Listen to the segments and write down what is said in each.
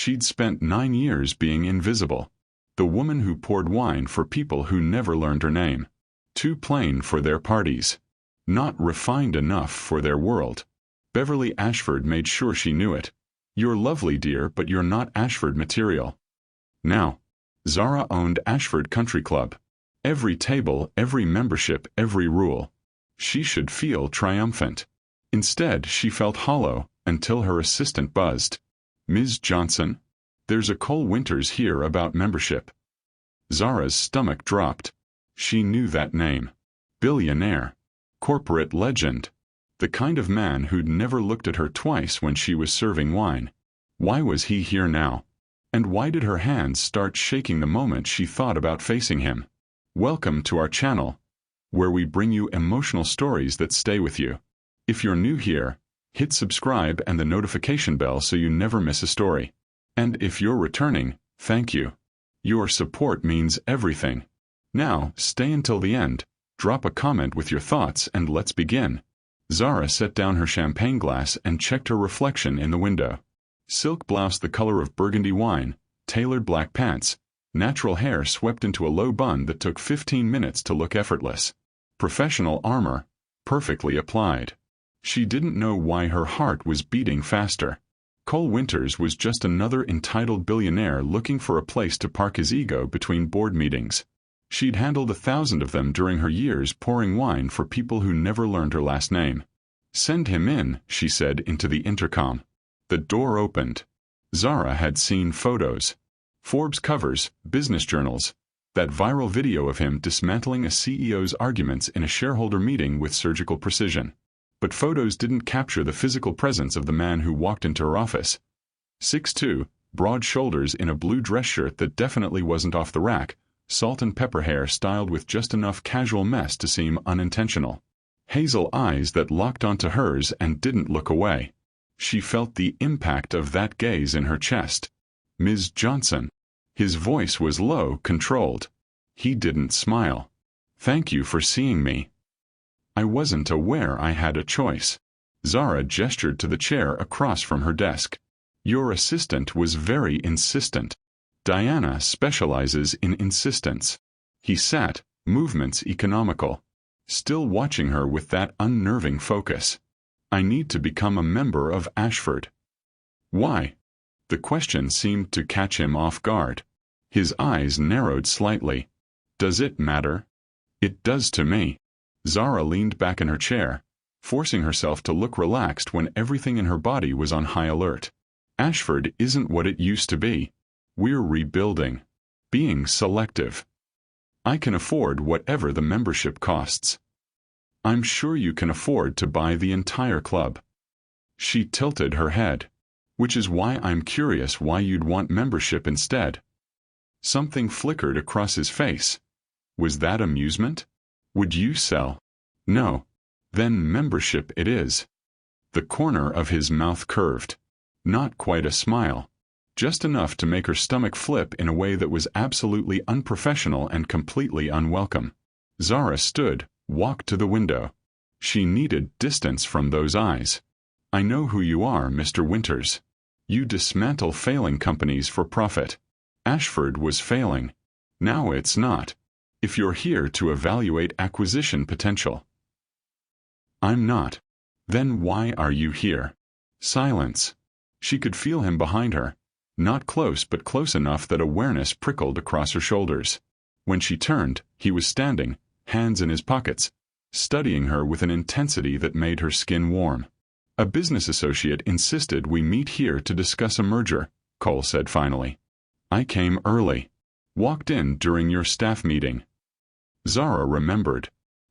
She'd spent 9 years being invisible. The woman who poured wine for people who never learned her name. Too plain for their parties. Not refined enough for their world. Beverly Ashford made sure she knew it. You're lovely, dear, but you're not Ashford material. Now, Zara owned Ashford Country Club. Every table, every membership, every rule. She should feel triumphant. Instead, she felt hollow, until her assistant buzzed. Ms. Johnson? There's a Cole Winters here about membership. Zara's stomach dropped. She knew that name. Billionaire. Corporate legend. The kind of man who'd never looked at her twice when she was serving wine. Why was he here now? And why did her hands start shaking the moment she thought about facing him? Welcome to our channel, where we bring you emotional stories that stay with you. If you're new here, hit subscribe and the notification bell so you never miss a story. And if you're returning, thank you. Your support means everything. Now, stay until the end, drop a comment with your thoughts, and let's begin. Zara set down her champagne glass and checked her reflection in the window. Silk blouse the color of burgundy wine, tailored black pants, natural hair swept into a low bun that took 15 minutes to look effortless. Professional armor, perfectly applied. She didn't know why her heart was beating faster. Cole Winters was just another entitled billionaire looking for a place to park his ego between board meetings. She'd handled 1,000 of them during her years pouring wine for people who never learned her last name. Send him in, she said into the intercom. The door opened. Zara had seen photos. Forbes covers, business journals. That viral video of him dismantling a CEO's arguments in a shareholder meeting with surgical precision. But photos didn't capture the physical presence of the man who walked into her office. 6'2", broad shoulders in a blue dress shirt that definitely wasn't off the rack, salt and pepper hair styled with just enough casual mess to seem unintentional. Hazel eyes that locked onto hers and didn't look away. She felt the impact of that gaze in her chest. Ms. Johnson. His voice was low, controlled. He didn't smile. Thank you for seeing me. I wasn't aware I had a choice. Zara gestured to the chair across from her desk. Your assistant was very insistent. Diana specializes in insistence. He sat, movements economical, still watching her with that unnerving focus. I need to become a member of Ashford. Why? The question seemed to catch him off guard. His eyes narrowed slightly. Does it matter? It does to me. Zara leaned back in her chair, forcing herself to look relaxed when everything in her body was on high alert. Ashford isn't what it used to be. We're rebuilding. Being selective. I can afford whatever the membership costs. I'm sure you can afford to buy the entire club. She tilted her head. Which is why I'm curious why you'd want membership instead. Something flickered across his face. Was that amusement? Would you sell? No. Then membership it is. The corner of his mouth curved. Not quite a smile. Just enough to make her stomach flip in a way that was absolutely unprofessional and completely unwelcome. Zara stood, walked to the window. She needed distance from those eyes. I know who you are, Mr. Winters. You dismantle failing companies for profit. Ashford was failing. Now it's not. If you're here to evaluate acquisition potential. I'm not. Then why are you here? Silence. She could feel him behind her. Not close but close enough that awareness prickled across her shoulders. When she turned, he was standing, hands in his pockets, studying her with an intensity that made her skin warm. A business associate insisted we meet here to discuss a merger, Cole said finally. I came early. Walked in during your staff meeting. Zara remembered.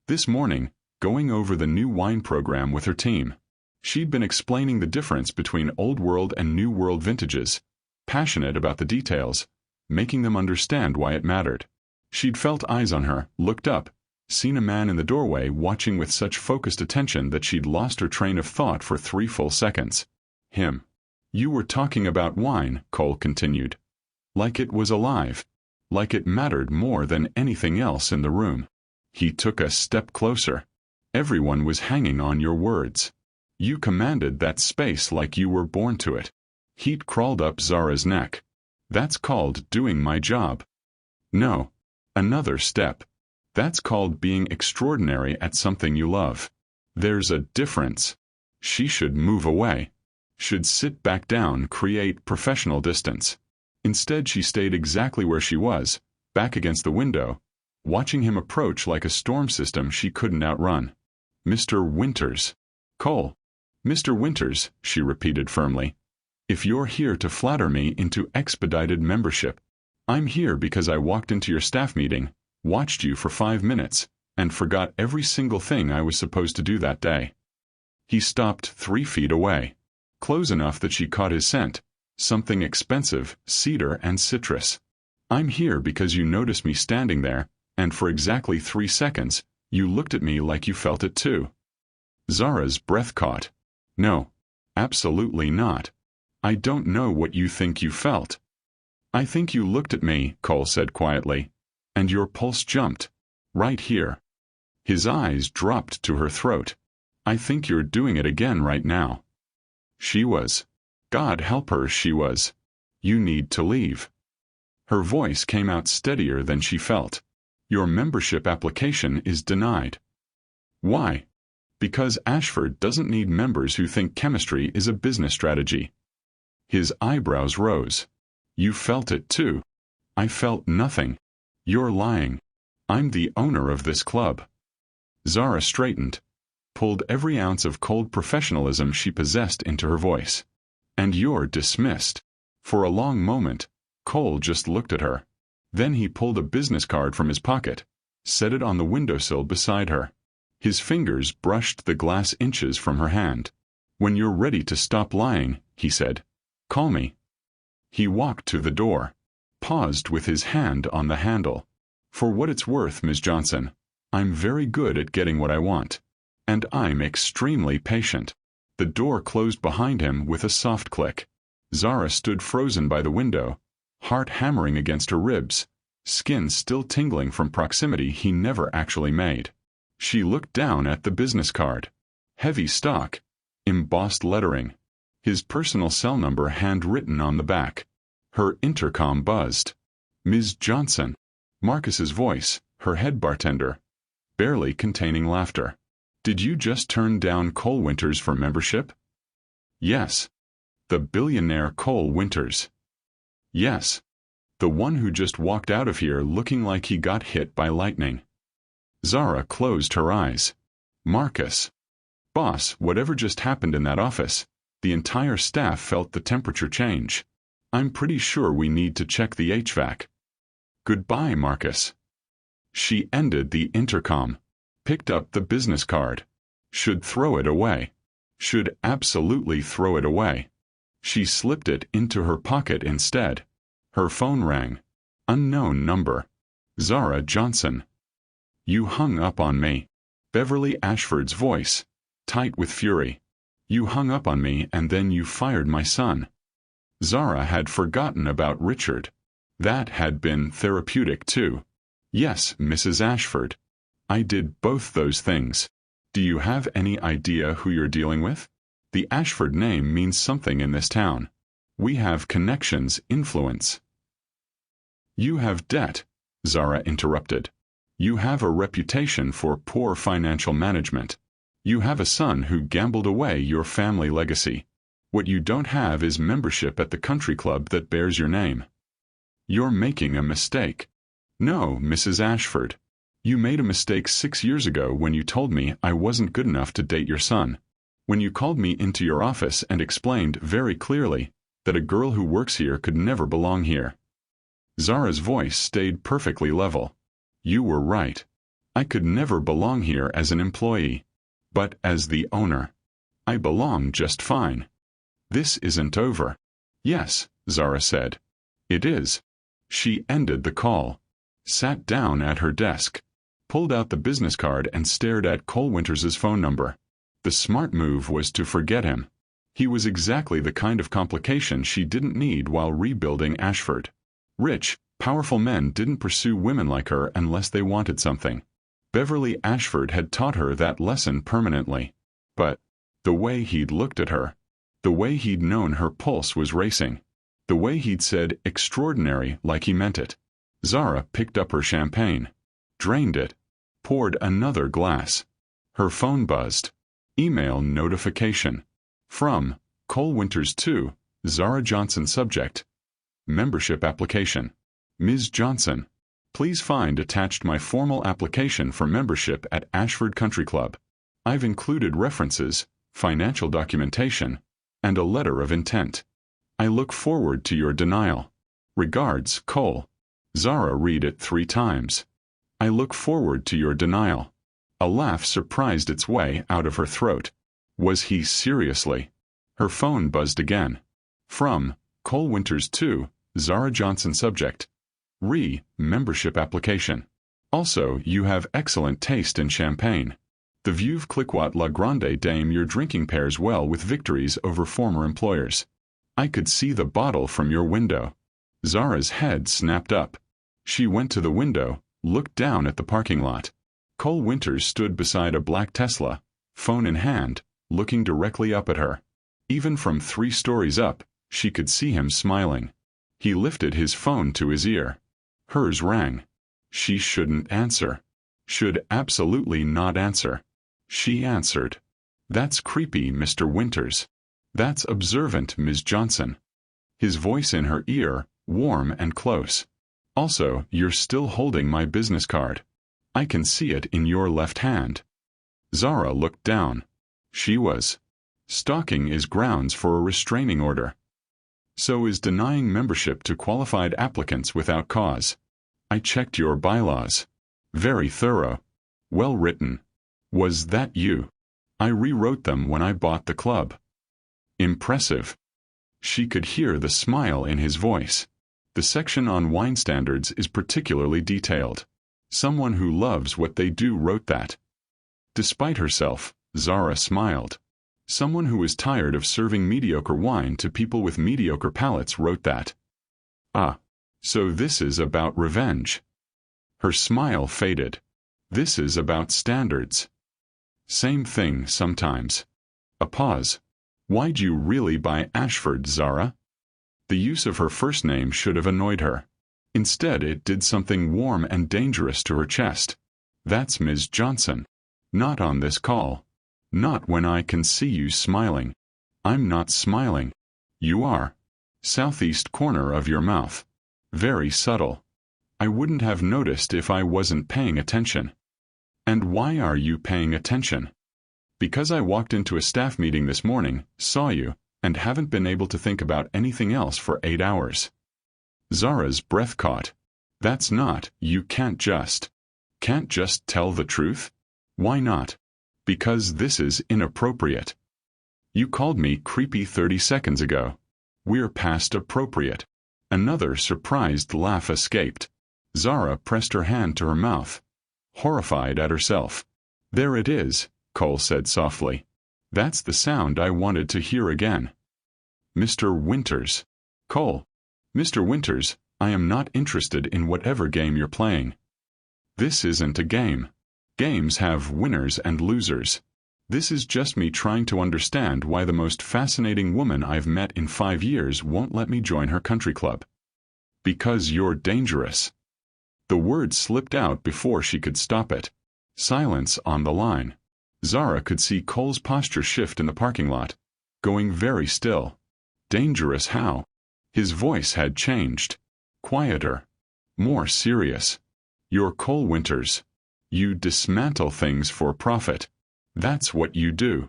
This morning, going over the new wine program with her team. She'd been explaining the difference between Old World and New World vintages, passionate about the details, making them understand why it mattered. She'd felt eyes on her, looked up, seen a man in the doorway watching with such focused attention that she'd lost her train of thought for 3 full seconds. Him. You were talking about wine, Cole continued. Like it was alive. Like it mattered more than anything else in the room. He took a step closer. Everyone was hanging on your words. You commanded that space like you were born to it. Heat crawled up Zara's neck. That's called doing my job. No. Another step. That's called being extraordinary at something you love. There's a difference. She should move away. Should sit back down, create professional distance. Instead, she stayed exactly where she was, back against the window, watching him approach like a storm system she couldn't outrun. Mr. Winters. Cole. Mr. Winters, she repeated firmly. If you're here to flatter me into expedited membership, I'm here because I walked into your staff meeting, watched you for 5 minutes, and forgot every single thing I was supposed to do that day. He stopped 3 feet away, close enough that she caught his scent, something expensive, cedar and citrus. I'm here because you noticed me standing there, and for exactly 3 seconds, you looked at me like you felt it too. Zara's breath caught. No, absolutely not. I don't know what you think you felt. I think you looked at me, Cole said quietly, and your pulse jumped. Right here. His eyes dropped to her throat. I think you're doing it again right now. She was. God help her, she was. You need to leave. Her voice came out steadier than she felt. Your membership application is denied. Why? Because Ashford doesn't need members who think chemistry is a business strategy. His eyebrows rose. You felt it too. I felt nothing. You're lying. I'm the owner of this club. Zara straightened, pulled every ounce of cold professionalism she possessed into her voice. And you're dismissed. For a long moment, Cole just looked at her. Then he pulled a business card from his pocket, set it on the windowsill beside her. His fingers brushed the glass inches from her hand. When you're ready to stop lying, he said, call me. He walked to the door, paused with his hand on the handle. For what it's worth, Ms. Johnson, I'm very good at getting what I want. And I'm extremely patient. The door closed behind him with a soft click. Zara stood frozen by the window, heart hammering against her ribs, skin still tingling from proximity he never actually made. She looked down at the business card. Heavy stock, embossed lettering, his personal cell number handwritten on the back. Her intercom buzzed. Ms. Johnson. Marcus's voice, her head bartender, barely containing laughter. Did you just turn down Cole Winters for membership? Yes. The billionaire Cole Winters. Yes. The one who just walked out of here looking like he got hit by lightning. Zara closed her eyes. Marcus. Boss, whatever just happened in that office, the entire staff felt the temperature change. I'm pretty sure we need to check the HVAC. Goodbye, Marcus. She ended the intercom, picked up the business card. Should throw it away. Should absolutely throw it away. She slipped it into her pocket instead. Her phone rang. Unknown number. Zara Johnson. You hung up on me. Beverly Ashford's voice, tight with fury. You hung up on me and then you fired my son. Zara had forgotten about Richard. That had been therapeutic too. Yes, Mrs. Ashford. I did both those things. Do you have any idea who you're dealing with? The Ashford name means something in this town. We have connections, influence. You have debt, Zara interrupted. You have a reputation for poor financial management. You have a son who gambled away your family legacy. What you don't have is membership at the country club that bears your name. You're making a mistake. No, Mrs. Ashford. You made a mistake 6 years ago when you told me I wasn't good enough to date your son. When you called me into your office and explained very clearly that a girl who works here could never belong here. Zara's voice stayed perfectly level. You were right. I could never belong here as an employee. But as the owner, I belong just fine. This isn't over. Yes, Zara said. It is. She ended the call, sat down at her desk, pulled out the business card and stared at Cole Winters's phone number. The smart move was to forget him. He was exactly the kind of complication she didn't need while rebuilding Ashford. Rich, powerful men didn't pursue women like her unless they wanted something. Beverly Ashford had taught her that lesson permanently. But the way he'd looked at her, The way he'd known her pulse was racing. The way he'd said extraordinary like he meant it. Zara picked up her champagne, drained it, poured another glass. Her phone buzzed. Email notification. From Cole Winters to Zara Johnson. Subject: membership application. Ms. Johnson, please find attached my formal application for membership at Ashford Country Club. I've included references, financial documentation, and a letter of intent. I look forward to your denial. Regards, Cole. Zara read it 3 times. I look forward to your denial. A laugh surprised its way out of her throat. Was he seriously? Her phone buzzed again. From Cole Winters to Zara Johnson. Subject: membership application. Also, you have excellent taste in champagne. The Veuve Clicquot La Grande Dame. Your drinking pairs well with victories over former employers. I could see the bottle from your window. Zara's head snapped up. She went to the window, looked down at the parking lot. Cole Winters stood beside a black Tesla, phone in hand, looking directly up at her. Even from 3 stories up, she could see him smiling. He lifted his phone to his ear. Hers rang. She shouldn't answer. Should absolutely not answer. She answered. That's creepy, Mr. Winters. That's observant, Ms. Johnson. His voice in her ear, warm and close. Also, you're still holding my business card. I can see it in your left hand. Zara looked down. She was. Stalking is grounds for a restraining order. So is denying membership to qualified applicants without cause. I checked your bylaws. Very thorough. Well written. Was that you? I rewrote them when I bought the club. Impressive. She could hear the smile in his voice. The section on wine standards is particularly detailed. Someone who loves what they do wrote that. Despite herself, Zara smiled. Someone who is tired of serving mediocre wine to people with mediocre palates wrote that. Ah. So this is about revenge. Her smile faded. This is about standards. Same thing sometimes. A pause. Why'd you really buy Ashford, Zara? The use of her first name should have annoyed her. Instead, it did something warm and dangerous to her chest. That's Ms. Johnson. Not on this call. Not when I can see you smiling. I'm not smiling. You are. Southeast corner of your mouth. Very subtle. I wouldn't have noticed if I wasn't paying attention. And why are you paying attention? Because I walked into a staff meeting this morning, saw you, and haven't been able to think about anything else for 8 hours. Zara's breath caught. That's not, you can't just tell the truth? Why not? Because this is inappropriate. You called me creepy 30 seconds ago. We're past appropriate. Another surprised laugh escaped. Zara pressed her hand to her mouth, horrified at herself. There it is, Cole said softly. That's the sound I wanted to hear again. Mr. Winters. Cole. Mr. Winters, I am not interested in whatever game you're playing. This isn't a game. Games have winners and losers. This is just me trying to understand why the most fascinating woman I've met in 5 years won't let me join her country club. Because you're dangerous. The word slipped out before she could stop it. Silence on the line. Zara could see Cole's posture shift in the parking lot, going very still. Dangerous how? His voice had changed. Quieter. More serious. You're Cole Winters. You dismantle things for profit. That's what you do.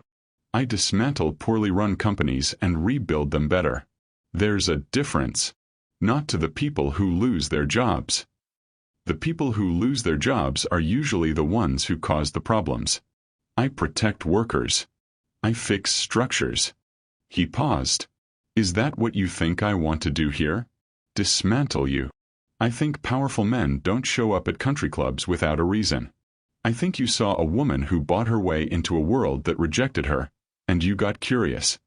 I dismantle poorly run companies and rebuild them better. There's a difference. Not to the people who lose their jobs. The people who lose their jobs are usually the ones who cause the problems. I protect workers. I fix structures. He paused. Is that what you think I want to do here? Dismantle you. I think powerful men don't show up at country clubs without a reason. I think you saw a woman who bought her way into a world that rejected her, and you got curious.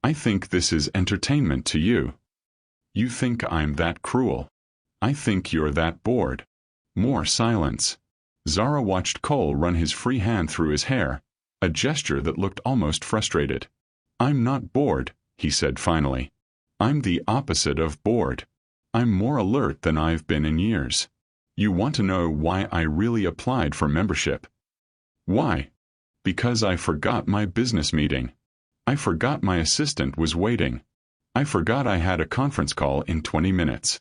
I think this is entertainment to you. You think I'm that cruel. I think you're that bored. More silence. Zara watched Cole run his free hand through his hair, a gesture that looked almost frustrated. I'm not bored, he said finally. I'm the opposite of bored. I'm more alert than I've been in years. You want to know why I really applied for membership? Why? Because I forgot my business meeting. I forgot my assistant was waiting. I forgot I had a conference call in 20 minutes.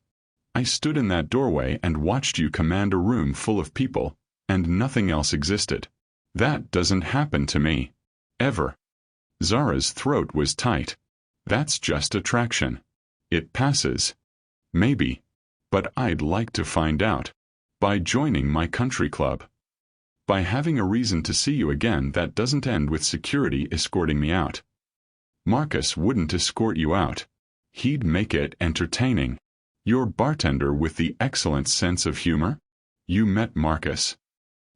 I stood in that doorway and watched you command a room full of people, and nothing else existed. That doesn't happen to me. Ever. Zara's throat was tight. That's just attraction. It passes. Maybe. But I'd like to find out. By joining my country club. By having a reason to see you again that doesn't end with security escorting me out. Marcus wouldn't escort you out. He'd make it entertaining. Your bartender with the excellent sense of humor? You met Marcus.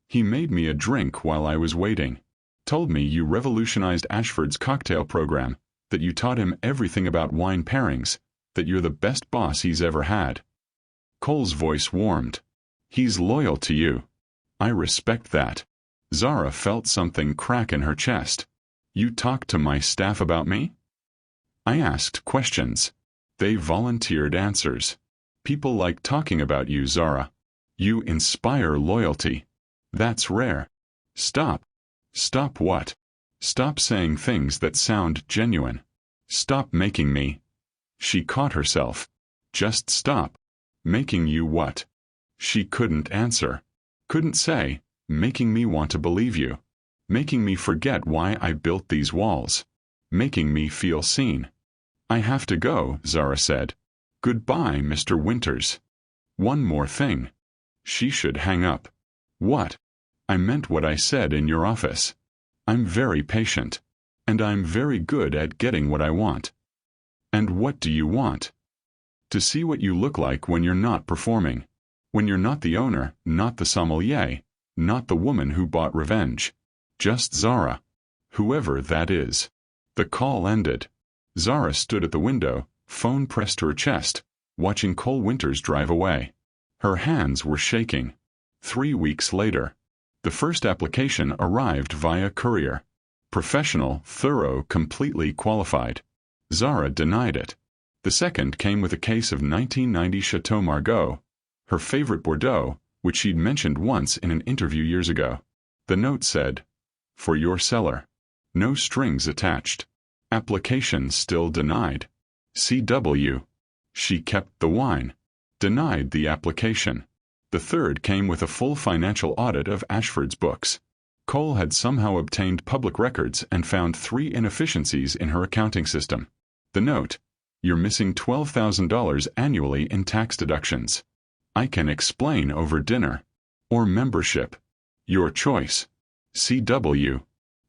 He made me a drink while I was waiting. Told me you revolutionized Ashford's cocktail program, that you taught him everything about wine pairings, that you're the best boss he's ever had. Cole's voice warmed. He's loyal to you. I respect that. Zara felt something crack in her chest. You talked to my staff about me? I asked questions. They volunteered answers. People like talking about you, Zara. You inspire loyalty. That's rare. Stop. Stop what? Stop saying things that sound genuine. Stop making me. She caught herself. Just stop. Making you what? She couldn't answer. Couldn't say. Making me want to believe you. Making me forget why I built these walls. Making me feel seen. I have to go, Zara said. Goodbye, Mr. Winters. One more thing. She should hang up. What? I meant what I said in your office. I'm very patient. And I'm very good at getting what I want. And what do you want? To see what you look like when you're not performing. When you're not the owner, not the sommelier, not the woman who bought revenge. Just Zara. Whoever that is. The call ended. Zara stood at the window, phone pressed to her chest, watching Cole Winters drive away. Her hands were shaking. 3 weeks later. The first application arrived via courier. Professional, thorough, completely qualified. Zara denied it. The second came with a case of 1990 Chateau Margaux, her favorite Bordeaux, which she'd mentioned once in an interview years ago. The note said, "For your cellar." No strings attached. Application still denied. CW. She kept the wine. Denied the application. The third came with a full financial audit of Ashford's books. Cole had somehow obtained public records and found 3 inefficiencies in her accounting system. The note, "You're missing $12,000 annually in tax deductions. I can explain over dinner." Or membership. Your choice. CW.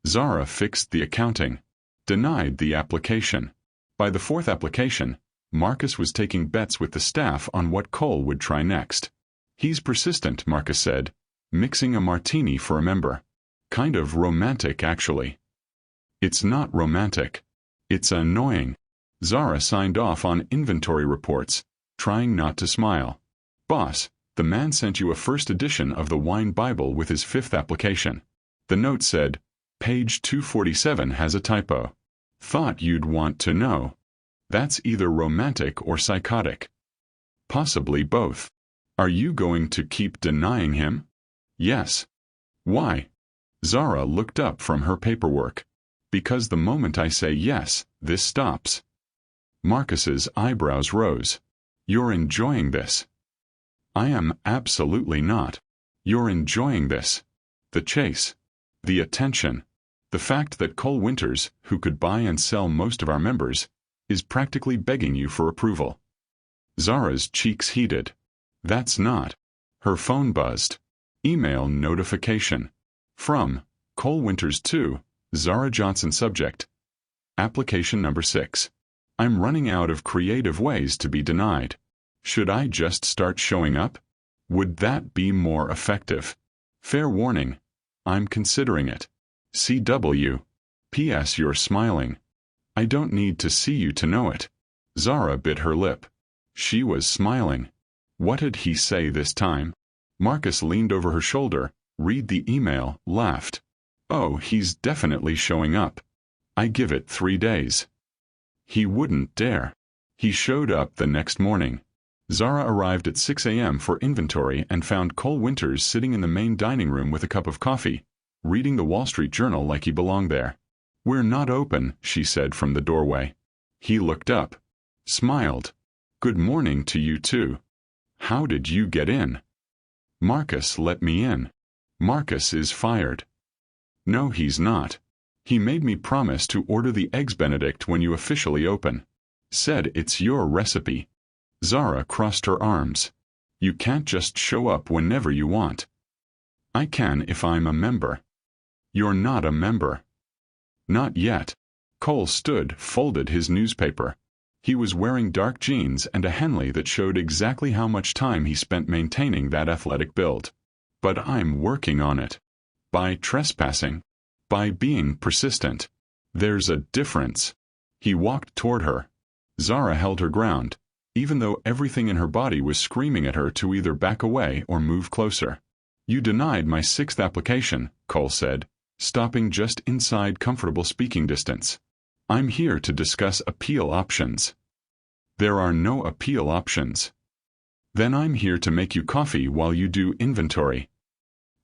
Zara fixed the accounting. Denied the application. By the 4th application, Marcus was taking bets with the staff on what Cole would try next. He's persistent, Marcus said, mixing a martini for a member. Kind of romantic, actually. It's not romantic. It's annoying. Zara signed off on inventory reports, trying not to smile. Boss, the man sent you a first edition of the Wine Bible with his 5th application. The note said, "Page 247 has a typo. Thought you'd want to know." That's either romantic or psychotic. Possibly both. Are you going to keep denying him? Yes. Why? Zara looked up from her paperwork. Because the moment I say yes, this stops. Marcus's eyebrows rose. You're enjoying this. I am absolutely not. You're enjoying this. The chase. The attention. The fact that Cole Winters, who could buy and sell most of our members, is practically begging you for approval. Zara's cheeks heated. That's not. Her phone buzzed. Email notification. From Cole Winters to Zara Johnson subject. Application number 6. I'm running out of creative ways to be denied. Should I just start showing up? Would that be more effective? Fair warning. I'm considering it. CW. P.S. You're smiling. I don't need to see you to know it. Zara bit her lip. She was smiling. What did he say this time? Marcus leaned over her shoulder, read the email, laughed. Oh, he's definitely showing up. I give it 3 days. He wouldn't dare. He showed up the next morning. Zara arrived at 6 a.m. for inventory and found Cole Winters sitting in the main dining room with a cup of coffee, reading the Wall Street Journal like he belonged there. "We're not open," she said from the doorway. He looked up, smiled. "Good morning to you too. How did you get in?" "Marcus let me in." "Marcus is fired." "No, he's not. He made me promise to order the Eggs Benedict when you officially open. Said it's your recipe." Zara crossed her arms. "You can't just show up whenever you want." "I can if I'm a member." "You're not a member." "Not yet." Cole stood, folded his newspaper. He was wearing dark jeans and a Henley that showed exactly how much time he spent maintaining that athletic build. "But I'm working on it. By trespassing. By being persistent. There's a difference." He walked toward her. Zara held her ground, even though everything in her body was screaming at her to either back away or move closer. "You denied my 6th application," Cole said, stopping just inside comfortable speaking distance. "I'm here to discuss appeal options." "There are no appeal options." "Then I'm here to make you coffee while you do inventory."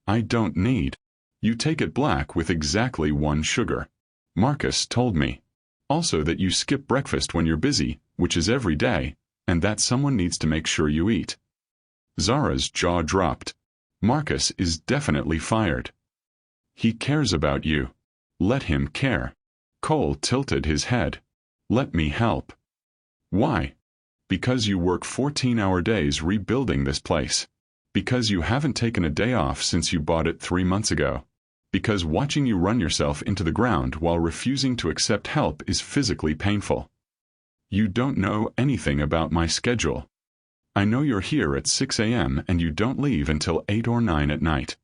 "I don't need." "You take it black with exactly 1 sugar. Marcus told me. Also that you skip breakfast when you're busy, which is every day, and that someone needs to make sure you eat." Zara's jaw dropped. "Marcus is definitely fired." "He cares about you. Let him care." Cole tilted his head. "Let me help." "Why?" "Because you work 14-hour days rebuilding this place. Because you haven't taken a day off since you bought it 3 months ago. Because watching you run yourself into the ground while refusing to accept help is physically painful. You don't know anything about my schedule. I know you're here at 6 a.m. and you don't leave until 8 or 9 at night.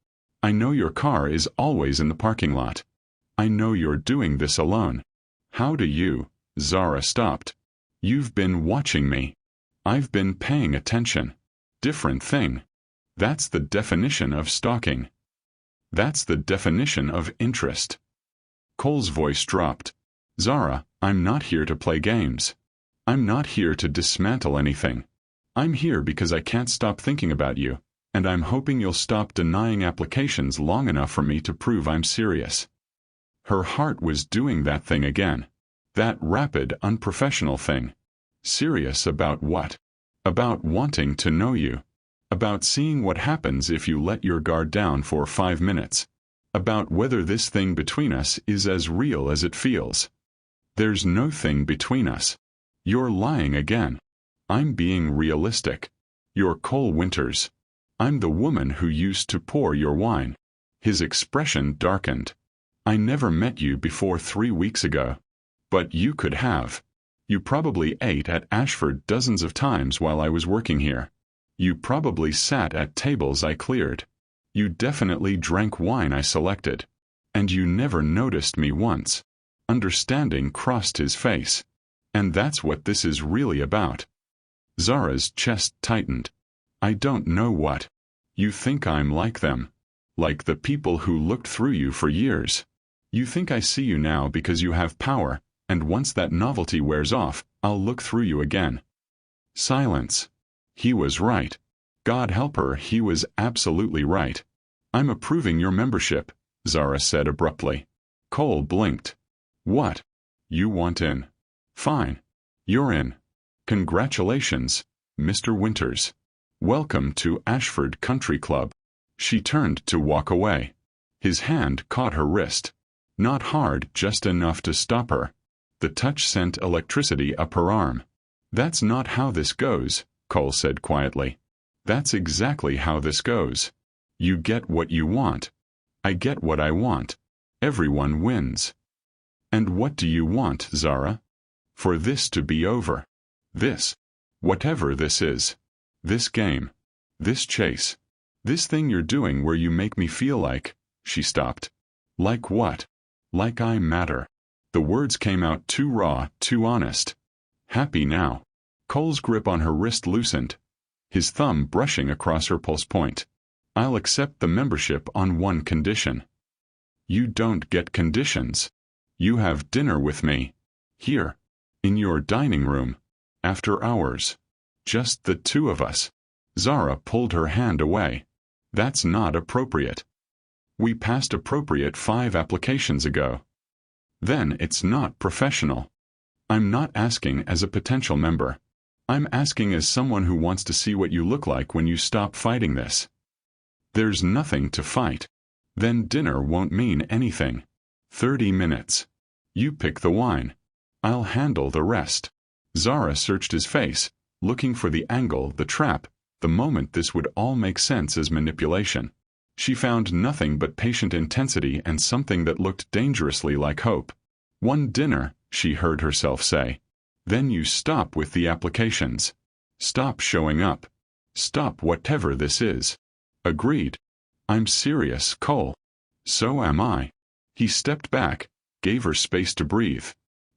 I know your car is always in the parking lot. I know you're doing this alone. How do you?" Zara stopped. "You've been watching me. I've been paying attention. Different thing. That's the definition of stalking. That's the definition of interest." Cole's voice dropped. "Zara, I'm not here to play games. I'm not here to dismantle anything. I'm here because I can't stop thinking about you, and I'm hoping you'll stop denying applications long enough for me to prove I'm serious." Her heart was doing that thing again. That rapid, unprofessional thing. Serious about what? About wanting to know you. About seeing what happens if you let your guard down for 5 minutes. About whether this thing between us is as real as it feels. There's no thing between us. You're lying again. I'm being realistic. You're Cole Winters. I'm the woman who used to pour your wine. His expression darkened. "I never met you before 3 weeks ago. But you could have. You probably ate at Ashford dozens of times while I was working here. You probably sat at tables I cleared. You definitely drank wine I selected. And you never noticed me once." Understanding crossed his face. "And that's what this is really about." Zara's chest tightened. "I don't know what. You think I'm like them. Like the people who looked through you for years. You think I see you now because you have power, and once that novelty wears off, I'll look through you again." Silence. He was right. God help her, he was absolutely right. "I'm approving your membership," Zara said abruptly. Cole blinked. "What? You want in? Fine. You're in. Congratulations, Mr. Winters. Welcome to Ashford Country Club." She turned to walk away. His hand caught her wrist. Not hard, just enough to stop her. The touch sent electricity up her arm. "That's not how this goes," Cole said quietly. "That's exactly how this goes. You get what you want. I get what I want. Everyone wins." "And what do you want, Zara?" "For this to be over. This. Whatever this is. This game. This chase. This thing you're doing where you make me feel like—" She stopped. "Like what?" "Like I matter." The words came out too raw, too honest. "Happy now?" Cole's grip on her wrist loosened, his thumb brushing across her pulse point. "I'll accept the membership on one condition." "You don't get conditions. You have dinner with me. Here. In your dining room. After hours. Just the two of us. Zara pulled her hand away. That's not appropriate. We passed appropriate 5 applications ago. Then it's not professional. I'm not asking as a potential member. I'm asking as someone who wants to see what you look like when you stop fighting this. There's nothing to fight. Then dinner won't mean anything. 30 minutes. You pick the wine. I'll handle the rest. Zara searched his face, looking for the angle, the trap, the moment this would all make sense as manipulation. She found nothing but patient intensity and something that looked dangerously like hope. One dinner, she heard herself say. Then you stop with the applications. Stop showing up. Stop whatever this is. Agreed. I'm serious, Cole. So am I. He stepped back, gave her space to breathe.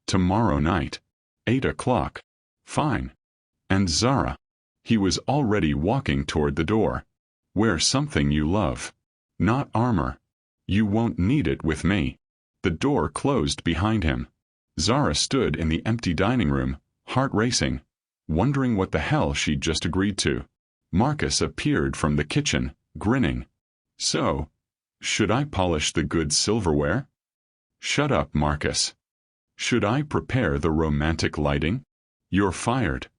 Tomorrow night. 8 o'clock. Fine. And Zara. He was already walking toward the door. Wear something you love. Not armor. You won't need it with me. The door closed behind him. Zara stood in the empty dining room, heart racing, wondering what the hell she'd just agreed to. Marcus appeared from the kitchen, grinning. So, should I polish the good silverware? Shut up, Marcus. Should I prepare the romantic lighting? You're fired.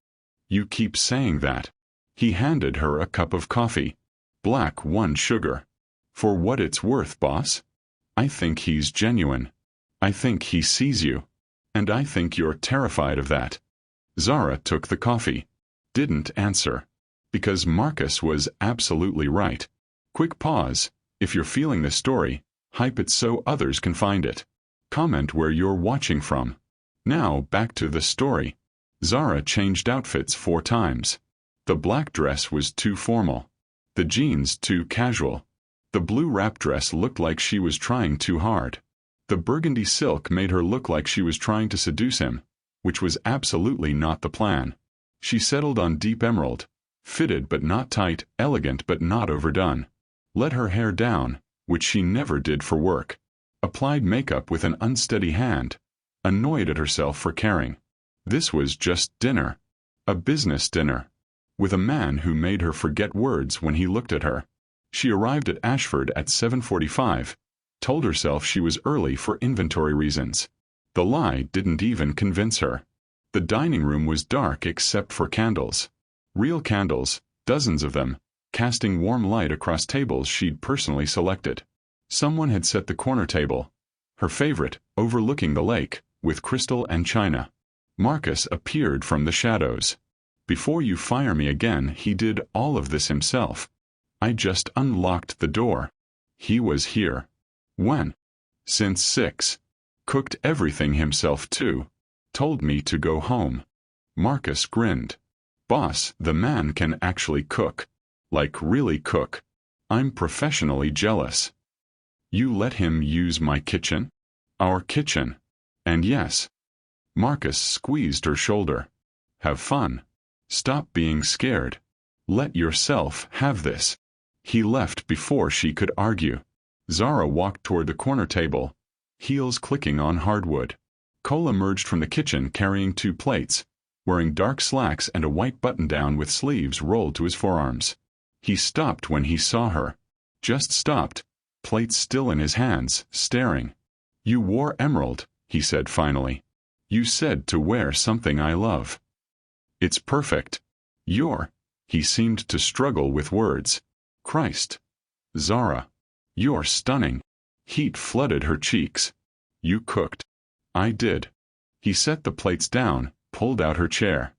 You keep saying that. He handed her a cup of coffee. Black, 1 sugar. For what it's worth, boss. I think he's genuine. I think he sees you. And I think you're terrified of that. Zara took the coffee. Didn't answer. Because Marcus was absolutely right. Quick pause. If you're feeling this story, hype it so others can find it. Comment where you're watching from. Now back to the story. Zara changed outfits 4 times. The black dress was too formal. The jeans too casual. The blue wrap dress looked like she was trying too hard. The burgundy silk made her look like she was trying to seduce him, which was absolutely not the plan. She settled on deep emerald, fitted but not tight, elegant but not overdone. Let her hair down, which she never did for work. Applied makeup with an unsteady hand, annoyed at herself for caring. This was just dinner. A business dinner. With a man who made her forget words when he looked at her. She arrived at Ashford at 7:45, told herself she was early for inventory reasons. The lie didn't even convince her. The dining room was dark except for candles. Real candles, dozens of them, casting warm light across tables she'd personally selected. Someone had set the corner table, her favorite, overlooking the lake, with crystal and china. Marcus appeared from the shadows. Before you fire me again, he did all of this himself. I just unlocked the door. He was here. When? Since 6. Cooked everything himself too. Told me to go home. Marcus grinned. Boss, the man can actually cook. Like really cook. I'm professionally jealous. You let him use my kitchen? Our kitchen. And yes. Marcus squeezed her shoulder. Have fun. Stop being scared. Let yourself have this. He left before she could argue. Zara walked toward the corner table, heels clicking on hardwood. Cole emerged from the kitchen carrying 2 plates, wearing dark slacks and a white button-down with sleeves rolled to his forearms. He stopped when he saw her. Just stopped, plates still in his hands, staring. You wore emerald, he said finally. You said to wear something I love. It's perfect. He seemed to struggle with words. Christ. Zara. You're stunning. Heat flooded her cheeks. You cooked. I did. He set the plates down, pulled out her chair.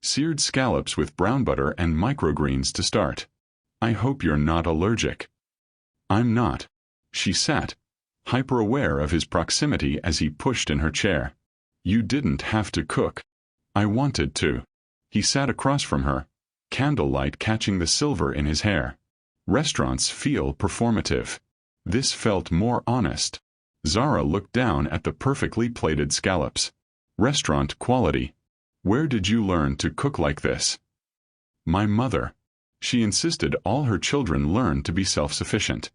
Seared scallops with brown butter and microgreens to start. I hope you're not allergic. I'm not. She sat, hyper-aware of his proximity as he pushed in her chair. You didn't have to cook. I wanted to. He sat across from her, candlelight catching the silver in his hair. Restaurants feel performative. This felt more honest. Zara looked down at the perfectly plated scallops. Restaurant quality. Where did you learn to cook like this? My mother. She insisted all her children learn to be self-sufficient.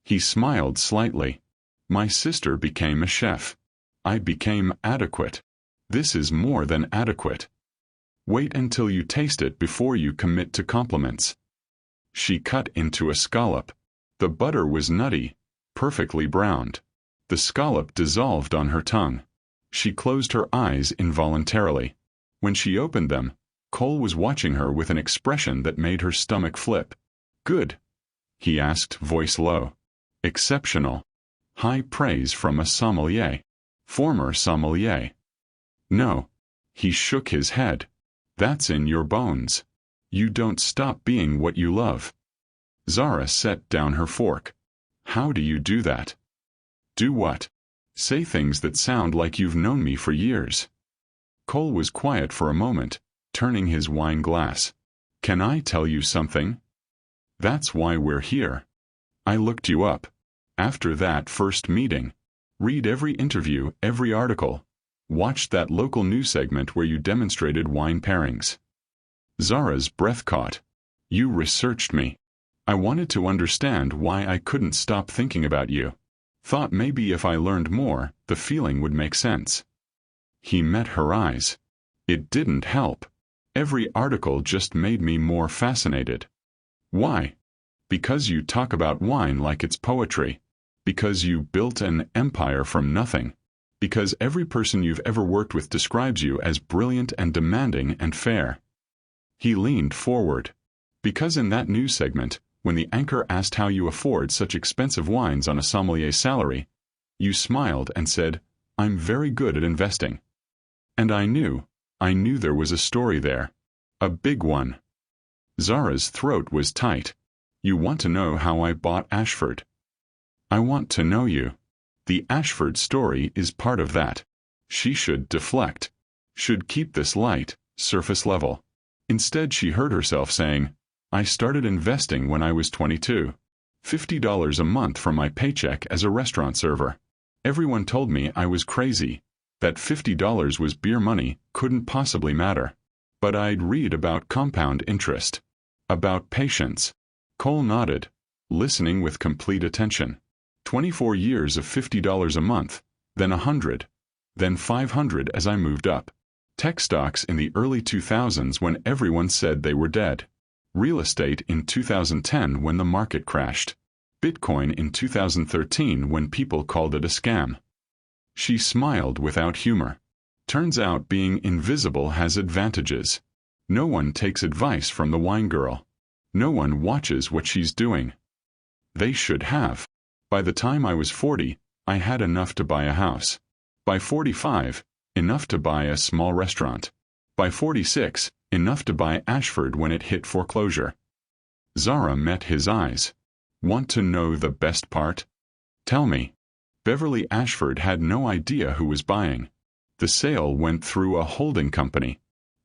He smiled slightly. My sister became a chef. I became adequate. This is more than adequate. Wait until you taste it before you commit to compliments. She cut into a scallop. The butter was nutty, perfectly browned. The scallop dissolved on her tongue. She closed her eyes involuntarily. When she opened them, Cole was watching her with an expression that made her stomach flip. Good? He asked, voice low. Exceptional. High praise from a sommelier. Former sommelier. No. He shook his head. That's in your bones. You don't stop being what you love. Zara set down her fork. How do you do that? Do what? Say things that sound like you've known me for years. Cole was quiet for a moment, turning his wine glass. Can I tell you something? That's why we're here. I looked you up. After that first meeting. Read every interview, every article. Watched that local news segment where you demonstrated wine pairings. Zara's breath caught. You researched me. I wanted to understand why I couldn't stop thinking about you. Thought maybe if I learned more, the feeling would make sense. He met her eyes. It didn't help. Every article just made me more fascinated. Why? Because you talk about wine like it's poetry. Because you built an empire from nothing. Because every person you've ever worked with describes you as brilliant and demanding and fair. He leaned forward. Because in that news segment, when the anchor asked how you afford such expensive wines on a sommelier's salary, you smiled and said, I'm very good at investing. And I knew there was a story there. A big one. Zara's throat was tight. You want to know how I bought Ashford? I want to know you. The Ashford story is part of that. She should deflect. Should keep this light, surface level. Instead she heard herself saying, I started investing when I was 22. $50 a month from my paycheck as a restaurant server. Everyone told me I was crazy. That $50 was beer money, couldn't possibly matter. But I'd read about compound interest. About patience. Cole nodded, listening with complete attention. 24 years of $50 a month, then 100, then 500 as I moved up. Tech stocks in the early 2000s when everyone said they were dead. Real estate in 2010 when the market crashed. Bitcoin in 2013 when people called it a scam. She smiled without humor. Turns out being invisible has advantages. No one takes advice from the wine girl. No one watches what she's doing. They should have. By the time I was 40, I had enough to buy a house. By 45, enough to buy a small restaurant. By 46, enough to buy Ashford when it hit foreclosure. Zara met his eyes. Want to know the best part? Tell me. Beverly Ashford had no idea who was buying. The sale went through a holding company.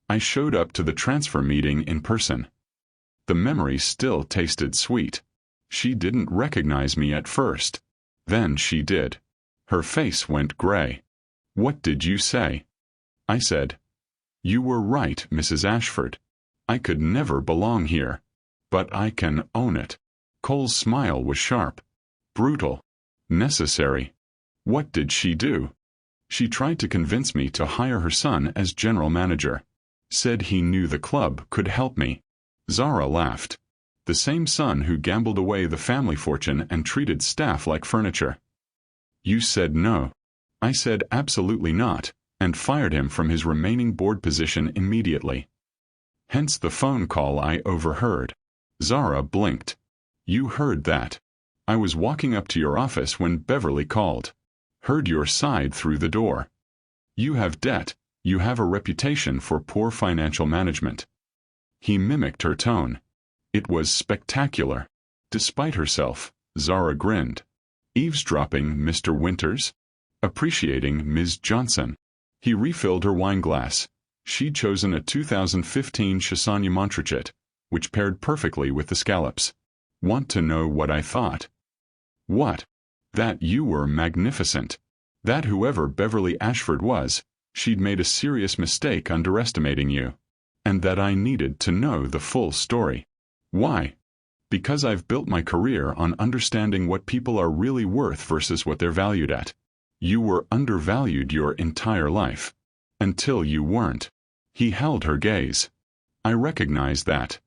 I showed up to the transfer meeting in person. The memory still tasted sweet. She didn't recognize me at first. Then she did. Her face went gray. What did you say? I said, You were right, Mrs. Ashford. I could never belong here. But I can own it. Cole's smile was sharp. Brutal. Necessary. What did she do? She tried to convince me to hire her son as general manager. Said he knew the club could help me. Zara laughed. The same son who gambled away the family fortune and treated staff like furniture. You said no. I said absolutely not, and fired him from his remaining board position immediately. Hence the phone call I overheard. Zara blinked. You heard that. I was walking up to your office when Beverly called. Heard your side through the door. You have debt. You have a reputation for poor financial management. He mimicked her tone. It was spectacular. Despite herself, Zara grinned. Eavesdropping, Mr. Winters? Appreciating Ms. Johnson. He refilled her wine glass. She'd chosen a 2015 Chassagne Montrachet, which paired perfectly with the scallops. Want to know what I thought? What? That you were magnificent. That whoever Beverly Ashford was, she'd made a serious mistake underestimating you. And that I needed to know the full story. Why? Because I've built my career on understanding what people are really worth versus what they're valued at. You were undervalued your entire life. Until you weren't. He held her gaze. I recognize that.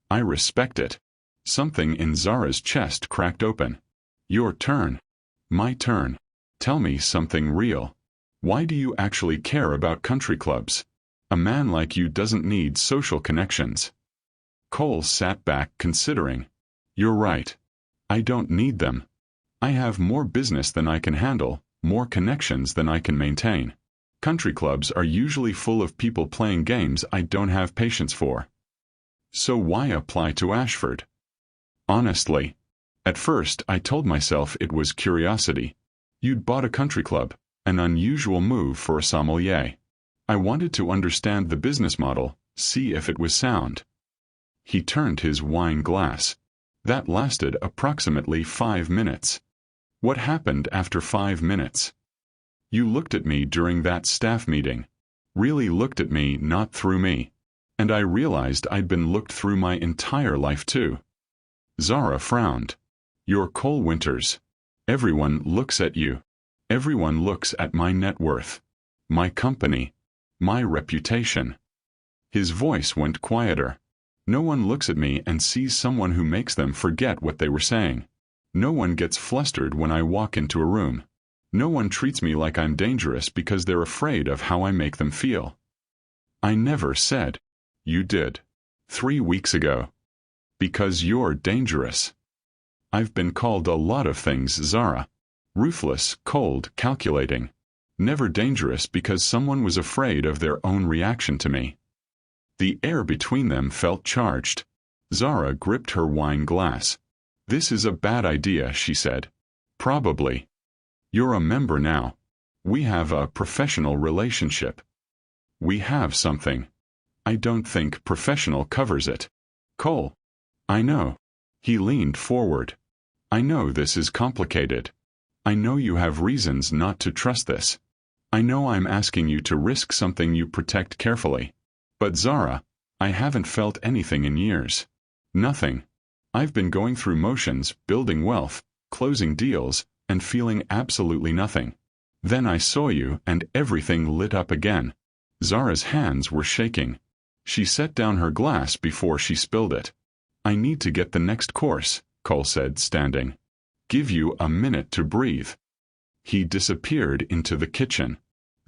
I respect it. Something in Zara's chest cracked open. Your turn. My turn. Tell me something real. Why do you actually care about country clubs? A man like you doesn't need social connections. Cole sat back considering. You're right. I don't need them. I have more business than I can handle, more connections than I can maintain. Country clubs are usually full of people playing games I don't have patience for. So why apply to Ashford? Honestly, at first I told myself it was curiosity. You'd bought a country club, an unusual move for a sommelier. I wanted to understand the business model, see if it was sound. He turned his wine glass. That lasted approximately 5 minutes. What happened after 5 minutes? You looked at me during that staff meeting. Really looked at me, not through me. And I realized I'd been looked through my entire life too. Zara frowned. You're Cole Winters. Everyone looks at you. Everyone looks at my net worth. My company. My reputation. His voice went quieter. No one looks at me and sees someone who makes them forget what they were saying. No one gets flustered when I walk into a room. No one treats me like I'm dangerous because they're afraid of how I make them feel. I never said. You did. 3 weeks ago. Because you're dangerous. I've been called a lot of things, Zara. Ruthless, cold, calculating. Never dangerous because someone was afraid of their own reaction to me. The air between them felt charged. Zara gripped her wine glass. This is a bad idea, she said. Probably. You're a member now. We have a professional relationship. We have something. I don't think professional covers it. Cole. I know. He leaned forward. I know this is complicated. I know you have reasons not to trust this. I know I'm asking you to risk something you protect carefully. But Zara, I haven't felt anything in years. Nothing. I've been going through motions, building wealth, closing deals, and feeling absolutely nothing. Then I saw you and everything lit up again. Zara's hands were shaking. She set down her glass before she spilled it. I need to get the next course, Cole said, standing. Give you a minute to breathe. He disappeared into the kitchen.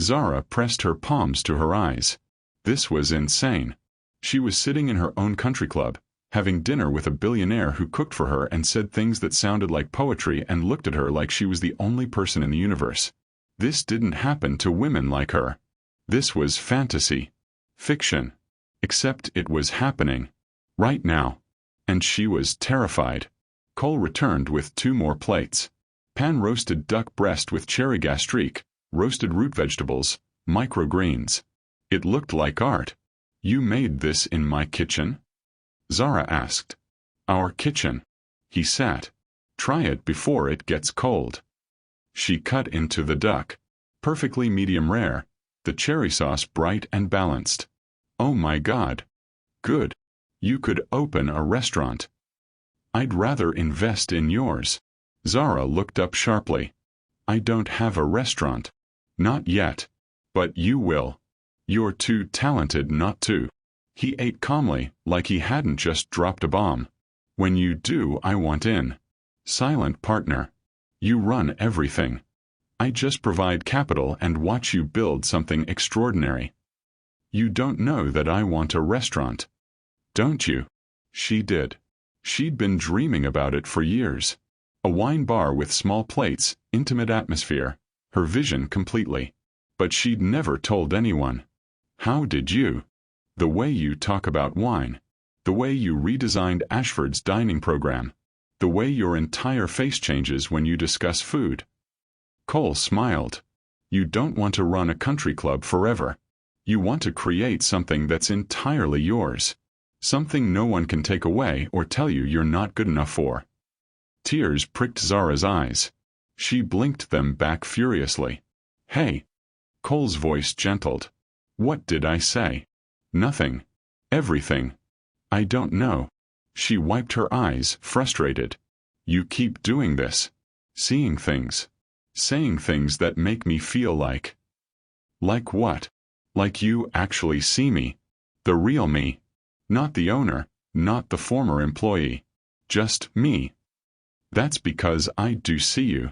Zara pressed her palms to her eyes. This was insane. She was sitting in her own country club, having dinner with a billionaire who cooked for her and said things that sounded like poetry and looked at her like she was the only person in the universe. This didn't happen to women like her. This was fantasy. Fiction. Except it was happening. Right now. And she was terrified. Cole returned with 2 more plates. Pan-roasted duck breast with cherry gastrique, roasted root vegetables, microgreens. It looked like art. You made this in my kitchen? Zara asked. Our kitchen. He sat. Try it before it gets cold. She cut into the duck. Perfectly medium rare, the cherry sauce bright and balanced. Oh my God. Good. You could open a restaurant. I'd rather invest in yours. Zara looked up sharply. I don't have a restaurant. Not yet. But you will. You're too talented not to. He ate calmly, like he hadn't just dropped a bomb. When you do, I want in. Silent partner. You run everything. I just provide capital and watch you build something extraordinary. You don't know that I want a restaurant. Don't you? She did. She'd been dreaming about it for years. A wine bar with small plates, intimate atmosphere, her vision completely. But she'd never told anyone. How did you? The way you talk about wine. The way you redesigned Ashford's dining program. The way your entire face changes when you discuss food. Cole smiled. You don't want to run a country club forever. You want to create something that's entirely yours. Something no one can take away or tell you you're not good enough for. Tears pricked Zara's eyes. She blinked them back furiously. Hey. Cole's voice gentled. What did I say? Nothing. Everything. I don't know. She wiped her eyes, frustrated. You keep doing this. Seeing things. Saying things that make me feel like. Like what? Like you actually see me. The real me. Not the owner, not the former employee. Just me. That's because I do see you.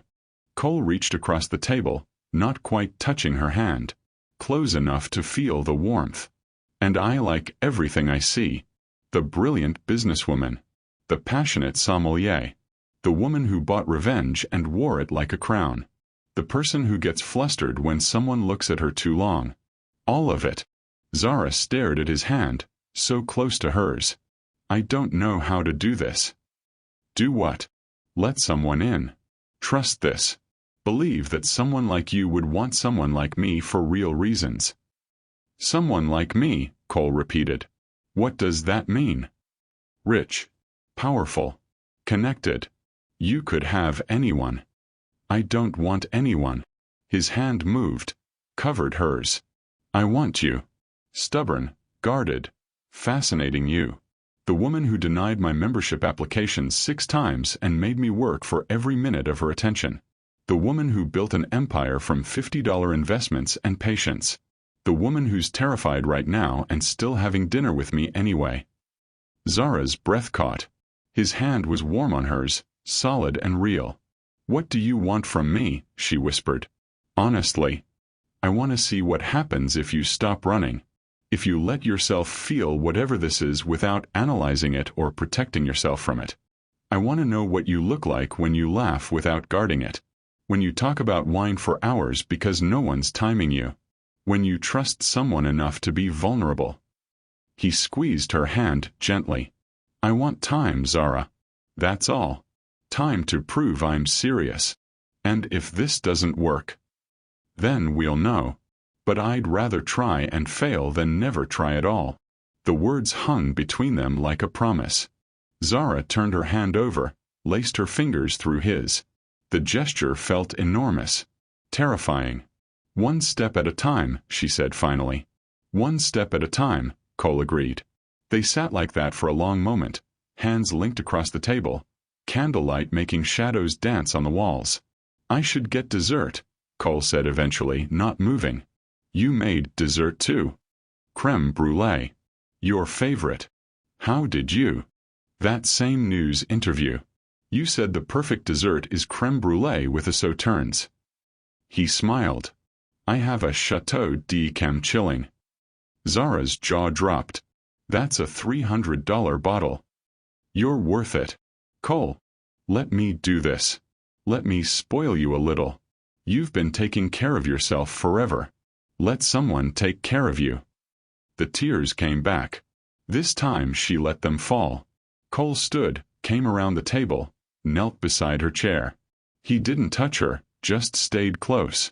Cole reached across the table, not quite touching her hand, close enough to feel the warmth. And I like everything I see. The brilliant businesswoman. The passionate sommelier. The woman who bought revenge and wore it like a crown. The person who gets flustered when someone looks at her too long. All of it. Zara stared at his hand, so close to hers. I don't know how to do this. Do what? Let someone in. Trust this. Believe that someone like you would want someone like me for real reasons. Someone like me, Cole repeated. What does that mean? Rich. Powerful. Connected. You could have anyone. I don't want anyone. His hand moved, covered hers. I want you. Stubborn, guarded, fascinating you. The woman who denied my membership application 6 times and made me work for every minute of her attention. The woman who built an empire from $50 investments and patience. The woman who's terrified right now and still having dinner with me anyway. Zara's breath caught. His hand was warm on hers, solid and real. What do you want from me? She whispered. Honestly. I want to see what happens if you stop running. If you let yourself feel whatever this is without analyzing it or protecting yourself from it. I want to know what you look like when you laugh without guarding it. When you talk about wine for hours because no one's timing you. When you trust someone enough to be vulnerable. He squeezed her hand gently. I want time, Zara. That's all. Time to prove I'm serious. And if this doesn't work, then we'll know. But I'd rather try and fail than never try at all. The words hung between them like a promise. Zara turned her hand over, laced her fingers through his. The gesture felt enormous. Terrifying. One step at a time, she said finally. One step at a time, Cole agreed. They sat like that for a long moment, hands linked across the table, candlelight making shadows dance on the walls. I should get dessert, Cole said eventually, not moving. You made dessert too. Creme brulee. Your favorite. How did you? That same news interview. You said the perfect dessert is creme brulee with a sauternes. He smiled. I have a Chateau d'Yquem chilling. Zara's jaw dropped. That's a $300 bottle. You're worth it. Cole. Let me do this. Let me spoil you a little. You've been taking care of yourself forever. Let someone take care of you. The tears came back. This time she let them fall. Cole stood, came around the table, knelt beside her chair. He didn't touch her, just stayed close.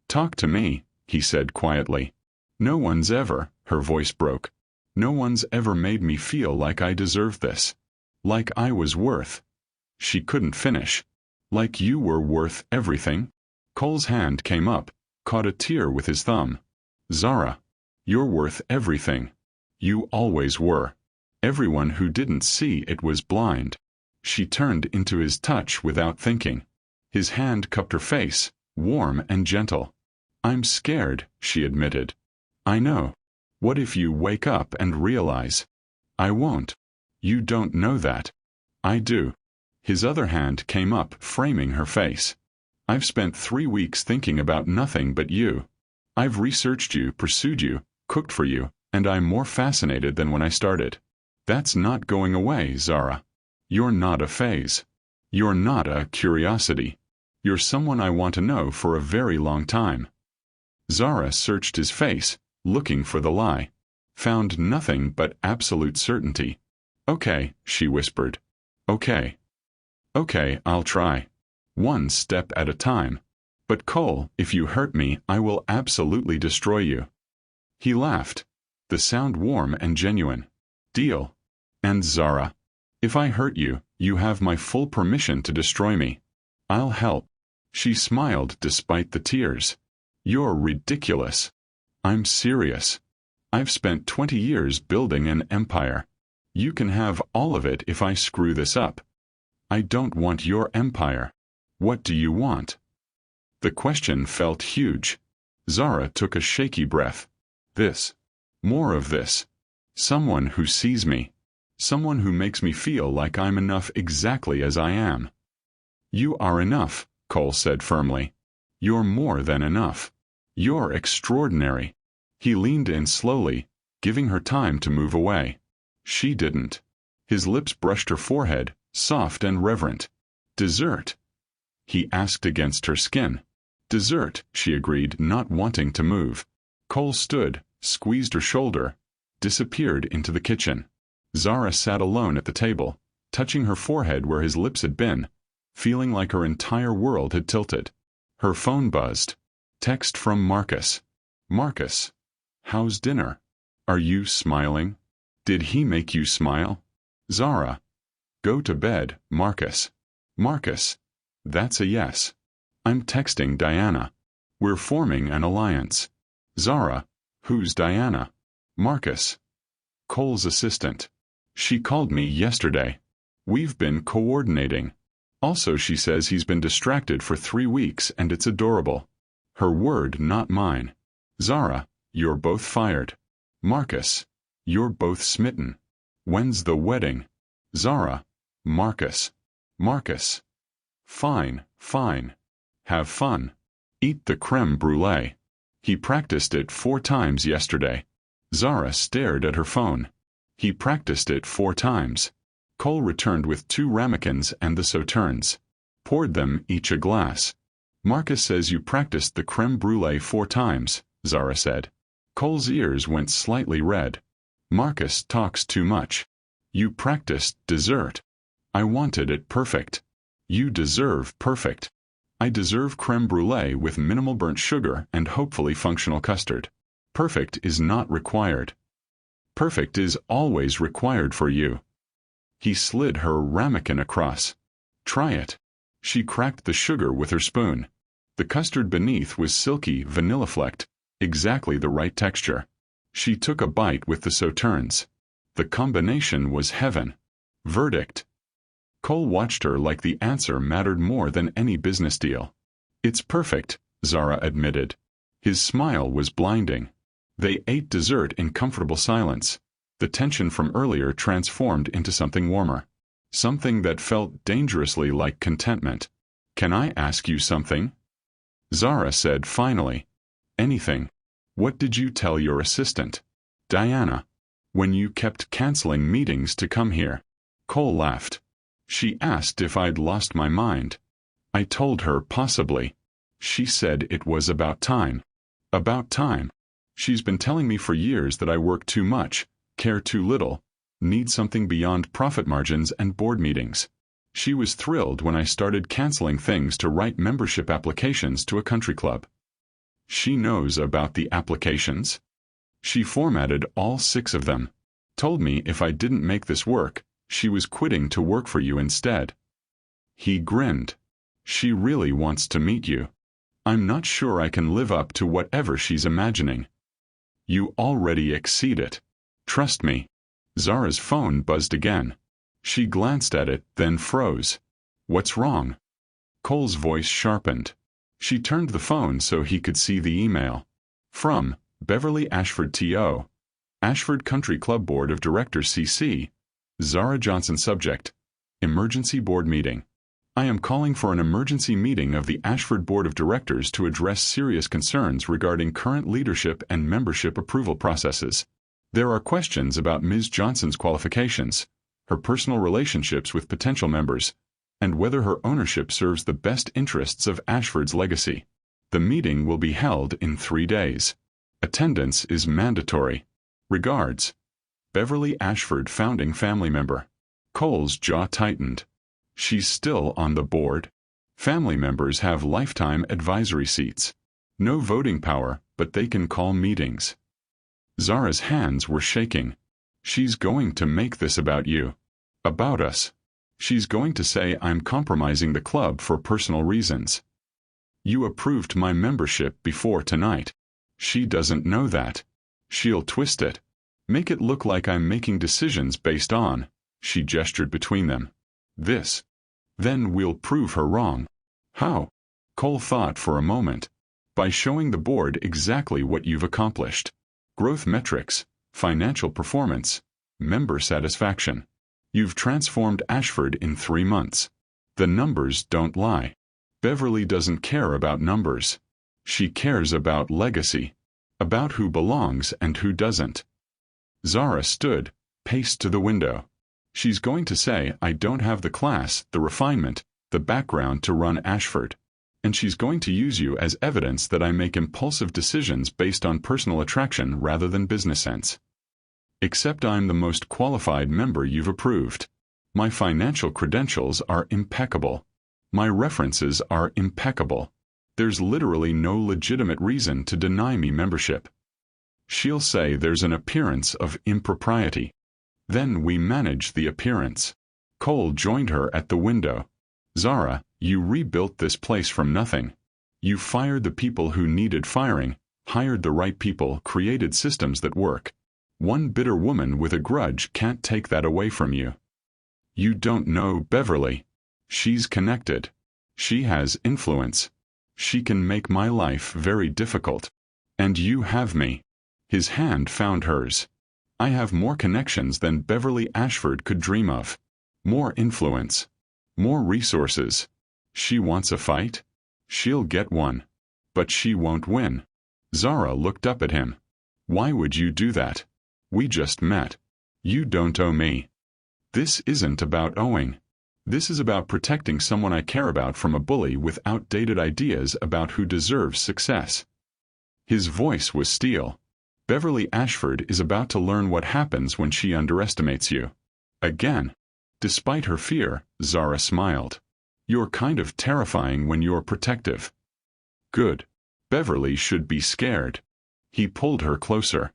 Talk to me, he said quietly. No one's ever, her voice broke. No one's ever made me feel like I deserved this. Like I was worth. She couldn't finish. Like you were worth everything? Cole's hand came up, caught a tear with his thumb. Zara. You're worth everything. You always were. Everyone who didn't see it was blind. She turned into his touch without thinking. His hand cupped her face, warm and gentle. I'm scared, she admitted. I know. What if you wake up and realize? I won't. You don't know that. I do. His other hand came up, framing her face. I've spent 3 weeks thinking about nothing but you. I've researched you, pursued you, cooked for you, and I'm more fascinated than when I started. That's not going away, Zara. You're not a phase. You're not a curiosity. You're someone I want to know for a very long time. Zara searched his face, looking for the lie. Found nothing but absolute certainty. Okay, she whispered. Okay. Okay, I'll try. One step at a time. But Cole, if you hurt me, I will absolutely destroy you. He laughed. The sound warm and genuine. Deal. And Zara. If I hurt you, you have my full permission to destroy me. I'll help. She smiled despite the tears. You're ridiculous. I'm serious. I've spent 20 years building an empire. You can have all of it if I screw this up. I don't want your empire. What do you want? The question felt huge. Zara took a shaky breath. This. More of this. Someone who sees me. Someone who makes me feel like I'm enough exactly as I am. You are enough, Cole said firmly. You're more than enough. You're extraordinary. He leaned in slowly, giving her time to move away. She didn't. His lips brushed her forehead, soft and reverent. Dessert? He asked against her skin. Dessert, she agreed, not wanting to move. Cole stood, squeezed her shoulder, disappeared into the kitchen. Zara sat alone at the table, touching her forehead where his lips had been, feeling like her entire world had tilted. Her phone buzzed. Text from Marcus. Marcus. How's dinner? Are you smiling? Did he make you smile? Zara. Go to bed, Marcus. Marcus. That's a yes. I'm texting Diana. We're forming an alliance. Zara. Who's Diana? Marcus. Cole's assistant. She called me yesterday. We've been coordinating. Also, she says he's been distracted for 3 weeks and it's adorable. Her word, not mine. Zara, you're both fired. Marcus, you're both smitten. When's the wedding? Zara, Marcus. Marcus. Fine, fine. Have fun. Eat the creme brulee. He practiced it 4 times yesterday. Zara stared at her phone. He practiced it 4 times. Cole returned with 2 ramekins and the sauternes. Poured them each a glass. Marcus says you practiced the creme brulee 4 times, Zara said. Cole's ears went slightly red. Marcus talks too much. You practiced dessert. I wanted it perfect. You deserve perfect. I deserve creme brulee with minimal burnt sugar and hopefully functional custard. Perfect is not required. Perfect is always required for you. He slid her ramekin across. Try it. She cracked the sugar with her spoon. The custard beneath was silky, vanilla-flecked, exactly the right texture. She took a bite with the sauternes. The combination was heaven. Verdict. Cole watched her like the answer mattered more than any business deal. It's perfect, Zara admitted. His smile was blinding. They ate dessert in comfortable silence. The tension from earlier transformed into something warmer. Something that felt dangerously like contentment. Can I ask you something? Zara said finally. Anything. What did you tell your assistant? Diana. When you kept canceling meetings to come here. Cole laughed. She asked if I'd lost my mind. I told her possibly. She said it was about time. About time. She's been telling me for years that I work too much, care too little, need something beyond profit margins and board meetings. She was thrilled when I started canceling things to write membership applications to a country club. She knows about the applications? She formatted all 6 of them. Told me if I didn't make this work, she was quitting to work for you instead. He grinned. She really wants to meet you. I'm not sure I can live up to whatever she's imagining. You already exceed it. Trust me. Zara's phone buzzed again. She glanced at it, then froze. What's wrong? Cole's voice sharpened. She turned the phone so he could see the email. From Beverly Ashford T.O. Ashford Country Club Board of Directors CC. Zara Johnson subject. Emergency board meeting. I am calling for an emergency meeting of the Ashford Board of Directors to address serious concerns regarding current leadership and membership approval processes. There are questions about Ms. Johnson's qualifications, her personal relationships with potential members, and whether her ownership serves the best interests of Ashford's legacy. The meeting will be held in 3 days. Attendance is mandatory. Regards. Beverly Ashford, founding family member. Cole's jaw tightened. She's still on the board? Family members have lifetime advisory seats. No voting power, but they can call meetings. Zara's hands were shaking. She's going to make this about you. About us. She's going to say I'm compromising the club for personal reasons. You approved my membership before tonight. She doesn't know that. She'll twist it. Make it look like I'm making decisions based on. She gestured between them. This. Then we'll prove her wrong. How? Cole thought for a moment. By showing the board exactly what you've accomplished. growth metrics, financial performance, member satisfaction. You've transformed Ashford in 3 months. The numbers don't lie. Beverly doesn't care about numbers. She cares about legacy, about who belongs and who doesn't. Zara stood, paced to the window. She's going to say, I don't have the class, the refinement, the background to run Ashford. And she's going to use you as evidence that I make impulsive decisions based on personal attraction rather than business sense. Except I'm the most qualified member you've approved. My financial credentials are impeccable. My references are impeccable. There's literally no legitimate reason to deny me membership. She'll say there's an appearance of impropriety. Then we manage the appearance. Cole joined her at the window. Zara, you rebuilt this place from nothing. You fired the people who needed firing, hired the right people, created systems that work. One bitter woman with a grudge can't take that away from you. You don't know Beverly. She's connected. She has influence. She can make my life very difficult. And you have me. His hand found hers. I have more connections than Beverly Ashford could dream of. More influence. More resources. She wants a fight? She'll get one. But she won't win. Zara looked up at him. Why would you do that? We just met. You don't owe me. This isn't about owing. This is about protecting someone I care about from a bully with outdated ideas about who deserves success. His voice was steel. Beverly Ashford is about to learn what happens when she underestimates you. Again. Despite her fear, Zara smiled. You're kind of terrifying when you're protective. Good. Beverly should be scared. He pulled her closer.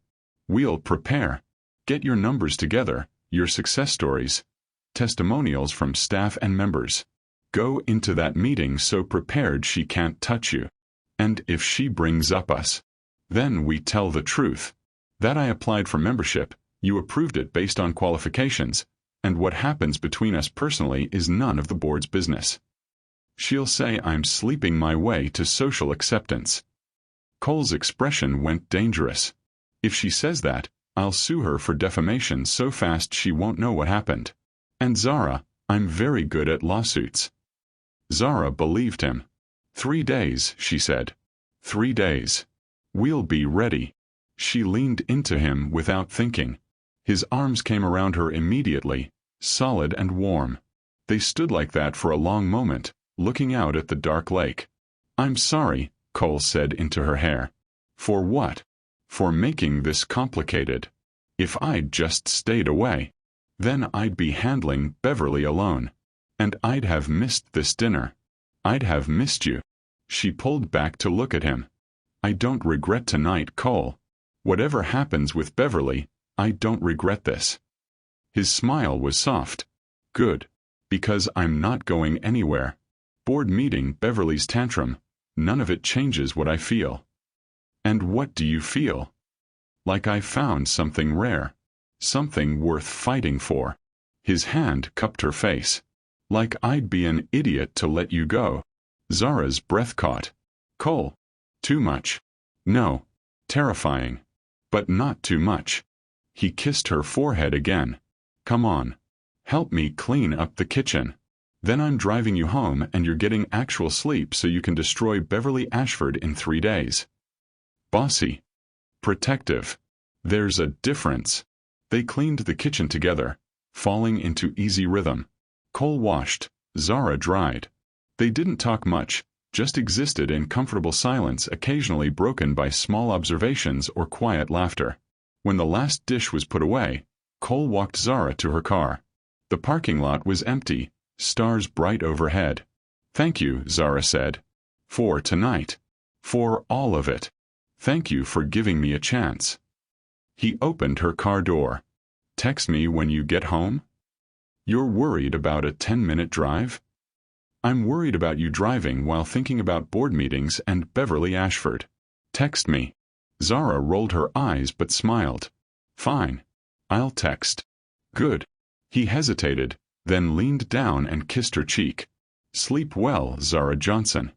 We'll prepare. Get your numbers together, your success stories, testimonials from staff and members. Go into that meeting so prepared she can't touch you. And if she brings up us, then we tell the truth. That I applied for membership, you approved it based on qualifications, and what happens between us personally is none of the board's business. She'll say I'm sleeping my way to social acceptance. Cole's expression went dangerous. If she says that, I'll sue her for defamation so fast she won't know what happened. And Zara, I'm very good at lawsuits. Zara believed him. 3 days, she said. 3 days. We'll be ready. She leaned into him without thinking. His arms came around her immediately, solid and warm. They stood like that for a long moment, looking out at the dark lake. I'm sorry, Cole said into her hair. For what? For making this complicated. If I'd just stayed away, then I'd be handling Beverly alone. And I'd have missed this dinner. I'd have missed you. She pulled back to look at him. I don't regret tonight, Cole. Whatever happens with Beverly, I don't regret this. His smile was soft. Good. Because I'm not going anywhere. Board meeting, Beverly's tantrum. None of it changes what I feel. And what do you feel? Like I found something rare. Something worth fighting for. His hand cupped her face. Like I'd be an idiot to let you go. Zara's breath caught. Cole. Too much. No. Terrifying. But not too much. He kissed her forehead again. Come on. Help me clean up the kitchen. Then I'm driving you home and you're getting actual sleep so you can destroy Beverly Ashford in 3 days. Bossy. Protective. There's a difference. They cleaned the kitchen together, falling into easy rhythm. Cole washed, Zara dried. They didn't talk much, just existed in comfortable silence occasionally broken by small observations or quiet laughter. When the last dish was put away, Cole walked Zara to her car. The parking lot was empty, stars bright overhead. Thank you, Zara said. For tonight. For all of it. Thank you for giving me a chance. He opened her car door. Text me when you get home? You're worried about a 10-minute drive? I'm worried about you driving while thinking about board meetings and Beverly Ashford. Text me. Zara rolled her eyes but smiled. Fine. I'll text. Good. He hesitated, then leaned down and kissed her cheek. Sleep well, Zara Johnson.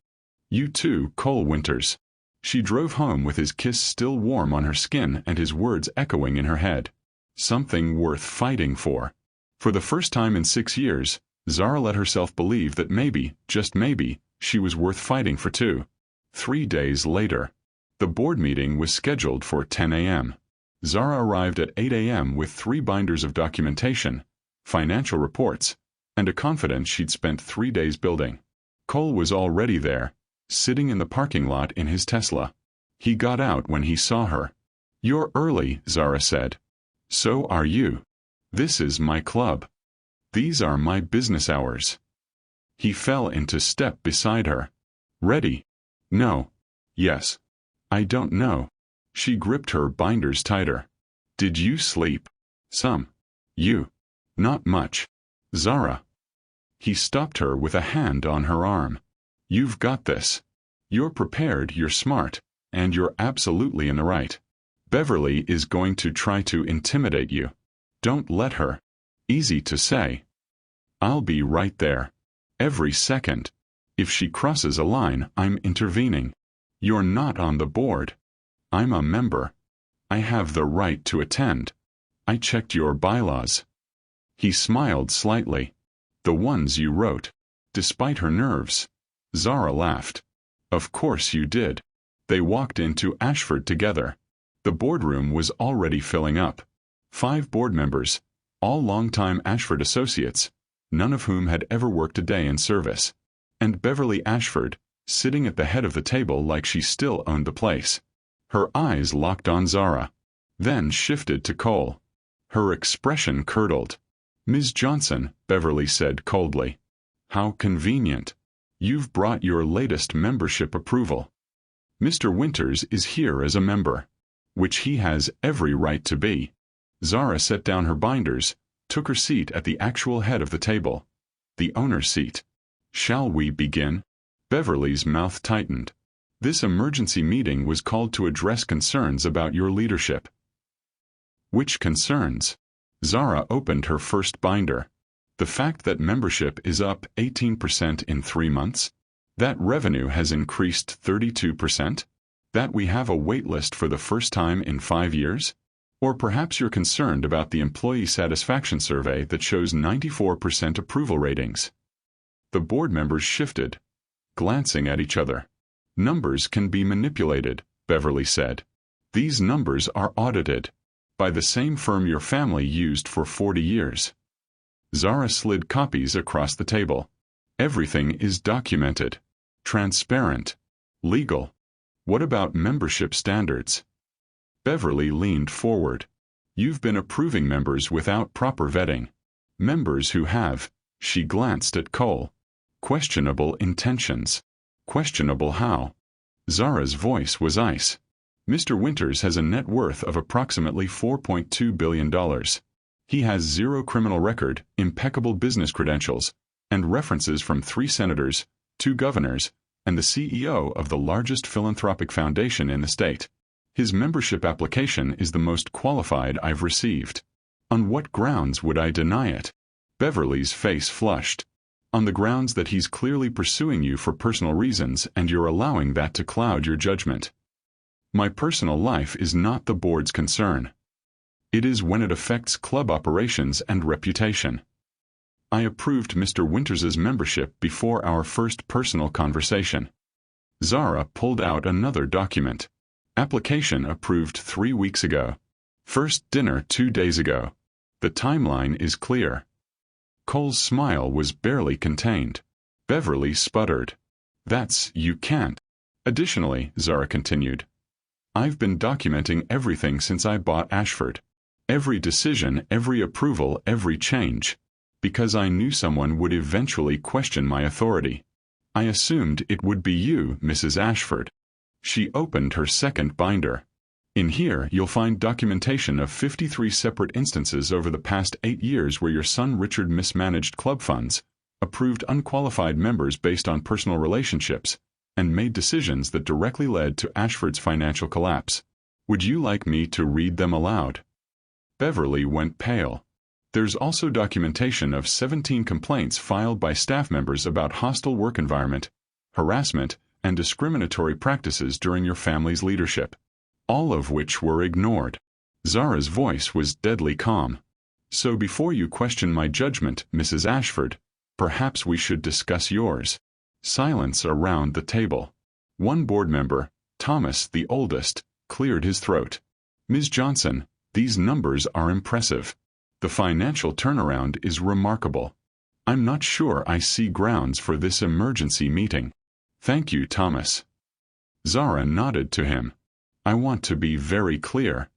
You too, Cole Winters. She drove home with his kiss still warm on her skin and his words echoing in her head. Something worth fighting for. For the first time in 6 years, Zara let herself believe that maybe, just maybe, she was worth fighting for too. 3 days later. The board meeting was scheduled for 10 a.m. Zara arrived at 8 a.m. with 3 binders of documentation, financial reports, and a confidence she'd spent 3 days building. Cole was already there, sitting in the parking lot in his Tesla. He got out when he saw her. "You're early," Zara said. "So are you. This is my club. These are my business hours." He fell into step beside her. "Ready?" "No." "Yes." "I don't know." She gripped her binders tighter. "Did you sleep?" "Some." "You?" "Not much." "Zara." He stopped her with a hand on her arm. "You've got this. You're prepared, you're smart, and you're absolutely in the right. Beverly is going to try to intimidate you. Don't let her." Easy to say. "I'll be right there. Every second. If she crosses a line, I'm intervening. You're not on the board. I'm a member. I have the right to attend. I checked your bylaws." He smiled slightly. "The ones you wrote." Despite her nerves. Zara laughed. "Of course you did." They walked into Ashford together. The boardroom was already filling up. 5 board members, all longtime Ashford associates, none of whom had ever worked a day in service. And Beverly Ashford, sitting at the head of the table like she still owned the place. Her eyes locked on Zara, then shifted to Cole. Her expression curdled. "Ms. Johnson," Beverly said coldly. "How convenient. You've brought your latest membership approval. Mr. Winters is here as a member, which he has every right to be." Zara set down her binders, took her seat at the actual head of the table, the owner's seat. "Shall we begin?" Beverly's mouth tightened. "This emergency meeting was called to address concerns about your leadership." "Which concerns?" Zara opened her first binder. "The fact that membership is up 18% in 3 months? That revenue has increased 32%? That we have a wait list for the first time in 5 years? Or perhaps you're concerned about the employee satisfaction survey that shows 94% approval ratings." The board members shifted, glancing at each other. "Numbers can be manipulated," Beverly said. "These numbers are audited by the same firm your family used for 40 years. Zara slid copies across the table. "Everything is documented, transparent, legal. What about membership standards?" Beverly leaned forward. "You've been approving members without proper vetting. Members who have," she glanced at Cole, "questionable intentions." "Questionable how?" Zara's voice was ice. "Mr. Winters has a net worth of approximately $4.2 billion. He has 0 criminal record, impeccable business credentials, and references from 3 senators, 2 governors, and the CEO of the largest philanthropic foundation in the state. His membership application is the most qualified I've received. On what grounds would I deny it?" Beverly's face flushed. "On the grounds that he's clearly pursuing you for personal reasons and you're allowing that to cloud your judgment." "My personal life is not the board's concern. It is when it affects club operations and reputation. I approved Mr. Winters's membership before our first personal conversation." Zara pulled out another document. "Application approved 3 weeks ago. First dinner 2 days ago. The timeline is clear." Cole's smile was barely contained. Beverly sputtered. You can't." "Additionally," Zara continued, "I've been documenting everything since I bought Ashford. Every decision, every approval, every change. Because I knew someone would eventually question my authority. I assumed it would be you, Mrs. Ashford." She opened her second binder. "In here you'll find documentation of 53 separate instances over the past 8 years where your son Richard mismanaged club funds, approved unqualified members based on personal relationships, and made decisions that directly led to Ashford's financial collapse. Would you like me to read them aloud?" Beverly went pale. "There's also documentation of 17 complaints filed by staff members about hostile work environment, harassment, and discriminatory practices during your family's leadership, all of which were ignored. Zara's voice was deadly calm. So before you question my judgment, Mrs. Ashford, perhaps we should discuss yours. Silence around the table. One board member, Thomas the oldest, cleared his throat. Ms. Johnson, these numbers are impressive. The financial turnaround is remarkable. I'm not sure I see grounds for this emergency meeting. Thank you, Thomas. Zara nodded to him. I want to be very clear.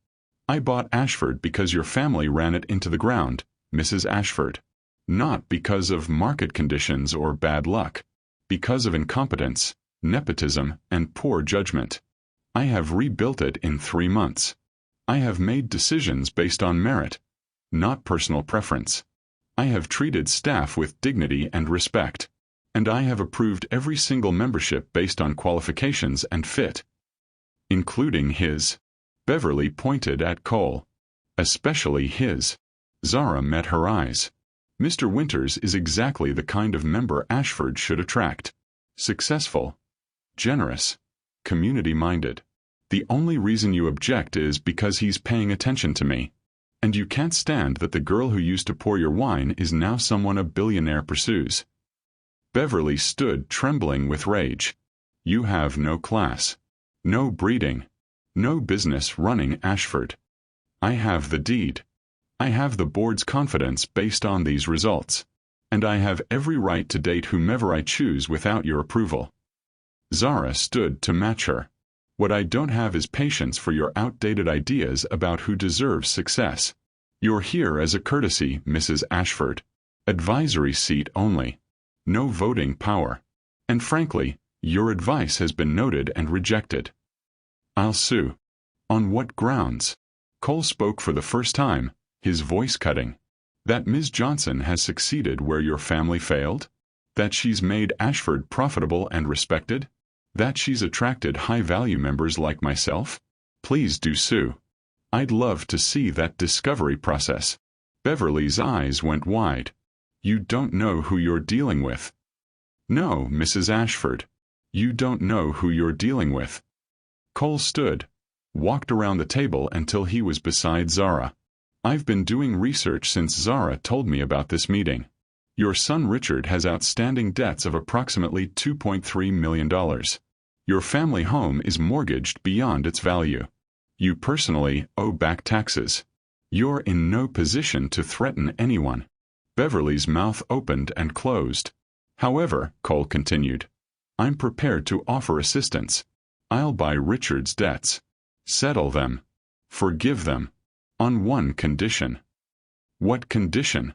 I bought Ashford because your family ran it into the ground, Mrs. Ashford. Not because of market conditions or bad luck. Because of incompetence, nepotism, and poor judgment. I have rebuilt it in 3 months. I have made decisions based on merit, not personal preference. I have treated staff with dignity and respect. And I have approved every single membership based on qualifications and fit. Including his. Beverly pointed at Cole. Especially his. Zara met her eyes. Mr. Winters is exactly the kind of member Ashford should attract. Successful. Generous. Community-minded. The only reason you object is because he's paying attention to me. And you can't stand that the girl who used to pour your wine is now someone a billionaire pursues. Beverly stood trembling with rage. You have no class. No breeding. No business running Ashford. I have the deed. I have the board's confidence based on these results. And I have every right to date whomever I choose without your approval. Zara stood to match her. What I don't have is patience for your outdated ideas about who deserves success. You're here as a courtesy, Mrs. Ashford. Advisory seat only. No voting power. And frankly, your advice has been noted and rejected. I'll sue. On what grounds? Cole spoke for the first time, his voice cutting. That Ms. Johnson has succeeded where your family failed? That she's made Ashford profitable and respected? That she's attracted high-value members like myself? Please do sue. I'd love to see that discovery process. Beverly's eyes went wide. You don't know who you're dealing with. No, Mrs. Ashford. You don't know who you're dealing with. Cole stood, walked around the table until he was beside Zara. I've been doing research since Zara told me about this meeting. Your son Richard has outstanding debts of approximately $2.3 million. Your family home is mortgaged beyond its value. You personally owe back taxes. You're in no position to threaten anyone. Beverly's mouth opened and closed. However, Cole continued, I'm prepared to offer assistance. I'll buy Richard's debts. Settle them. Forgive them. On one condition. What condition?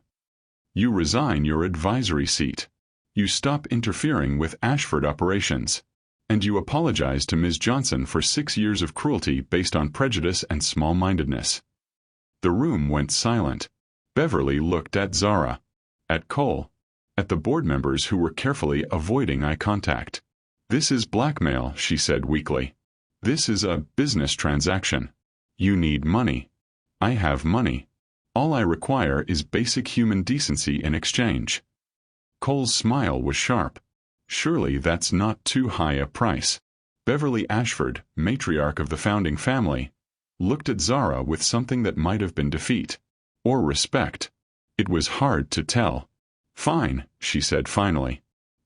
You resign your advisory seat. You stop interfering with Ashford operations. And you apologize to Ms. Johnson for 6 years of cruelty based on prejudice and small-mindedness. The room went silent. Beverly looked at Zara. At Cole. At the board members who were carefully avoiding eye contact. This is blackmail, she said weakly. This is a business transaction. You need money. I have money. All I require is basic human decency in exchange. Cole's smile was sharp. Surely that's not too high a price. Beverly Ashford, matriarch of the founding family, looked at Zara with something that might have been defeat. Or respect. It was hard to tell. Fine, she said finally.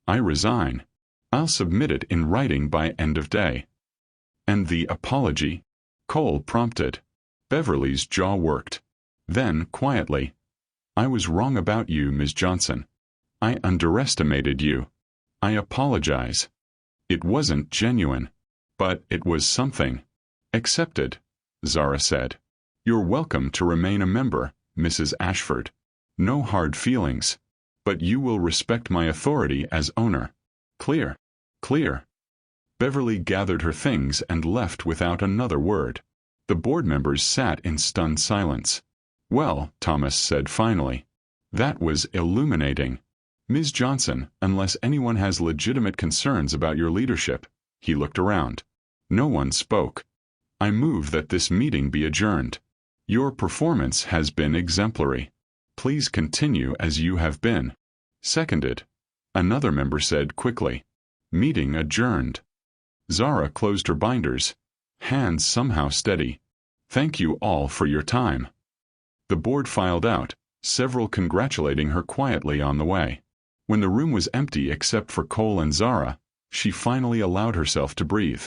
I resign. I'll submit it in writing by end of day. And the apology? Cole prompted. Beverly's jaw worked. Then, quietly, I was wrong about you, Ms. Johnson. I underestimated you. I apologize. It wasn't genuine. But it was something. Accepted, Zara said. You're welcome to remain a member, Mrs. Ashford. No hard feelings. But you will respect my authority as owner. Clear. Clear. Beverly gathered her things and left without another word. The board members sat in stunned silence. Well, Thomas said finally. That was illuminating. Ms. Johnson, unless anyone has legitimate concerns about your leadership, he looked around. No one spoke. I move that this meeting be adjourned. Your performance has been exemplary. Please continue as you have been. Seconded. Another member said quickly. Meeting adjourned. Zara closed her binders, hands somehow steady. Thank you all for your time. The board filed out, several congratulating her quietly on the way. When the room was empty except for Cole and Zara, she finally allowed herself to breathe.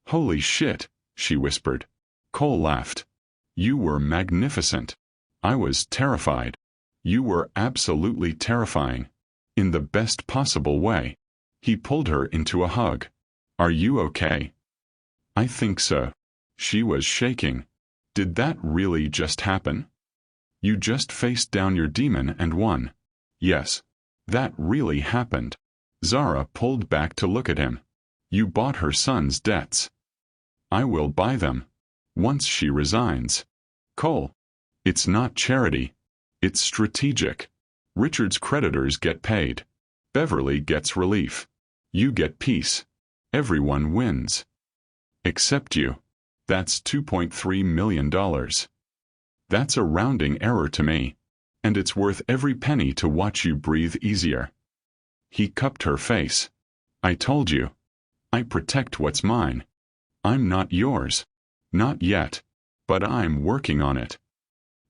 Holy shit, she whispered. Cole laughed. You were magnificent. I was terrified. You were absolutely terrifying. In the best possible way. He pulled her into a hug. Are you okay? I think so. She was shaking. Did that really just happen? You just faced down your demon and won. Yes. That really happened. Zara pulled back to look at him. You bought her son's debts. I will buy them. Once she resigns. Cole. It's not charity. It's strategic. Richard's creditors get paid. Beverly gets relief. You get peace. Everyone wins. Except you. That's $2.3 million. That's a rounding error to me. And it's worth every penny to watch you breathe easier. He cupped her face. I told you. I protect what's mine. I'm not yours. Not yet. But I'm working on it.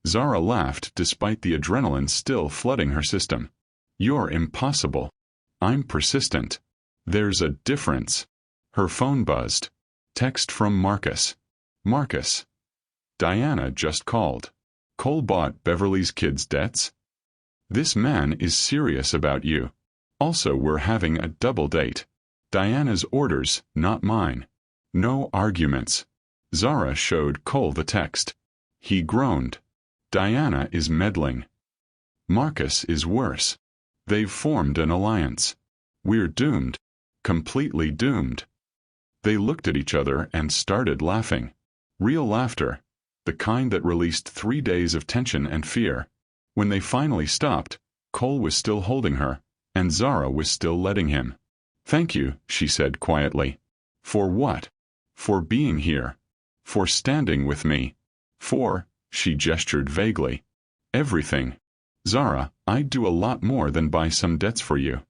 Zara laughed despite the adrenaline still flooding her system. You're impossible. I'm persistent. There's a difference. Her phone buzzed. Text from Marcus. Marcus. Diana just called. Cole bought Beverly's kids' debts? This man is serious about you. Also, we're having a double date. Diana's orders, not mine. No arguments. Zara showed Cole the text. He groaned. Diana is meddling. Marcus is worse. They've formed an alliance. We're doomed. Completely doomed. They looked at each other and started laughing. Real laughter. The kind that released 3 days of tension and fear. When they finally stopped, Cole was still holding her, and Zara was still letting him. Thank you, she said quietly. For what? For being here. For standing with me. She gestured vaguely. Everything. Zara, I'd do a lot more than buy some debts for you.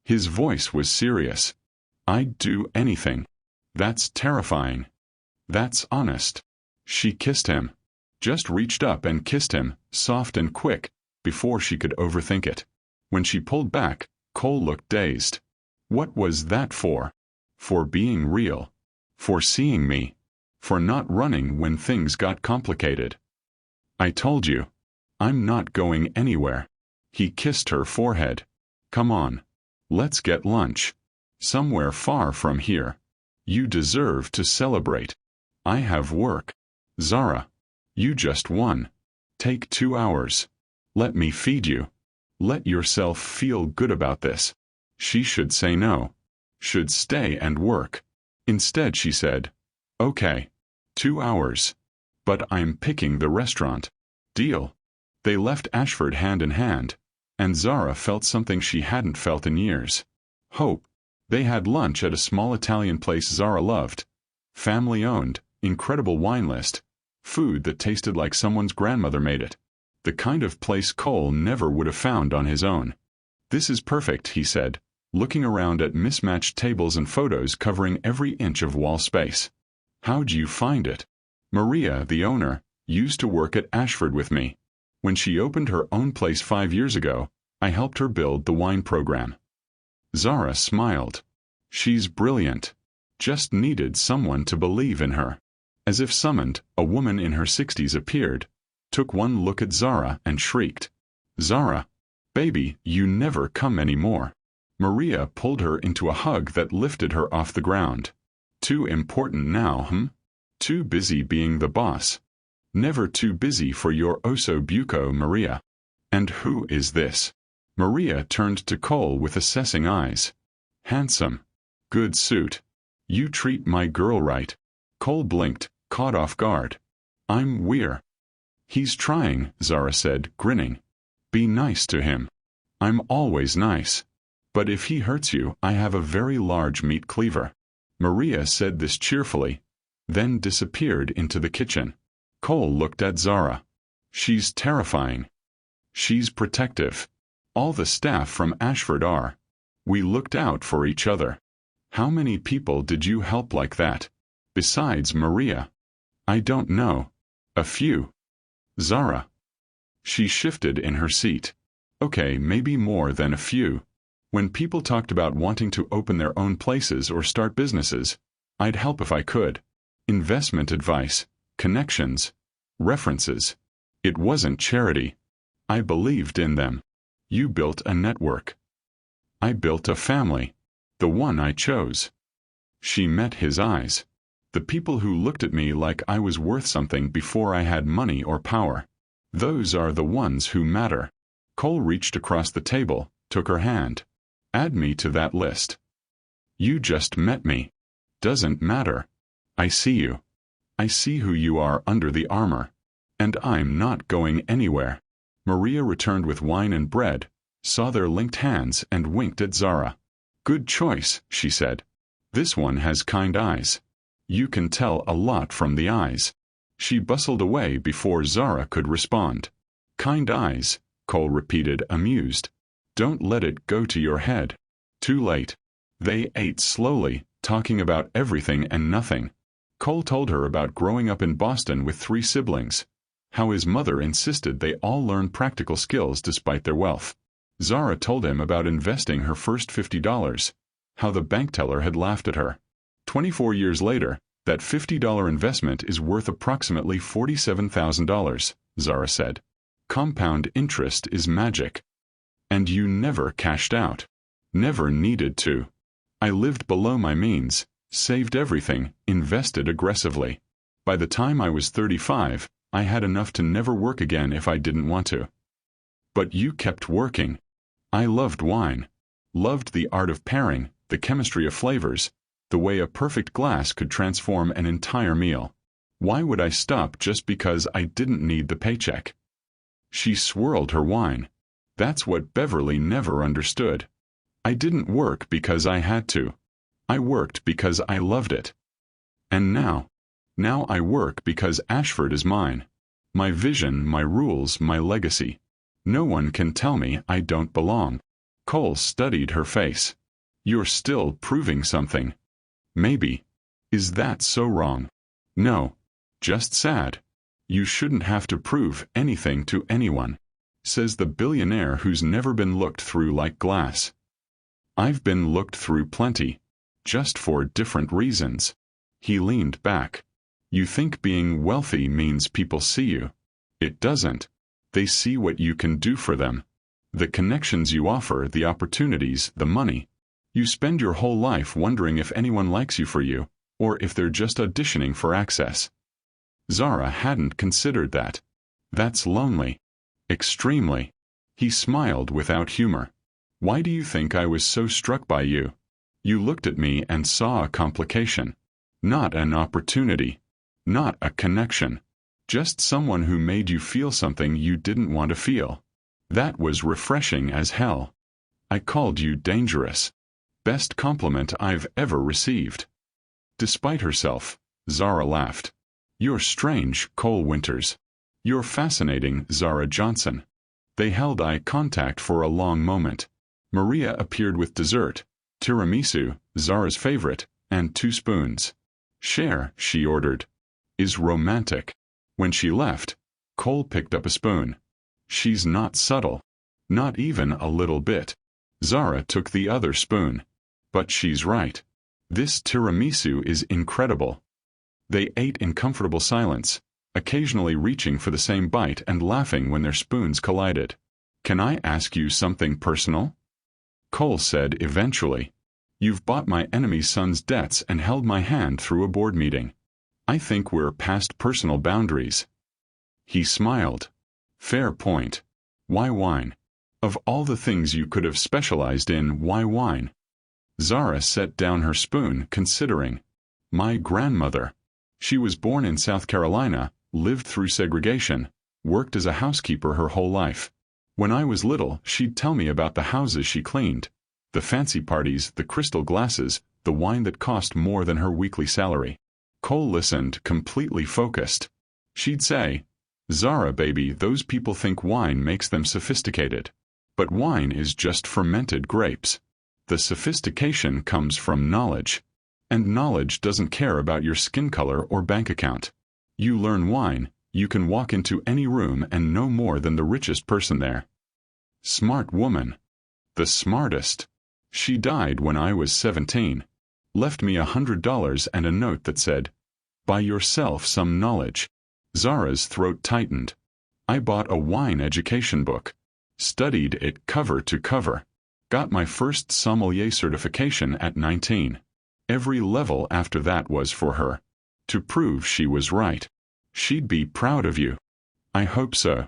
His voice was serious. I'd do anything. That's terrifying. That's honest. She kissed him. Just reached up and kissed him, soft and quick, before she could overthink it. When she pulled back, Cole looked dazed. What was that for? For being real. For seeing me. For not running when things got complicated. I told you. I'm not going anywhere. He kissed her forehead. Come on. Let's get lunch. Somewhere far from here. You deserve to celebrate. I have work. Zara. You just won. Take 2 hours. Let me feed you. Let yourself feel good about this. She should say no. Should stay and work. Instead she said, okay. 2 hours. But I'm picking the restaurant. Deal. They left Ashford hand in hand, and Zara felt something she hadn't felt in years. Hope. They had lunch at a small Italian place Zara loved. Family-owned, incredible wine list. Food that tasted like someone's grandmother made it. The kind of place Cole never would have found on his own. This is perfect, he said, looking around at mismatched tables and photos covering every inch of wall space. How'd you find it? Maria, the owner, used to work at Ashford with me. When she opened her own place 5 years ago, I helped her build the wine program. Zara smiled. She's brilliant. Just needed someone to believe in her. As if summoned, a woman in her 60s appeared, took one look at Zara and shrieked. Zara, baby, you never come anymore. Maria pulled her into a hug that lifted her off the ground. Too important now, Too busy being the boss. Never too busy for your oso buco, Maria. And who is this? Maria turned to Cole with assessing eyes. Handsome. Good suit. You treat my girl right. Cole blinked, caught off guard. I'm Weir. He's trying, Zara said, grinning. Be nice to him. I'm always nice. But if he hurts you, I have a very large meat cleaver. Maria said this cheerfully, then disappeared into the kitchen. Cole looked at Zara. She's terrifying. She's protective. All the staff from Ashford are. We looked out for each other. How many people did you help like that? Besides Maria? I don't know. A few. Zara. She shifted in her seat. Okay, maybe more than a few. When people talked about wanting to open their own places or start businesses, I'd help if I could. Investment advice, connections, references. It wasn't charity. I believed in them. You built a network. I built a family. The one I chose. She met his eyes. The people who looked at me like I was worth something before I had money or power. Those are the ones who matter. Cole reached across the table, took her hand. Add me to that list. You just met me. Doesn't matter. I see you. I see who you are under the armor. And I'm not going anywhere. Maria returned with wine and bread, saw their linked hands and winked at Zara. Good choice, she said. This one has kind eyes. You can tell a lot from the eyes. She bustled away before Zara could respond. Kind eyes, Cole repeated, amused. Don't let it go to your head. Too late. They ate slowly, talking about everything and nothing. Cole told her about growing up in Boston with 3 siblings, how his mother insisted they all learn practical skills despite their wealth. Zara told him about investing her first $50, how the bank teller had laughed at her. 24 years later, that $50 investment is worth approximately $47,000, Zara said. Compound interest is magic. And you never cashed out. Never needed to. I lived below my means, saved everything, invested aggressively. By the time I was 35, I had enough to never work again if I didn't want to. But you kept working. I loved wine. Loved the art of pairing, the chemistry of flavors, the way a perfect glass could transform an entire meal. Why would I stop just because I didn't need the paycheck? She swirled her wine. That's what Beverly never understood. I didn't work because I had to. I worked because I loved it. And now I work because Ashford is mine. My vision, my rules, my legacy. No one can tell me I don't belong. Cole studied her face. You're still proving something. Maybe. Is that so wrong? No. Just sad. You shouldn't have to prove anything to anyone, says the billionaire who's never been looked through like glass. I've been looked through plenty. Just for different reasons. He leaned back. You think being wealthy means people see you. It doesn't. They see what you can do for them. The connections you offer, the opportunities, the money. You spend your whole life wondering if anyone likes you for you, or if they're just auditioning for access. Zara hadn't considered that. That's lonely. Extremely. He smiled without humor. Why do you think I was so struck by you? You looked at me and saw a complication. Not an opportunity. Not a connection. Just someone who made you feel something you didn't want to feel. That was refreshing as hell. I called you dangerous. Best compliment I've ever received. Despite herself, Zara laughed. You're strange, Cole Winters. You're fascinating, Zara Johnson. They held eye contact for a long moment. Maria appeared with dessert, tiramisu, Zara's favorite, and 2 spoons. Share, she ordered. Is romantic. When she left, Cole picked up a spoon. She's not subtle. Not even a little bit. Zara took the other spoon. But she's right. This tiramisu is incredible. They ate in comfortable silence, occasionally reaching for the same bite and laughing when their spoons collided. Can I ask you something personal? Cole said eventually. You've bought my enemy's son's debts and held my hand through a board meeting. I think we're past personal boundaries. He smiled. Fair point. Why wine? Of all the things you could have specialized in, why wine? Zara set down her spoon, considering. My grandmother. She was born in South Carolina, lived through segregation, worked as a housekeeper her whole life. When I was little, she'd tell me about the houses she cleaned, the fancy parties, the crystal glasses, the wine that cost more than her weekly salary. Cole listened, completely focused. She'd say, Zara, baby, those people think wine makes them sophisticated. But wine is just fermented grapes. The sophistication comes from knowledge. And knowledge doesn't care about your skin color or bank account. You learn wine, you can walk into any room and know more than the richest person there. Smart woman. The smartest. She died when I was 17. Left me $100 and a note that said, "Buy yourself some knowledge." Zara's throat tightened. I bought a wine education book. Studied it cover to cover. Got my first sommelier certification at 19. Every level after that was for her. To prove she was right. She'd be proud of you. I hope so.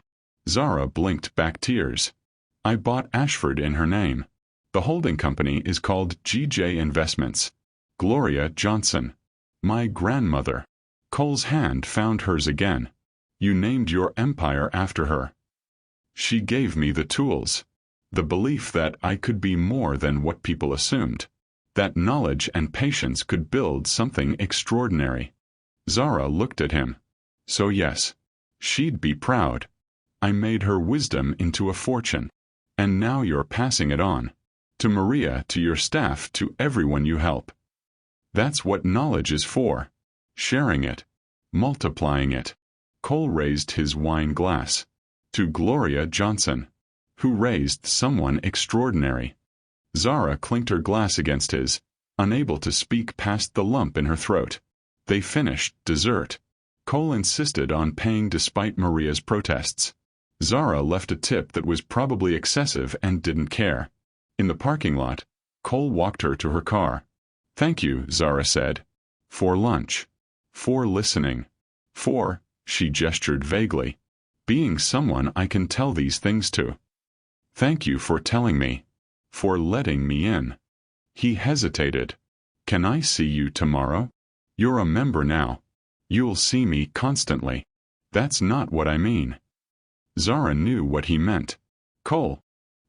Zara blinked back tears. I bought Ashford in her name. The holding company is called GJ Investments. Gloria Johnson. My grandmother. Cole's hand found hers again. You named your empire after her. She gave me the tools. The belief that I could be more than what people assumed. That knowledge and patience could build something extraordinary. Zara looked at him. So yes, she'd be proud. I made her wisdom into a fortune. And now you're passing it on. To Maria, to your staff, to everyone you help. That's what knowledge is for. Sharing it. Multiplying it. Cole raised his wine glass. To Gloria Johnson. Who raised someone extraordinary. Zara clinked her glass against his, unable to speak past the lump in her throat. They finished dessert. Cole insisted on paying despite Maria's protests. Zara left a tip that was probably excessive and didn't care. In the parking lot, Cole walked her to her car. "Thank you," Zara said. "For lunch. For listening. For," she gestured vaguely, "being someone I can tell these things to. Thank you for telling me. For letting me in." He hesitated. "Can I see you tomorrow? You're a member now. You'll see me constantly." "That's not what I mean." Zara knew what he meant. "Cole.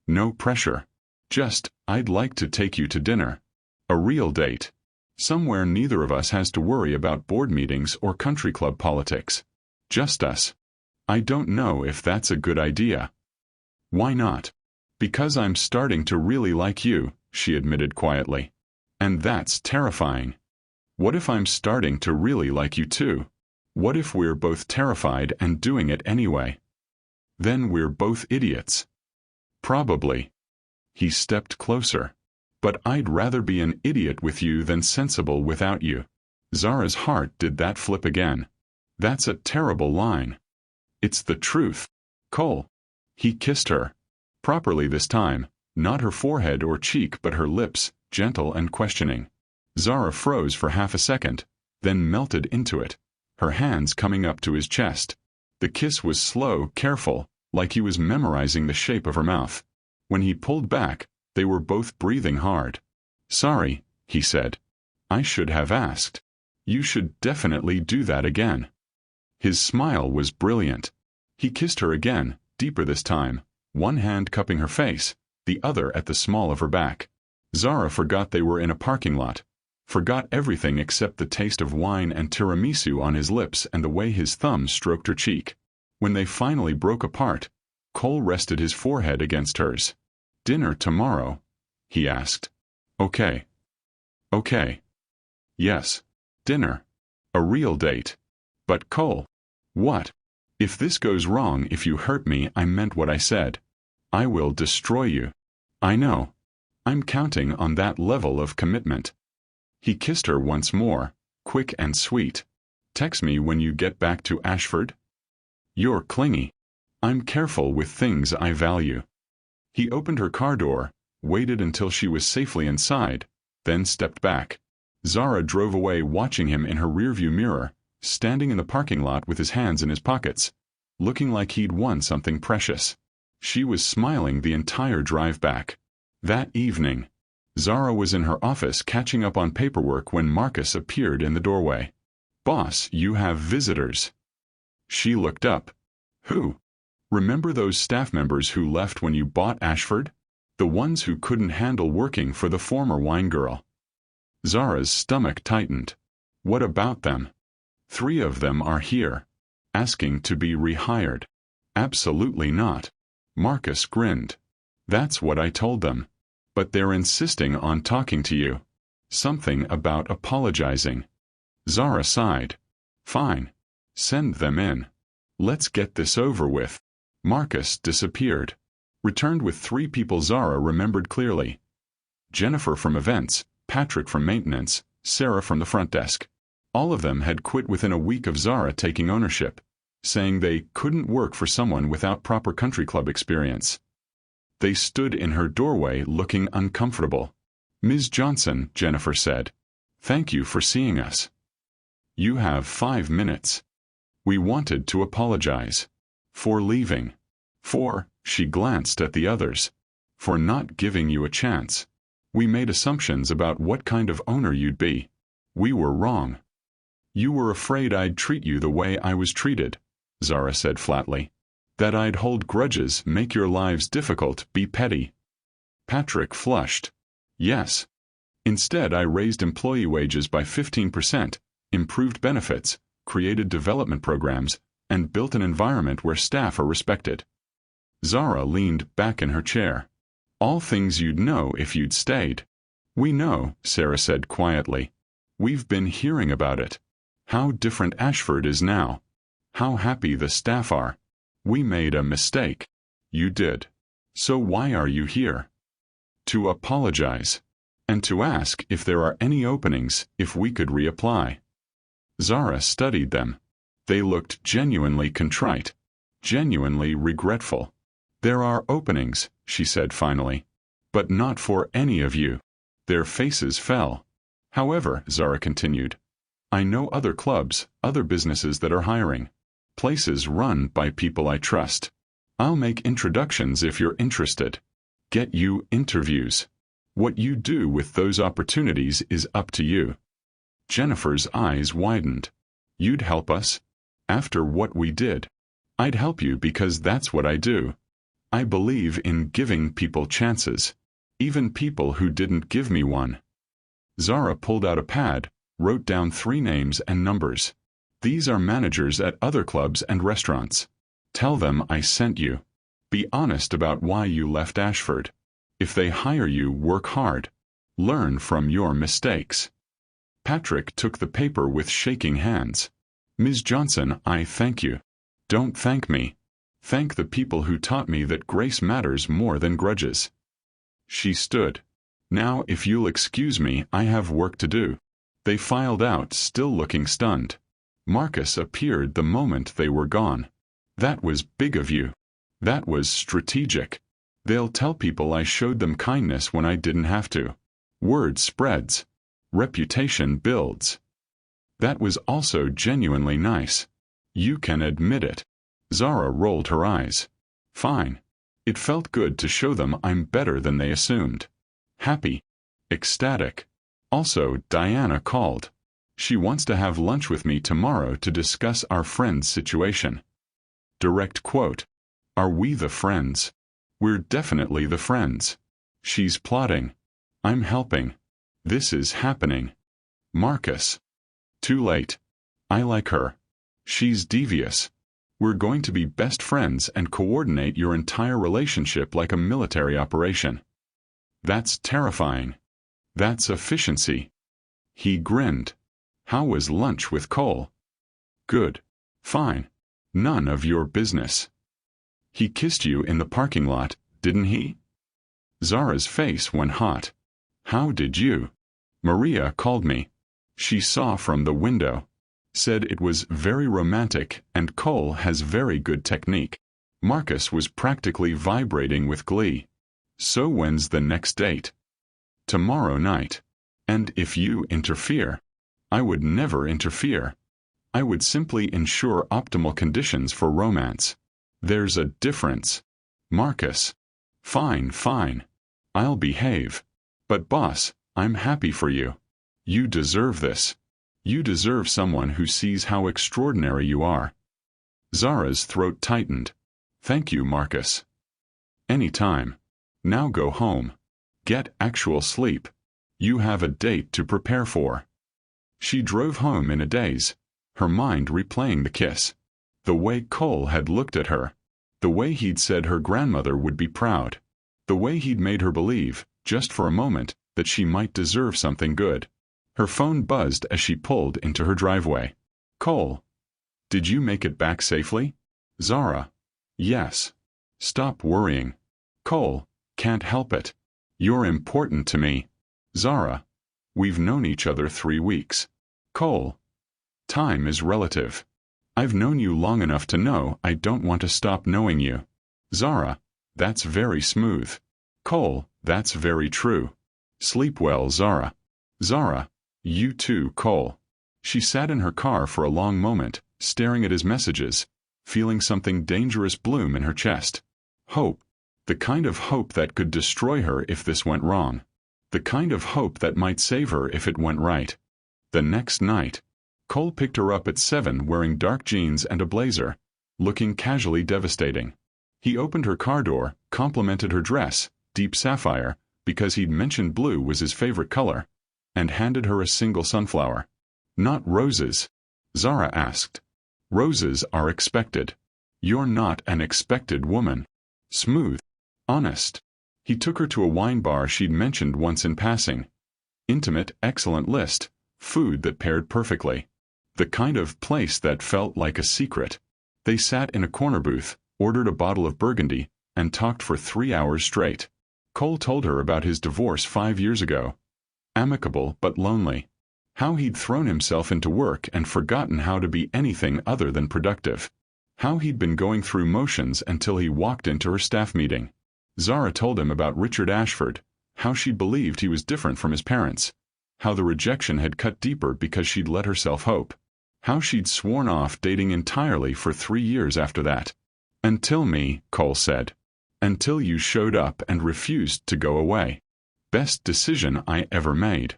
No pressure. Just, I'd like to take you to dinner. A real date. Somewhere neither of us has to worry about board meetings or country club politics. Just us." "I don't know if that's a good idea." "Why not?" "Because I'm starting to really like you," she admitted quietly. "And that's terrifying. What if I'm starting to really like you too? What if we're both terrified and doing it anyway? Then we're both idiots." "Probably." He stepped closer. "But I'd rather be an idiot with you than sensible without you." Zara's heart did that flip again. "That's a terrible line." "It's the truth." "Cole." He kissed her. Properly this time, not her forehead or cheek but her lips, gentle and questioning. Zara froze for half a second, then melted into it, her hands coming up to his chest. The kiss was slow, careful, like he was memorizing the shape of her mouth. When he pulled back, they were both breathing hard. "Sorry," he said. "I should have asked. You should definitely do that again." His smile was brilliant. He kissed her again, deeper this time, one hand cupping her face, the other at the small of her back. Zara forgot they were in a parking lot, forgot everything except the taste of wine and tiramisu on his lips and the way his thumb stroked her cheek. When they finally broke apart, Cole rested his forehead against hers. "Dinner tomorrow?" he asked. "Okay." "Okay." "Yes. Dinner. A real date." "But Cole." "What?" "If this goes wrong, if you hurt me, I meant what I said. I will destroy you." "I know. I'm counting on that level of commitment." He kissed her once more, quick and sweet. "Text me when you get back to Ashford?" "You're clingy." "I'm careful with things I value." He opened her car door, waited until she was safely inside, then stepped back. Zara drove away watching him in her rearview mirror, standing in the parking lot with his hands in his pockets, looking like he'd won something precious. She was smiling the entire drive back. That evening, Zara was in her office catching up on paperwork when Marcus appeared in the doorway. "Boss, you have visitors." She looked up. "Who?" "Remember those staff members who left when you bought Ashford? The ones who couldn't handle working for the former wine girl." Zara's stomach tightened. "What about them?" "3 of them are here. Asking to be rehired." "Absolutely not." Marcus grinned. "That's what I told them. But they're insisting on talking to you. Something about apologizing. Zara sighed. Fine. Send them in. Let's get this over with. Marcus disappeared. Returned with 3 people Zara remembered clearly. Jennifer from events, Patrick from maintenance, Sarah from the front desk. All of them had quit within a week of Zara taking ownership, saying they couldn't work for someone without proper country club experience. They stood in her doorway looking uncomfortable. Ms. Johnson, Jennifer said. Thank you for seeing us. You have 5 minutes. We wanted to apologize. For leaving. She glanced at the others. For not giving you a chance. We made assumptions about what kind of owner you'd be. We were wrong. You were afraid I'd treat you the way I was treated, Zara said flatly. That I'd hold grudges, make your lives difficult, be petty. Patrick flushed. Yes. Instead, I raised employee wages by 15%, improved benefits, created development programs, and built an environment where staff are respected. Zara leaned back in her chair. All things you'd know if you'd stayed. We know, Sarah said quietly. We've been hearing about it. How different Ashford is now. How happy the staff are. We made a mistake. You did. So why are you here? To apologize. And to ask if there are any openings, if we could reapply. Zara studied them. They looked genuinely contrite. Genuinely regretful. There are openings, she said finally. But not for any of you. Their faces fell. However, Zara continued, I know other clubs, other businesses that are hiring. Places run by people I trust. I'll make introductions if you're interested. Get you interviews. What you do with those opportunities is up to you. Jennifer's eyes widened. You'd help us? After what we did. I'd help you because that's what I do. I believe in giving people chances. Even people who didn't give me one. Zara pulled out a pad, wrote down 3 names and numbers. These are managers at other clubs and restaurants. Tell them I sent you. Be honest about why you left Ashford. If they hire you, work hard. Learn from your mistakes. Patrick took the paper with shaking hands. Ms. Johnson, I thank you. Don't thank me. Thank the people who taught me that grace matters more than grudges. She stood. Now, if you'll excuse me, I have work to do. They filed out, still looking stunned. Marcus appeared the moment they were gone. That was big of you. That was strategic. They'll tell people I showed them kindness when I didn't have to. Word spreads. Reputation builds. That was also genuinely nice. You can admit it. Zara rolled her eyes. Fine. It felt good to show them I'm better than they assumed. Happy. Ecstatic. Also, Diana called. She wants to have lunch with me tomorrow to discuss our friend's situation. Direct quote. Are we the friends? We're definitely the friends. She's plotting. I'm helping. This is happening. Marcus. Too late. I like her. She's devious. We're going to be best friends and coordinate your entire relationship like a military operation. That's terrifying. That's efficiency. He grinned. How was lunch with Cole? Good. Fine. None of your business. He kissed you in the parking lot, didn't he? Zara's face went hot. How did you? Maria called me. She saw from the window. Said it was very romantic and Cole has very good technique. Marcus was practically vibrating with glee. So when's the next date? Tomorrow night. And if you interfere? I would never interfere. I would simply ensure optimal conditions for romance. There's a difference. Marcus. Fine, fine. I'll behave. But boss, I'm happy for you. You deserve this. You deserve someone who sees how extraordinary you are. Zara's throat tightened. Thank you, Marcus. Any time. Now go home. Get actual sleep. You have a date to prepare for. She drove home in a daze, her mind replaying the kiss. The way Cole had looked at her. The way he'd said her grandmother would be proud. The way he'd made her believe, just for a moment, that she might deserve something good. Her phone buzzed as she pulled into her driveway. Cole. Did you make it back safely? Zara. Yes. Stop worrying. Cole. Can't help it. You're important to me. Zara. We've known each other 3 weeks. Cole. Time is relative. I've known you long enough to know I don't want to stop knowing you. Zara. That's very smooth. Cole. That's very true. Sleep well, Zara. Zara. You too, Cole. She sat in her car for a long moment, staring at his messages, feeling something dangerous bloom in her chest. Hope. The kind of hope that could destroy her if this went wrong. The kind of hope that might save her if it went right. The next night, Cole picked her up at 7 wearing dark jeans and a blazer, looking casually devastating. He opened her car door, complimented her dress, deep sapphire, because he'd mentioned blue was his favorite color, and handed her a single sunflower. Not roses? Zara asked. Roses are expected. You're not an expected woman. Smooth. Honest. He took her to a wine bar she'd mentioned once in passing. Intimate, excellent list, food that paired perfectly. The kind of place that felt like a secret. They sat in a corner booth, ordered a bottle of Burgundy, and talked for 3 hours straight. Cole told her about his divorce 5 years ago. Amicable but lonely. How he'd thrown himself into work and forgotten how to be anything other than productive. How he'd been going through motions until he walked into her staff meeting. Zara told him about Richard Ashford, how she believed he was different from his parents, how the rejection had cut deeper because she'd let herself hope, how she'd sworn off dating entirely for 3 years after that. Until me, Cole said. Until you showed up and refused to go away. Best decision I ever made.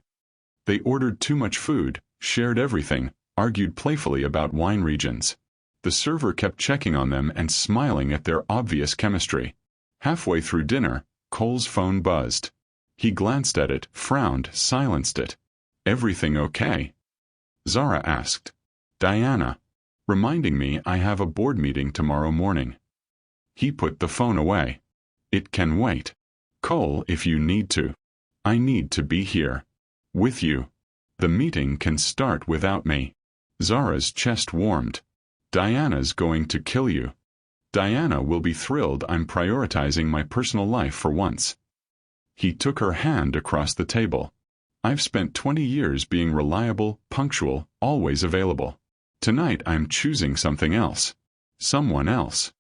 They ordered too much food, shared everything, argued playfully about wine regions. The server kept checking on them and smiling at their obvious chemistry. Halfway through dinner, Cole's phone buzzed. He glanced at it, frowned, silenced it. Everything okay? Zara asked. Diana. Reminding me I have a board meeting tomorrow morning. He put the phone away. It can wait. Cole, if you need to. I need to be here. With you. The meeting can start without me. Zara's chest warmed. Diana's going to kill you. Diana will be thrilled I'm prioritizing my personal life for once. He took her hand across the table. I've spent 20 years being reliable, punctual, always available. Tonight I'm choosing something else. Someone else.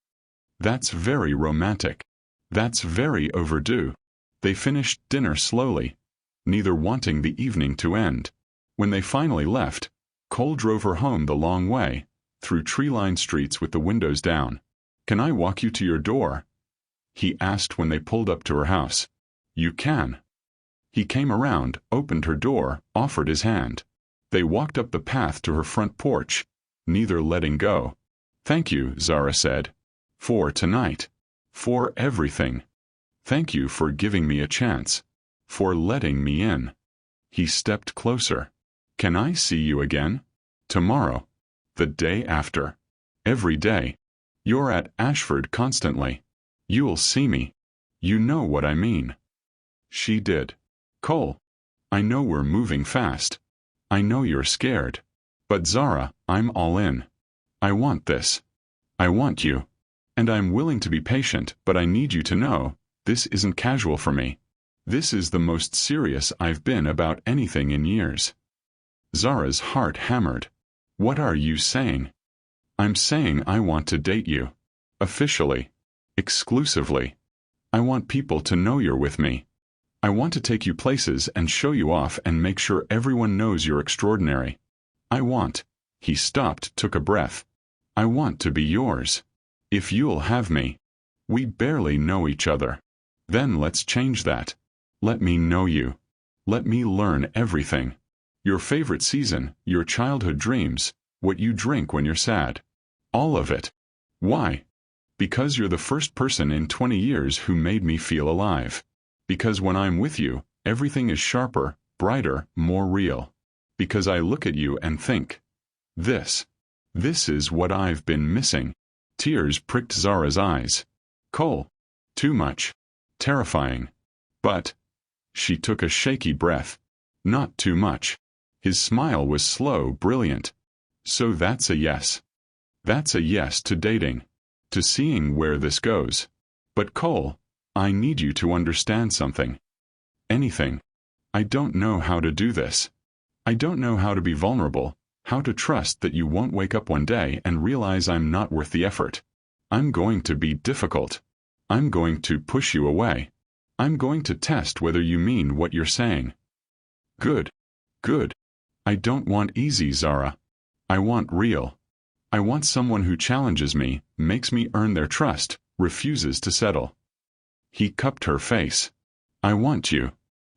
That's very romantic. That's very overdue. They finished dinner slowly, neither wanting the evening to end. When they finally left, Cole drove her home the long way, through tree-lined streets with the windows down. Can I walk you to your door? He asked when they pulled up to her house. You can. He came around, opened her door, offered his hand. They walked up the path to her front porch, neither letting go. Thank you, Zara said. For tonight. For everything. Thank you for giving me a chance. For letting me in. He stepped closer. Can I see you again? Tomorrow. The day after. Every day. You're at Ashford constantly. You'll see me. You know what I mean. She did. Cole. I know we're moving fast. I know you're scared. But Zara, I'm all in. I want this. I want you. And I'm willing to be patient, but I need you to know, this isn't casual for me. This is the most serious I've been about anything in years. Zara's heart hammered. What are you saying? I'm saying I want to date you. Officially. Exclusively. I want people to know you're with me. I want to take you places and show you off and make sure everyone knows you're extraordinary. I want. He stopped, took a breath. I want to be yours. If you'll have me. We barely know each other. Then let's change that. Let me know you. Let me learn everything. Your favorite season, your childhood dreams, what you drink when you're sad. All of it. Why? Because you're the first person in 20 years who made me feel alive. Because when I'm with you, everything is sharper, brighter, more real. Because I look at you and think, this is what I've been missing. Tears pricked Zara's eyes. Cole. Too much. Terrifying. But She took a shaky breath. Not too much. His smile was slow, brilliant. So that's a yes. That's a yes to dating. To seeing where this goes. But Cole, I need you to understand something. Anything. I don't know how to do this. I don't know how to be vulnerable, how to trust that you won't wake up one day and realize I'm not worth the effort. I'm going to be difficult. I'm going to push you away. I'm going to test whether you mean what you're saying. Good. Good. I don't want easy, Zara. I want real. I want someone who challenges me, makes me earn their trust, refuses to settle. He cupped her face. I want you.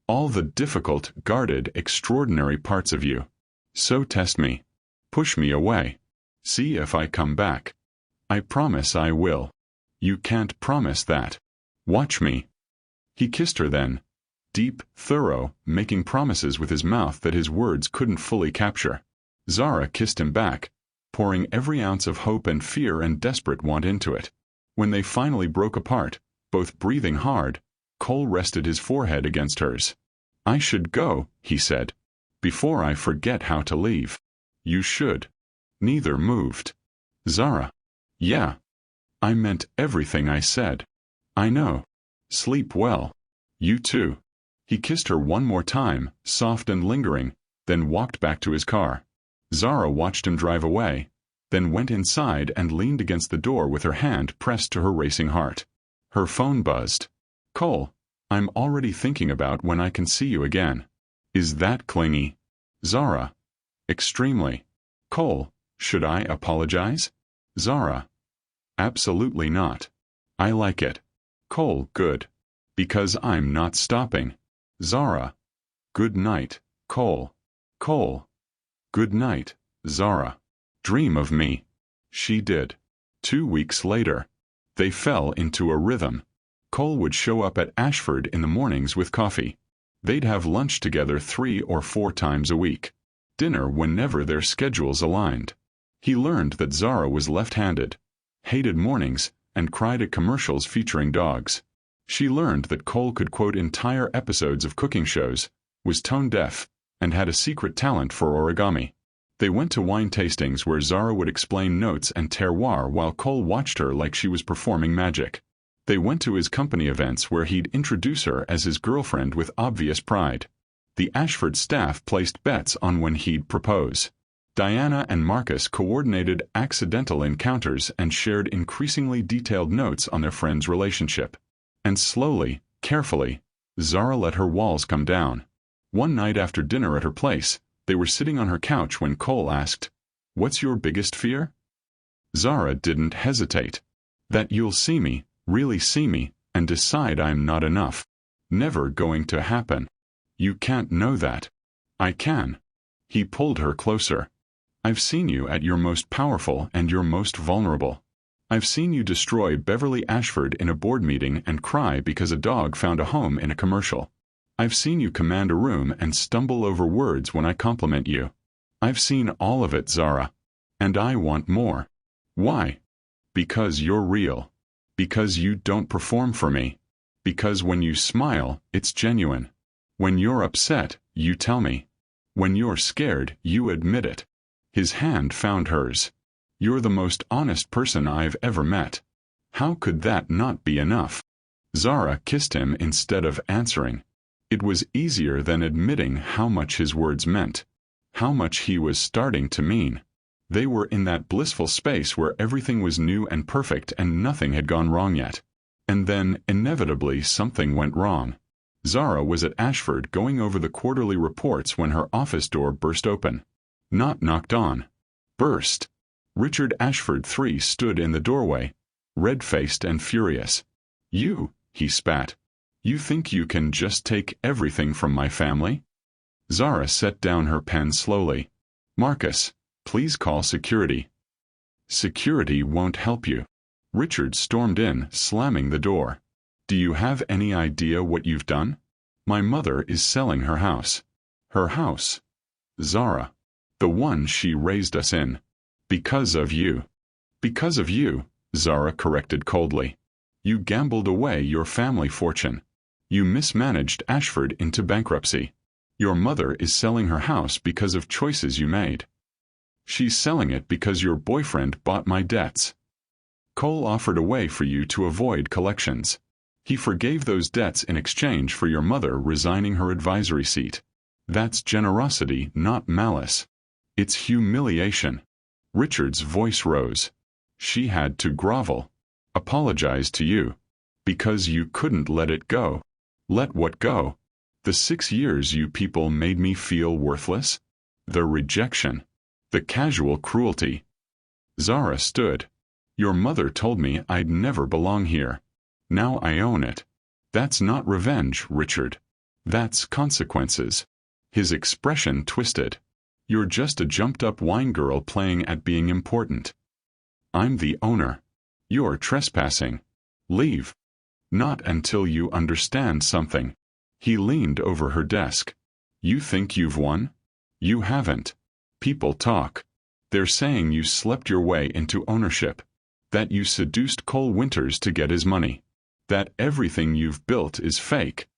All the difficult, guarded, extraordinary parts of you. So test me. Push me away. See if I come back. I promise I will. You can't promise that. Watch me. He kissed her then. Deep, thorough, making promises with his mouth that his words couldn't fully capture. Zara kissed him back, pouring every ounce of hope and fear and desperate want into it. When they finally broke apart, both breathing hard, Cole rested his forehead against hers. I should go, he said. Before I forget how to leave. You should. Neither moved. Zara. Yeah. I meant everything I said. I know. Sleep well. You too. He kissed her one more time, soft and lingering, then walked back to his car. Zara watched him drive away, then went inside and leaned against the door with her hand pressed to her racing heart. Her phone buzzed. Cole, I'm already thinking about when I can see you again. Is that clingy? Zara. Extremely. Cole, should I apologize? Zara. Absolutely not. I like it. Cole, good. Because I'm not stopping. Zara. Good night, Cole. Cole. Good night, Zara. Dream of me. She did. 2 weeks later. They fell into a rhythm. Cole would show up at Ashford in the mornings with coffee. They'd have lunch together 3 or 4 times a week. Dinner whenever their schedules aligned. He learned that Zara was left-handed, hated mornings, and cried at commercials featuring dogs. She learned that Cole could quote entire episodes of cooking shows, was tone-deaf, and had a secret talent for origami. They went to wine tastings where Zara would explain notes and terroir while Cole watched her like she was performing magic. They went to his company events where he'd introduce her as his girlfriend with obvious pride. The Ashford staff placed bets on when he'd propose. Diana and Marcus coordinated accidental encounters and shared increasingly detailed notes on their friend's relationship. And slowly, carefully, Zara let her walls come down. One night after dinner at her place, they were sitting on her couch when Cole asked, "What's your biggest fear?" Zara didn't hesitate. That you'll see me, really see me, and decide I'm not enough. Never going to happen. You can't know that. I can. He pulled her closer. I've seen you at your most powerful and your most vulnerable. I've seen you destroy Beverly Ashford in a board meeting and cry because a dog found a home in a commercial. I've seen you command a room and stumble over words when I compliment you. I've seen all of it, Zara. And I want more. Why? Because you're real. Because you don't perform for me. Because when you smile, it's genuine. When you're upset, you tell me. When you're scared, you admit it. His hand found hers. You're the most honest person I've ever met. How could that not be enough? Zara kissed him instead of answering. It was easier than admitting how much his words meant. How much he was starting to mean. They were in that blissful space where everything was new and perfect and nothing had gone wrong yet. And then, inevitably, something went wrong. Zara was at Ashford going over the quarterly reports when her office door burst open. Not knocked on. Burst. Richard Ashford III stood in the doorway, red-faced and furious. You, he spat. You think you can just take everything from my family? Zara set down her pen slowly. Marcus, please call security. Security won't help you. Richard stormed in, slamming the door. Do you have any idea what you've done? My mother is selling her house. Her house. Zara. The one she raised us in. Because of you. Because of you, Zara corrected coldly. You gambled away your family fortune. You mismanaged Ashford into bankruptcy. Your mother is selling her house because of choices you made. She's selling it because your boyfriend bought my debts. Cole offered a way for you to avoid collections. He forgave those debts in exchange for your mother resigning her advisory seat. That's generosity, not malice. It's humiliation. Richard's voice rose. She had to grovel. Apologize to you. Because you couldn't let it go. Let what go? The 6 years you people made me feel worthless? The rejection. The casual cruelty. Zara stood. Your mother told me I'd never belong here. Now I own it. That's not revenge, Richard. That's consequences. His expression twisted. You're just a jumped-up wine girl playing at being important. I'm the owner. You're trespassing. Leave. Not until you understand something. He leaned over her desk. You think you've won? You haven't. People talk. They're saying you slept your way into ownership. That you seduced Cole Winters to get his money. That everything you've built is fake.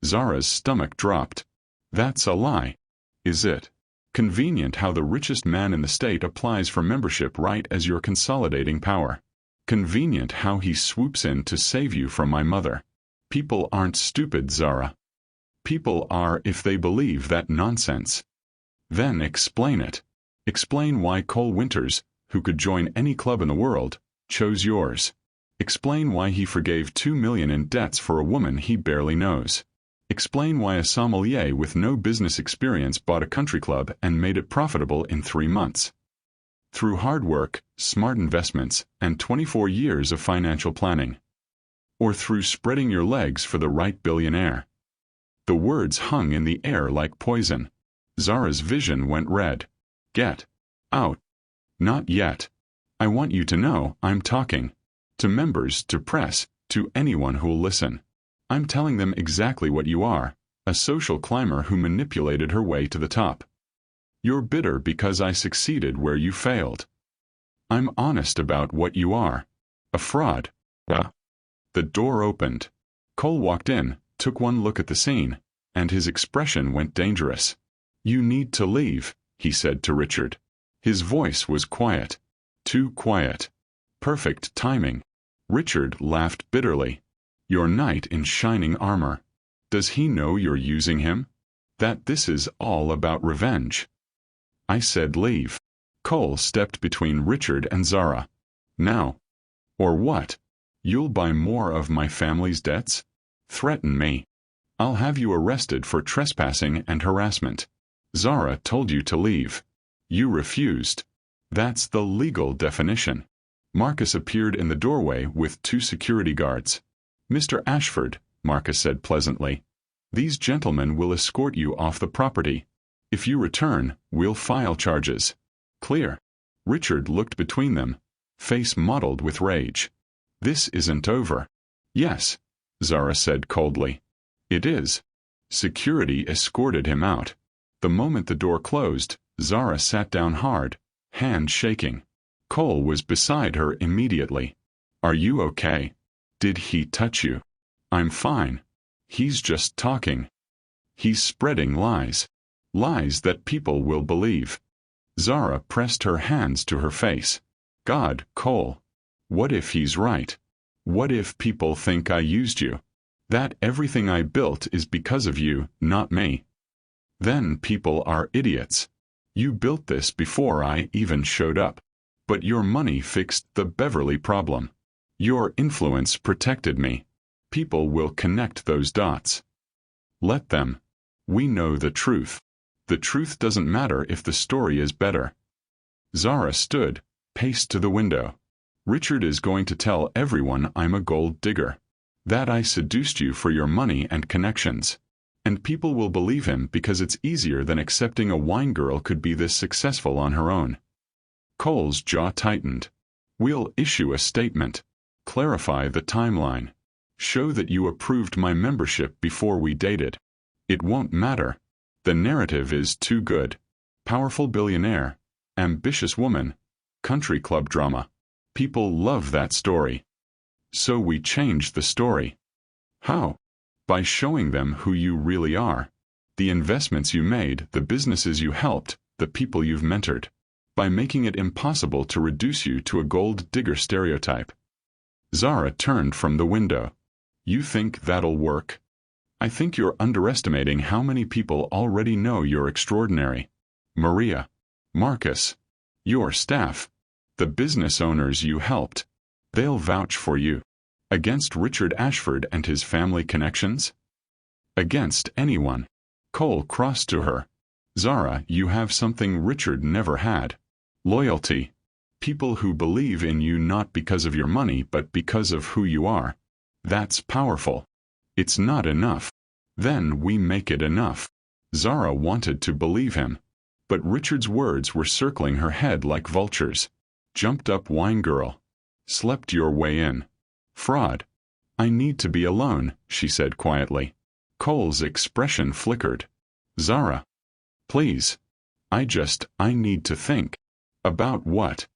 Zara's stomach dropped. That's a lie. Is it? Convenient how the richest man in the state applies for membership right as you're consolidating power. Convenient how he swoops in to save you from my mother. People aren't stupid, Zara. People are if they believe that nonsense. Then explain it. Explain why Cole Winters, who could join any club in the world, chose yours. Explain why he forgave $2 million in debts for a woman he barely knows. Explain why a sommelier with no business experience bought a country club and made it profitable in 3 months. Through hard work, smart investments, and 24 years of financial planning. Or through spreading your legs for the right billionaire. The words hung in the air like poison. Zara's vision went red. Get out. Not yet. I want you to know I'm talking. To members, to press, to anyone who'll listen. I'm telling them exactly what you are, a social climber who manipulated her way to the top. You're bitter because I succeeded where you failed. I'm honest about what you are. A fraud. The door opened. Cole walked in, took one look at the scene, and his expression went dangerous. You need to leave, he said to Richard. His voice was quiet. Too quiet. Perfect timing. Richard laughed bitterly. Your knight in shining armor. Does he know you're using him? That this is all about revenge? I said leave. Cole stepped between Richard and Zara. Now. Or what? You'll buy more of my family's debts? Threaten me. I'll have you arrested for trespassing and harassment. Zara told you to leave. You refused. That's the legal definition. Marcus appeared in the doorway with 2 security guards. Mr. Ashford, Marcus said pleasantly, these gentlemen will escort you off the property. If you return, we'll file charges. Clear. Richard looked between them, face mottled with rage. This isn't over. Yes, Zara said coldly. It is. Security escorted him out. The moment the door closed, Zara sat down hard, hand shaking. Cole was beside her immediately. Are you okay? Did he touch you? I'm fine. He's just talking. He's spreading lies. Lies that people will believe. Zara pressed her hands to her face. God, Cole. What if he's right? What if people think I used you? That everything I built is because of you, not me. Then people are idiots. You built this before I even showed up. But your money fixed the Beverly problem. Your influence protected me. People will connect those dots. Let them. We know the truth. The truth doesn't matter if the story is better. Zara stood, paced to the window. Richard is going to tell everyone I'm a gold digger. That I seduced you for your money and connections. And people will believe him because it's easier than accepting a wine girl could be this successful on her own. Cole's jaw tightened. We'll issue a statement. Clarify the timeline. Show that you approved my membership before we dated. It won't matter. The narrative is too good. Powerful billionaire. Ambitious woman. Country club drama. People love that story. So we changed the story. How? By showing them who you really are. The investments you made, the businesses you helped, the people you've mentored. By making it impossible to reduce you to a gold digger stereotype. Zara turned from the window. You think that'll work? I think you're underestimating how many people already know you're extraordinary. Maria. Marcus. Your staff. The business owners you helped. They'll vouch for you. Against Richard Ashford and his family connections? Against anyone. Cole crossed to her. Zara, you have something Richard never had. Loyalty. People who believe in you not because of your money but because of who you are. That's powerful. It's not enough. Then we make it enough. Zara wanted to believe him. But Richard's words were circling her head like vultures. Jumped up wine girl. Slept your way in. Fraud. I need to be alone, she said quietly. Cole's expression flickered. Zara. Please. I need to think. About what?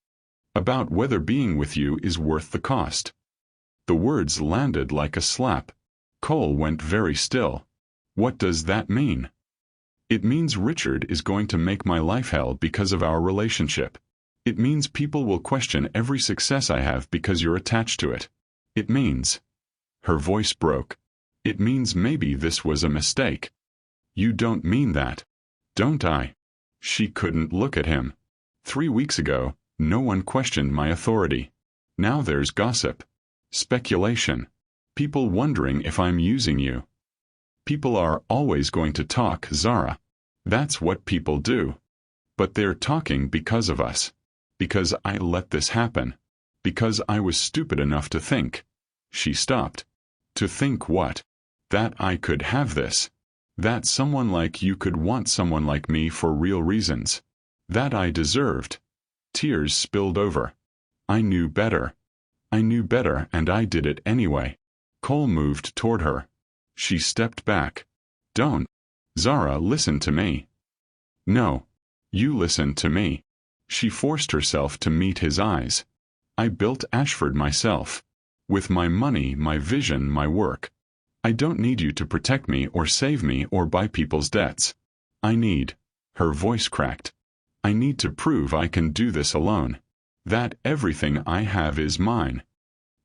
About whether being with you is worth the cost. The words landed like a slap. Cole went very still. What does that mean? It means Richard is going to make my life hell because of our relationship. It means people will question every success I have because you're attached to it. It means... Her voice broke. It means maybe this was a mistake. You don't mean that. Don't I? She couldn't look at him. 3 weeks ago, no one questioned my authority. Now there's gossip. Speculation. People wondering if I'm using you. People are always going to talk, Zara. That's what people do. But they're talking because of us. Because I let this happen. Because I was stupid enough to think. She stopped. To think what? That I could have this. That someone like you could want someone like me for real reasons. That I deserved. Tears spilled over. I knew better. I knew better and I did it anyway. Cole moved toward her. She stepped back. Don't. Zara, listen to me. No. You listen to me. She forced herself to meet his eyes. I built Ashford myself. With my money, my vision, my work. I don't need you to protect me or save me or buy people's debts. I need. Her voice cracked. I need to prove I can do this alone. That everything I have is mine.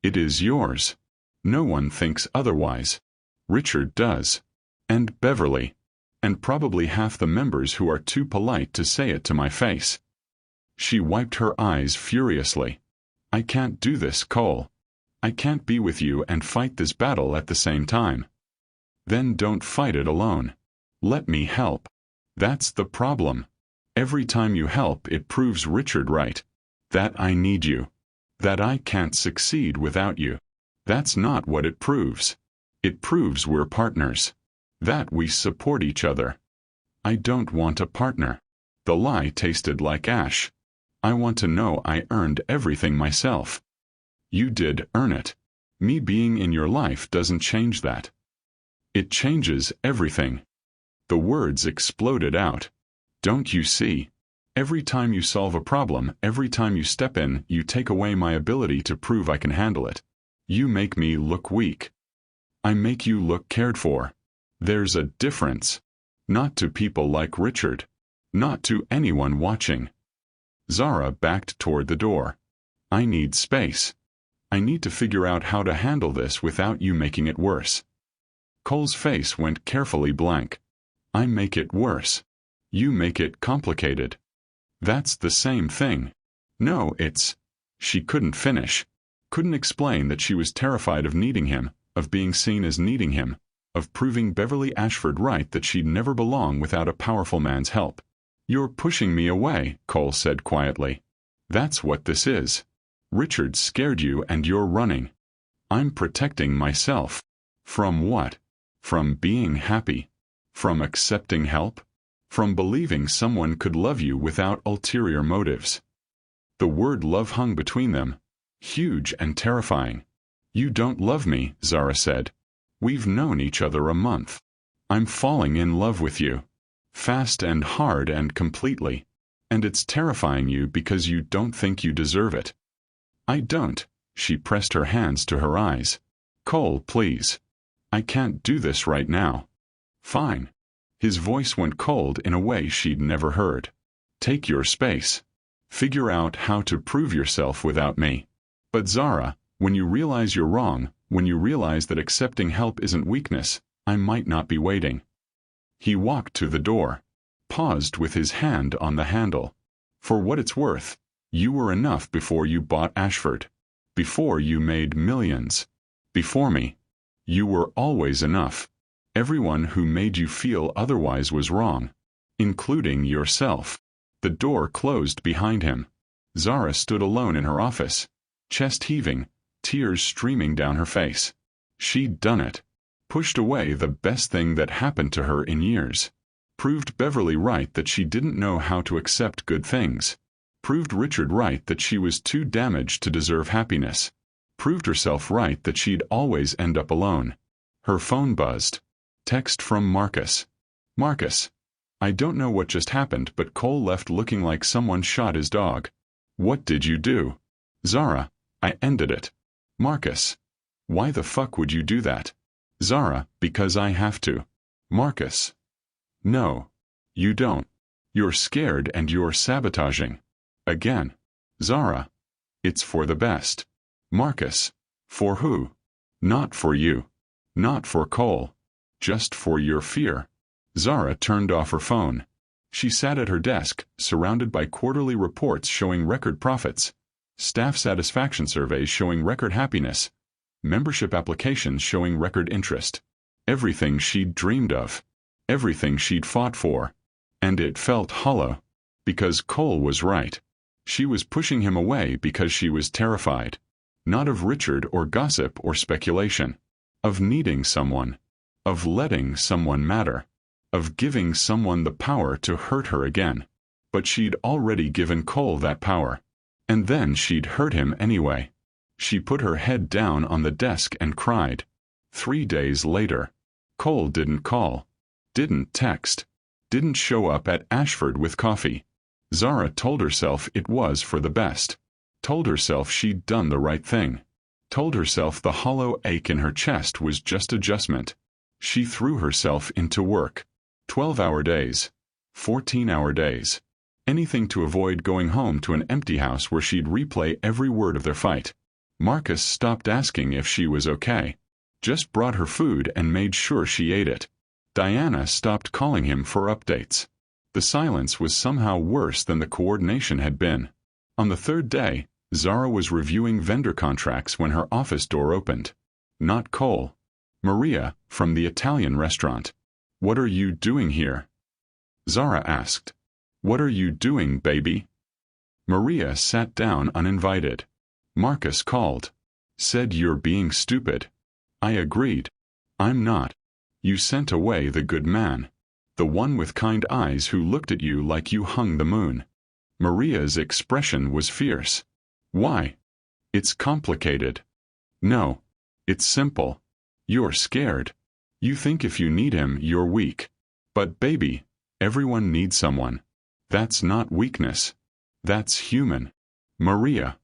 It is yours. No one thinks otherwise. Richard does. And Beverly. And probably half the members who are too polite to say it to my face. She wiped her eyes furiously. I can't do this, Cole. I can't be with you and fight this battle at the same time. Then don't fight it alone. Let me help. That's the problem. Every time you help it proves Richard right. That I need you. That I can't succeed without you. That's not what it proves. It proves we're partners. That we support each other. I don't want a partner. The lie tasted like ash. I want to know I earned everything myself. You did earn it. Me being in your life doesn't change that. It changes everything. The words exploded out. Don't you see? Every time you solve a problem, every time you step in, you take away my ability to prove I can handle it. You make me look weak. I make you look cared for. There's a difference. Not to people like Richard. Not to anyone watching. Zara backed toward the door. I need space. I need to figure out how to handle this without you making it worse. Cole's face went carefully blank. I make it worse. You make it complicated. That's the same thing. No, it's... She couldn't finish. Couldn't explain that she was terrified of needing him, of being seen as needing him, of proving Beverly Ashford right that she'd never belong without a powerful man's help. You're pushing me away, Cole said quietly. That's what this is. Richard scared you and you're running. I'm protecting myself. From what? From being happy. From accepting help. From believing someone could love you without ulterior motives. The word love hung between them. Huge and terrifying. You don't love me, Zara said. We've known each other a month. I'm falling in love with you. Fast and hard and completely. And it's terrifying you because you don't think you deserve it. I don't. She pressed her hands to her eyes. Cole, please. I can't do this right now. Fine. His voice went cold in a way she'd never heard. Take your space. Figure out how to prove yourself without me. But Zara, when you realize you're wrong, when you realize that accepting help isn't weakness, I might not be waiting. He walked to the door, paused with his hand on the handle. For what it's worth, you were enough before you bought Ashford. Before you made millions. Before me. You were always enough. Everyone who made you feel otherwise was wrong. Including yourself. The door closed behind him. Zara stood alone in her office, chest heaving, tears streaming down her face. She'd done it. Pushed away the best thing that happened to her in years. Proved Beverly right that she didn't know how to accept good things. Proved Richard right that she was too damaged to deserve happiness. Proved herself right that she'd always end up alone. Her phone buzzed. Text from Marcus. Marcus. I don't know what just happened, but Cole left looking like someone shot his dog. What did you do? Zara. I ended it. Marcus. Why the fuck would you do that? Zara. Because I have to. Marcus. No. You don't. You're scared and you're sabotaging. Again. Zara. It's for the best. Marcus. For who? Not for you. Not for Cole. Just for your fear. Zara turned off her phone. She sat at her desk, surrounded by quarterly reports showing record profits, staff satisfaction surveys showing record happiness, membership applications showing record interest. Everything she'd dreamed of. Everything she'd fought for. And it felt hollow. Because Cole was right. She was pushing him away because she was terrified. Not of Richard or gossip or speculation. Of needing someone. Of letting someone matter. Of giving someone the power to hurt her again. But she'd already given Cole that power. And then she'd hurt him anyway. She put her head down on the desk and cried. 3 days later. Cole didn't call. Didn't text. Didn't show up at Ashford with coffee. Zara told herself it was for the best. Told herself she'd done the right thing. Told herself the hollow ache in her chest was just adjustment. She threw herself into work. 12-hour days. 14-hour days. Anything to avoid going home to an empty house where she'd replay every word of their fight. Marcus stopped asking if she was okay. Just brought her food and made sure she ate it. Diana stopped calling him for updates. The silence was somehow worse than the coordination had been. On the third day, Zara was reviewing vendor contracts when her office door opened. Not Cole. Maria, from the Italian restaurant. What are you doing here? Zara asked. What are you doing, baby? Maria sat down uninvited. Marcus called. Said you're being stupid. I agreed. I'm not. You sent away the good man. The one with kind eyes who looked at you like you hung the moon. Maria's expression was fierce. Why? It's complicated. No. It's simple. You're scared. You think if you need him, you're weak. But baby, everyone needs someone. That's not weakness. That's human. Maria.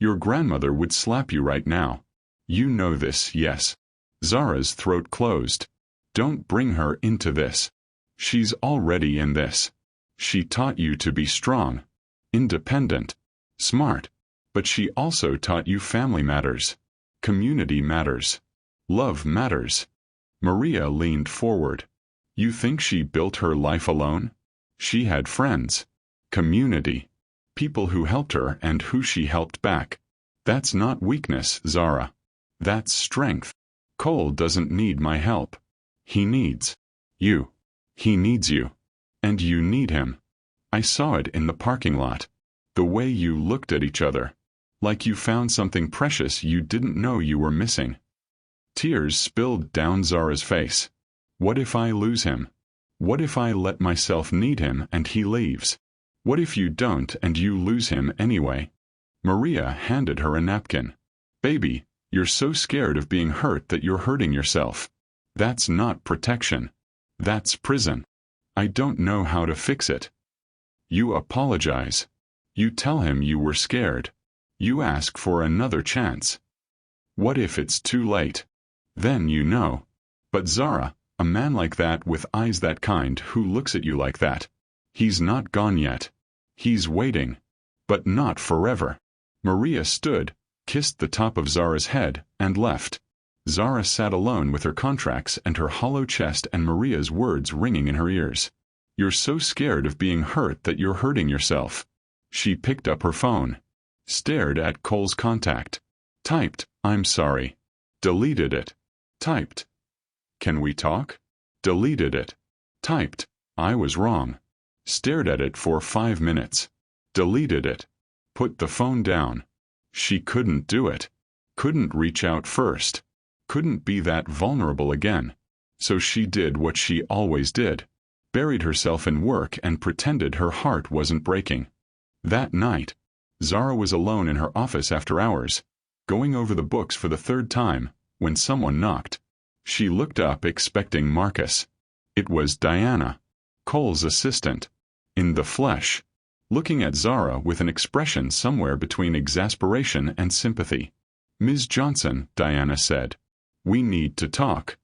Your grandmother would slap you right now. You know this, yes. Zara's throat closed. Don't bring her into this. She's already in this. She taught you to be strong, independent, smart. But she also taught you family matters. Community matters. Love matters. Maria leaned forward. You think she built her life alone? She had friends. Community. People who helped her and who she helped back. That's not weakness, Zara. That's strength. Cole doesn't need my help. He needs you. He needs you. And you need him. I saw it in the parking lot. The way you looked at each other. Like you found something precious you didn't know you were missing. Tears spilled down Zara's face. What if I lose him? What if I let myself need him and he leaves? What if you don't and you lose him anyway? Maria handed her a napkin. Baby, you're so scared of being hurt that you're hurting yourself. That's not protection. That's prison. I don't know how to fix it. You apologize. You tell him you were scared. You ask for another chance. What if it's too late? Then you know. But Zara, a man like that with eyes that kind who looks at you like that. He's not gone yet. He's waiting. But not forever. Maria stood, kissed the top of Zara's head, and left. Zara sat alone with her contracts and her hollow chest and Maria's words ringing in her ears. You're so scared of being hurt that you're hurting yourself. She picked up her phone. Stared at Cole's contact. Typed, I'm sorry. Deleted it. Typed. Can we talk? Deleted it. Typed, I was wrong. Stared at it for 5 minutes. Deleted it. Put the phone down. She couldn't do it. Couldn't reach out first. Couldn't be that vulnerable again. So she did what she always did. Buried herself in work and pretended her heart wasn't breaking. That night, Zara was alone in her office after hours, going over the books for the 3rd time, when someone knocked. She looked up expecting Marcus. It was Diana, Cole's assistant, in the flesh, looking at Zara with an expression somewhere between exasperation and sympathy. Ms. Johnson, Diana said. We need to talk.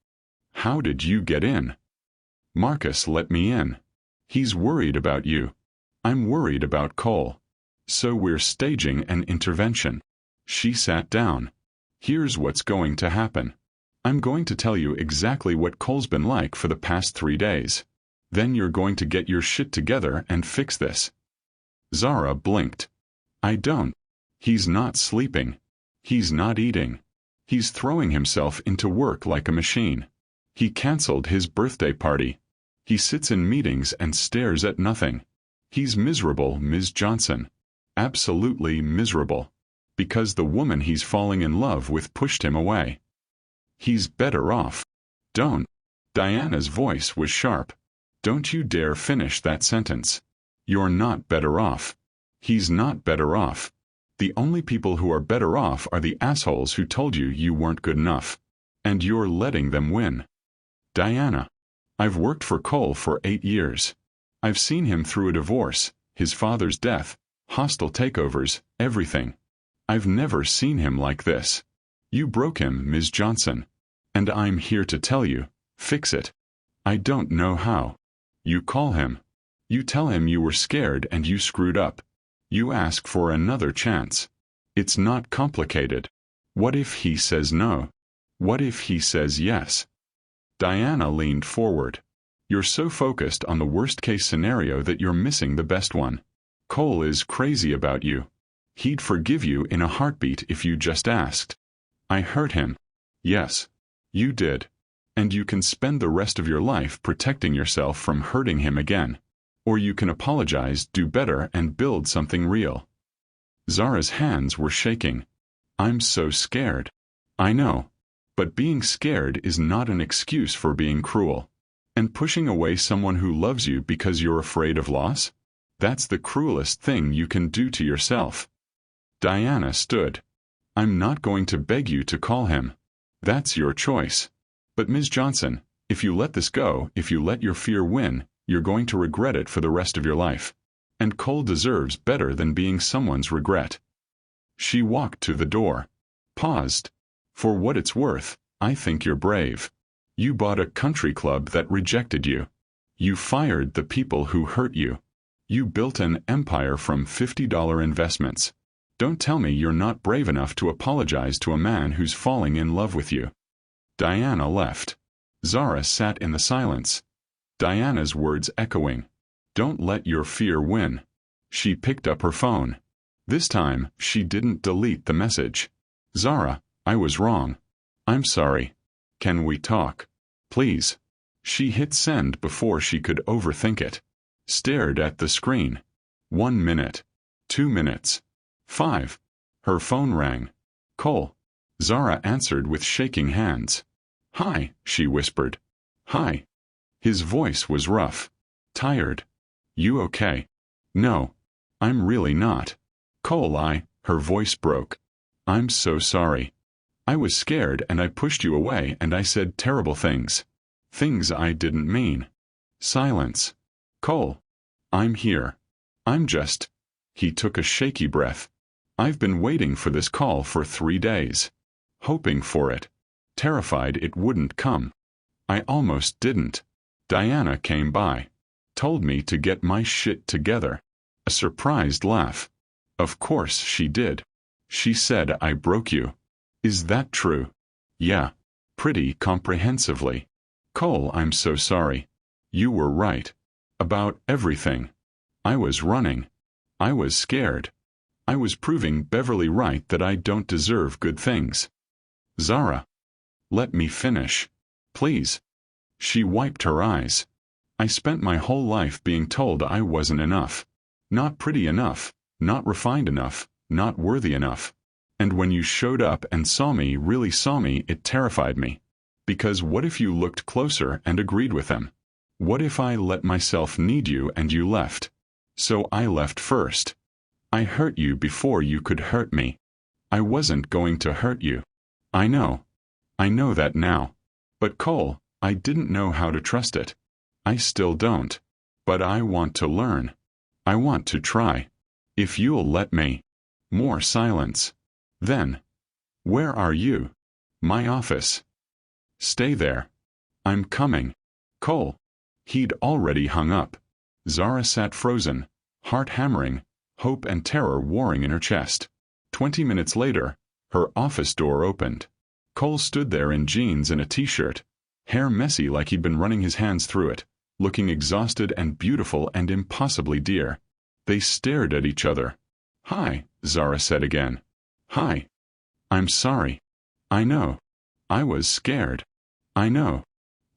How did you get in? Marcus let me in. He's worried about you. I'm worried about Cole. So we're staging an intervention. She sat down. Here's what's going to happen. I'm going to tell you exactly what Cole's been like for the past 3 days. Then you're going to get your shit together and fix this. Zara blinked. I don't. He's not sleeping. He's not eating. He's throwing himself into work like a machine. He canceled his birthday party. He sits in meetings and stares at nothing. He's miserable, Ms. Johnson. Absolutely miserable. Because the woman he's falling in love with pushed him away. He's better off. Don't. Diana's voice was sharp. Don't you dare finish that sentence. You're not better off. He's not better off. The only people who are better off are the assholes who told you you weren't good enough. And you're letting them win. Diana. I've worked for Cole for 8 years. I've seen him through a divorce, his father's death, hostile takeovers, everything. I've never seen him like this. You broke him, Ms. Johnson. And I'm here to tell you, fix it. I don't know how. You call him. You tell him you were scared and you screwed up. You ask for another chance. It's not complicated. What if he says no? What if he says yes? Diana leaned forward. You're so focused on the worst-case scenario that you're missing the best one. Cole is crazy about you. He'd forgive you in a heartbeat if you just asked. I hurt him. Yes. You did. And you can spend the rest of your life protecting yourself from hurting him again. Or you can apologize, do better, and build something real. Zara's hands were shaking. I'm so scared. I know. But being scared is not an excuse for being cruel. And pushing away someone who loves you because you're afraid of loss? That's the cruelest thing you can do to yourself. Diana stood. I'm not going to beg you to call him. That's your choice. But Ms. Johnson, if you let this go, if you let your fear win, you're going to regret it for the rest of your life. And Cole deserves better than being someone's regret. She walked to the door. Paused. For what it's worth, I think you're brave. You bought a country club that rejected you. You fired the people who hurt you. You built an empire from $50 investments. Don't tell me you're not brave enough to apologize to a man who's falling in love with you. Diana left. Zara sat in the silence. Diana's words echoing. Don't let your fear win. She picked up her phone. This time, she didn't delete the message. Zara, I was wrong. I'm sorry. Can we talk? Please. She hit send before she could overthink it. Stared at the screen. 1 minute. 2 minutes. 5. Her phone rang. Cole. Zara answered with shaking hands. Hi, she whispered. Hi. His voice was rough. Tired. You okay? No. I'm really not. Cole, her voice broke. I'm so sorry. I was scared and I pushed you away and I said terrible things. Things I didn't mean. Silence. Cole. I'm here. I'm just. He took a shaky breath. I've been waiting for this call for 3 days. Hoping for it. terrified it wouldn't come. I almost didn't. Diana came by. Told me to get my shit together. A surprised laugh. Of course she did. She said I broke you. Is that true? Yeah. Pretty comprehensively. Cole, I'm so sorry. You were right. About everything. I was running. I was scared. I was proving Beverly right that I don't deserve good things. Zara. Let me finish. Please. She wiped her eyes. I spent my whole life being told I wasn't enough. Not pretty enough, not refined enough, not worthy enough. And when you showed up and saw me, really saw me, it terrified me. Because what if you looked closer and agreed with them? What if I let myself need you and you left? So I left first. I hurt you before you could hurt me. I wasn't going to hurt you. I know. I know that now. But Cole, I didn't know how to trust it. I still don't. But I want to learn. I want to try. If you'll let me. More silence. Then. Where are you? My office. Stay there. I'm coming. Cole. He'd already hung up. Zara sat frozen, heart hammering, hope and terror warring in her chest. 20 minutes later, her office door opened. Cole stood there in jeans and a t-shirt, hair messy like he'd been running his hands through it, looking exhausted and beautiful and impossibly dear. They stared at each other. Hi, Zara said again. Hi. I'm sorry. I know. I was scared. I know.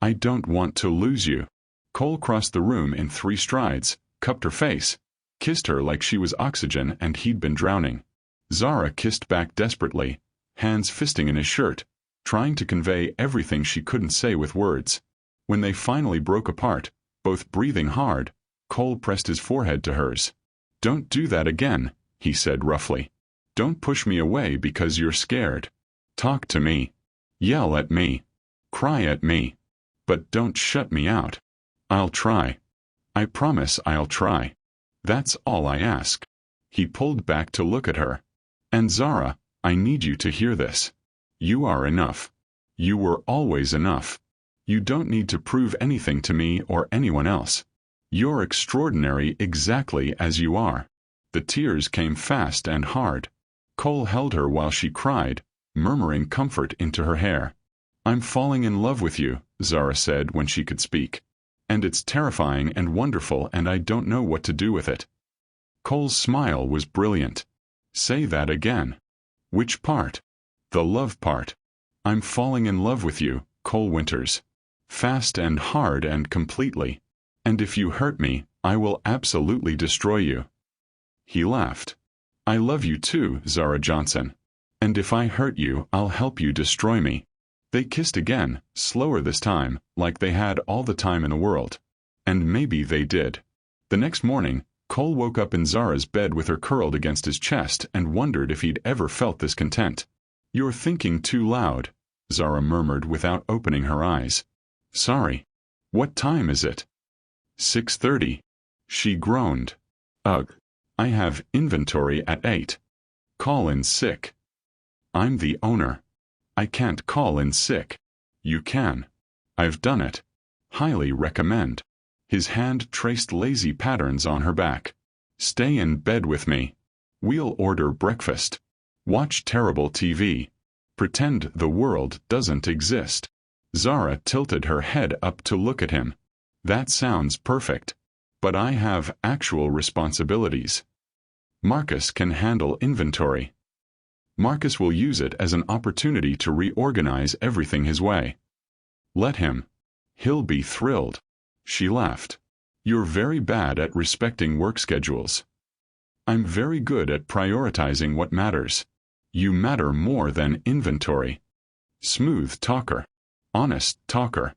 I don't want to lose you. Cole crossed the room in 3 strides, cupped her face, kissed her like she was oxygen and he'd been drowning. Zara kissed back desperately, hands fisting in his shirt, trying to convey everything she couldn't say with words. When they finally broke apart, both breathing hard, Cole pressed his forehead to hers. Don't do that again, he said roughly. Don't push me away because you're scared. Talk to me. Yell at me. Cry at me. But don't shut me out. I'll try. I promise I'll try. That's all I ask. He pulled back to look at her. And Zara, I need you to hear this. You are enough. You were always enough. You don't need to prove anything to me or anyone else. You're extraordinary exactly as you are. The tears came fast and hard. Cole held her while she cried, murmuring comfort into her hair. I'm falling in love with you, Zara said when she could speak. And it's terrifying and wonderful and I don't know what to do with it. Cole's smile was brilliant. Say that again. Which part? The love part. I'm falling in love with you, Cole Winters. Fast and hard and completely. And if you hurt me, I will absolutely destroy you. He laughed. I love you too, Zara Johnson. And if I hurt you, I'll help you destroy me. They kissed again, slower this time, like they had all the time in the world. And maybe they did. The next morning, Cole woke up in Zara's bed with her curled against his chest and wondered if he'd ever felt this content. You're thinking too loud, Zara murmured without opening her eyes. Sorry. What time is it? 6:30. She groaned. Ugh. I have inventory at 8. Call in sick. I'm the owner. I can't call in sick. You can. I've done it. Highly recommend. His hand traced lazy patterns on her back. Stay in bed with me. We'll order breakfast. Watch terrible TV. Pretend the world doesn't exist. Zara tilted her head up to look at him. That sounds perfect. But I have actual responsibilities. Marcus can handle inventory. Marcus will use it as an opportunity to reorganize everything his way. Let him. He'll be thrilled. She laughed. You're very bad at respecting work schedules. I'm very good at prioritizing what matters. You matter more than inventory. Smooth talker. Honest talker.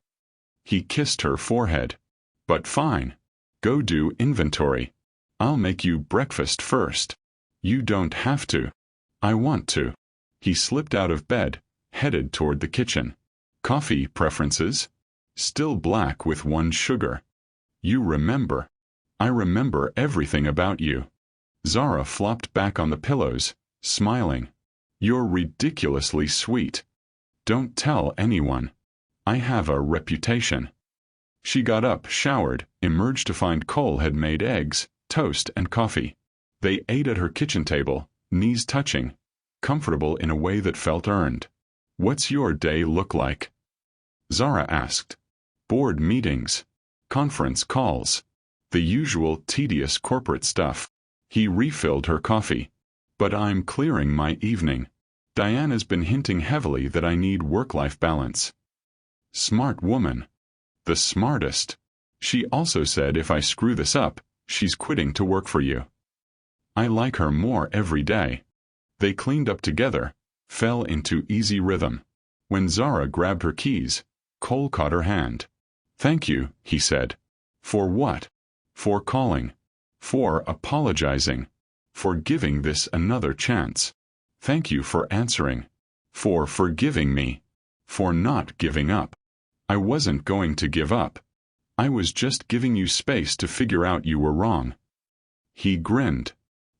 He kissed her forehead. But fine. Go do inventory. I'll make you breakfast first. You don't have to. I want to. He slipped out of bed, headed toward the kitchen. Coffee preferences? Still black with 1 sugar. You remember. I remember everything about you. Zara flopped back on the pillows, smiling. You're ridiculously sweet. Don't tell anyone. I have a reputation. She got up, showered, emerged to find Cole had made eggs, toast, and coffee. They ate at her kitchen table, knees touching, comfortable in a way that felt earned. What's your day look like? Zara asked. Board meetings. Conference calls. The usual tedious corporate stuff. He refilled her coffee. But I'm clearing my evening. Diana's been hinting heavily that I need work-life balance. Smart woman. The smartest. She also said if I screw this up, she's quitting to work for you. I like her more every day. They cleaned up together, fell into easy rhythm. When Zara grabbed her keys, Cole caught her hand. Thank you, he said. For what? For calling. For apologizing. For giving this another chance. Thank you for answering. For forgiving me. For not giving up. I wasn't going to give up. I was just giving you space to figure out you were wrong. He grinned.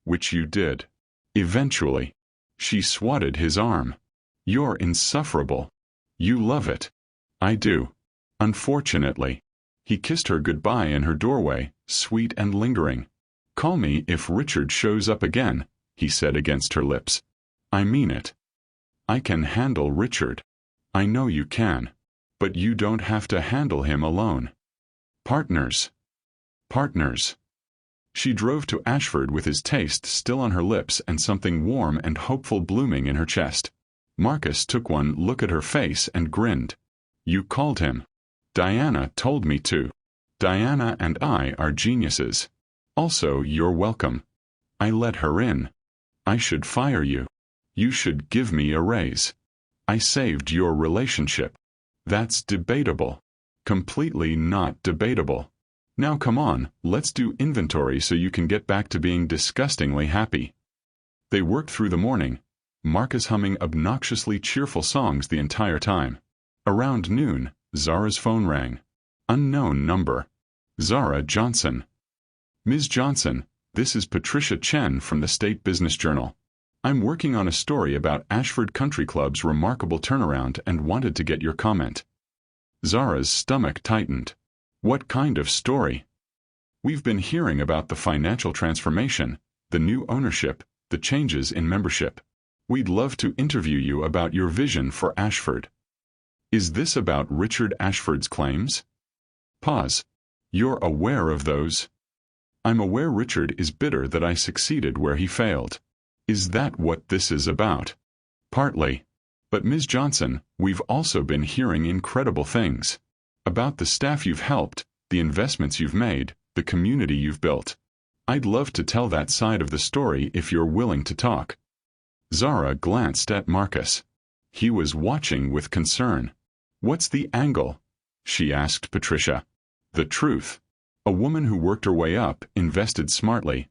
Which you did. Eventually. She swatted his arm. You're insufferable. You love it. I do. Unfortunately. He kissed her goodbye in her doorway, sweet and lingering. Call me if Richard shows up again, he said against her lips. I mean it. I can handle Richard. I know you can. But you don't have to handle him alone. Partners. Partners. She drove to Ashford with his taste still on her lips and something warm and hopeful blooming in her chest. Marcus took one look at her face and grinned. You called him. Diana told me to. Diana and I are geniuses. Also, you're welcome. I let her in. I should fire you. You should give me a raise. I saved your relationship. That's debatable. Completely not debatable. Now come on, let's do inventory so you can get back to being disgustingly happy. They worked through the morning, Marcus humming obnoxiously cheerful songs the entire time. Around noon, Zara's phone rang. Unknown number. Zara Johnson. Ms. Johnson, this is Patricia Chen from the State Business Journal. I'm working on a story about Ashford Country Club's remarkable turnaround and wanted to get your comment. Zara's stomach tightened. What kind of story? We've been hearing about the financial transformation, the new ownership, the changes in membership. We'd love to interview you about your vision for Ashford. Is this about Richard Ashford's claims? Pause. You're aware of those? I'm aware Richard is bitter that I succeeded where he failed. Is that what this is about? Partly. But Ms. Johnson, we've also been hearing incredible things. About the staff you've helped, the investments you've made, the community you've built. I'd love to tell that side of the story if you're willing to talk. Zara glanced at Marcus. He was watching with concern. What's the angle? She asked Patricia. The truth. A woman who worked her way up, invested smartly,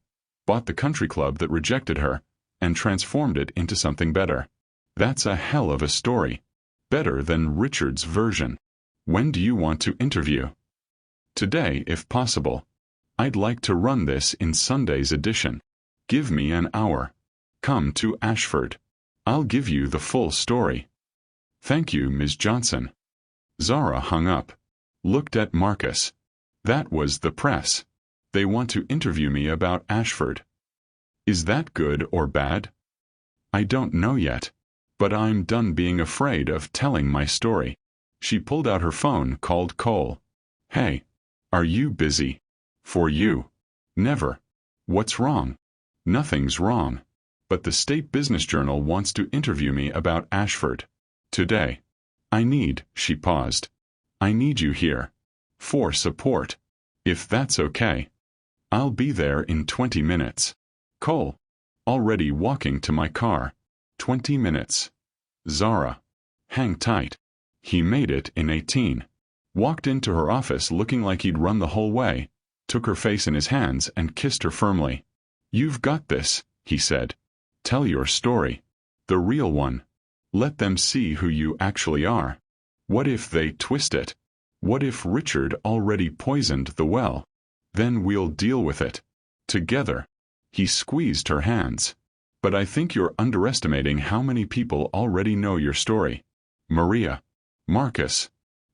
bought the country club that rejected her, and transformed it into something better. That's a hell of a story. Better than Richard's version. When do you want to interview? Today, if possible. I'd like to run this in Sunday's edition. Give me an hour. Come to Ashford. I'll give you the full story. Thank you, Ms. Johnson. Zara hung up. Looked at Marcus. That was the press. They want to interview me about Ashford. Is that good or bad? I don't know yet. But I'm done being afraid of telling my story. She pulled out her phone, called Cole. Hey. Are you busy? For you. Never. What's wrong? Nothing's wrong. But the State Business Journal wants to interview me about Ashford. Today. She paused. I need you here. For support. If that's okay. I'll be there in 20 minutes. Cole. Already walking to my car. 20 minutes. Zara. Hang tight. He made it in 18. Walked into her office looking like he'd run the whole way, took her face in his hands and kissed her firmly. You've got this, he said. Tell your story. The real one. Let them see who you actually are. What if they twist it? What if Richard already poisoned the well? Then we'll deal with it. Together. He squeezed her hands. But I think you're underestimating how many people already know your story. Maria. Marcus.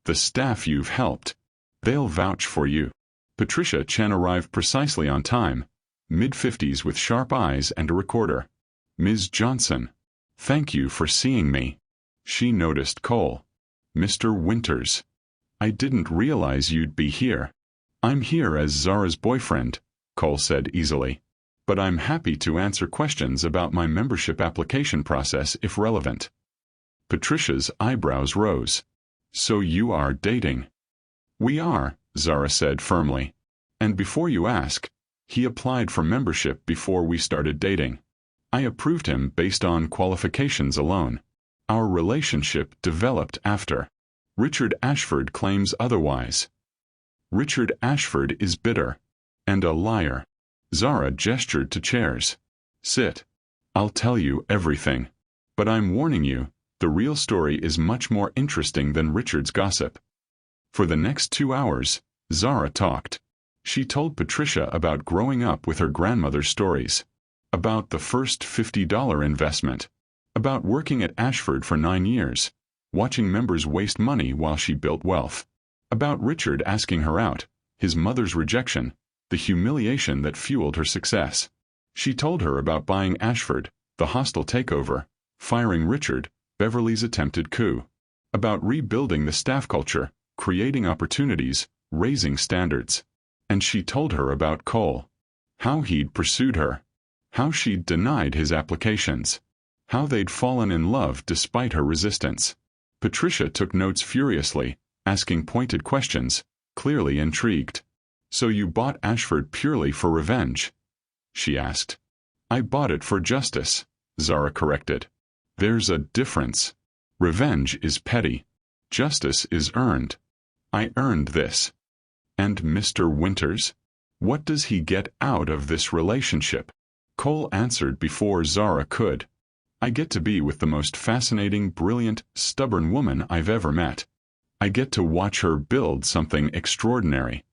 The staff you've helped. They'll vouch for you. Patricia Chen arrived precisely on time, mid-50s with sharp eyes and a recorder. Ms. Johnson. Thank you for seeing me. She noticed Cole. Mr. Winters. I didn't realize you'd be here. I'm here as Zara's boyfriend, Cole said easily. But I'm happy to answer questions about my membership application process if relevant. Patricia's eyebrows rose. So you are dating? We are, Zara said firmly. And before you ask, he applied for membership before we started dating. I approved him based on qualifications alone. Our relationship developed after. Richard Ashford claims otherwise. Richard Ashford is bitter. And a liar. Zara gestured to chairs. Sit. I'll tell you everything. But I'm warning you, the real story is much more interesting than Richard's gossip. For the next 2 hours, Zara talked. She told Patricia about growing up with her grandmother's stories, about the first $50 investment, about working at Ashford for 9 years, watching members waste money while she built wealth, about Richard asking her out, his mother's rejection, the humiliation that fueled her success. She told her about buying Ashford, the hostile takeover, firing Richard, Beverly's attempted coup, about rebuilding the staff culture, creating opportunities, raising standards. And she told her about Cole. How he'd pursued her. How she'd denied his applications. How they'd fallen in love despite her resistance. Patricia took notes furiously, asking pointed questions, clearly intrigued. So you bought Ashford purely for revenge? She asked. I bought it for justice, Zara corrected. There's a difference. Revenge is petty. Justice is earned. I earned this. And Mr. Winters? What does he get out of this relationship? Cole answered before Zara could. I get to be with the most fascinating, brilliant, stubborn woman I've ever met. I get to watch her build something extraordinary.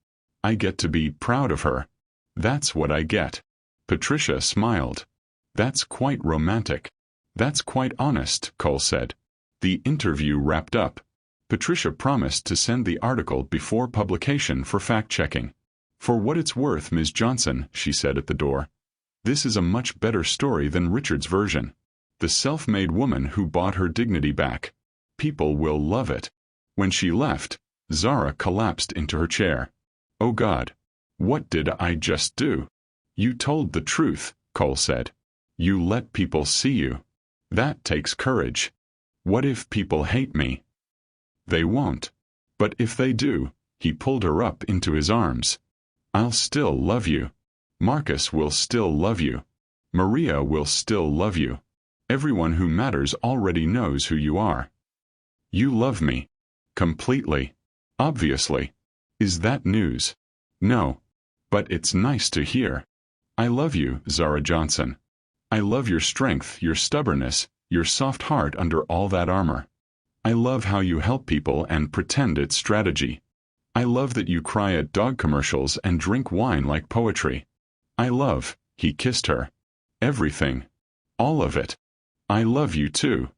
I get to be proud of her. That's what I get. Patricia smiled. That's quite romantic. That's quite honest, Cole said. The interview wrapped up. Patricia promised to send the article before publication for fact-checking. For what it's worth, Ms. Johnson, she said at the door. This is a much better story than Richard's version. The self-made woman who bought her dignity back. People will love it. When she left, Zara collapsed into her chair. Oh God. What did I just do? You told the truth, Cole said. You let people see you. That takes courage. What if people hate me? They won't. But if they do, he pulled her up into his arms. I'll still love you. Marcus will still love you. Maria will still love you. Everyone who matters already knows who you are. You love me. Completely. Obviously. Is that news? No. But it's nice to hear. I love you, Zara Johnson. I love your strength, your stubbornness, your soft heart under all that armor. I love how you help people and pretend it's strategy. I love that you cry at dog commercials and drink wine like poetry. I love, he kissed her. Everything. All of it. I love you too.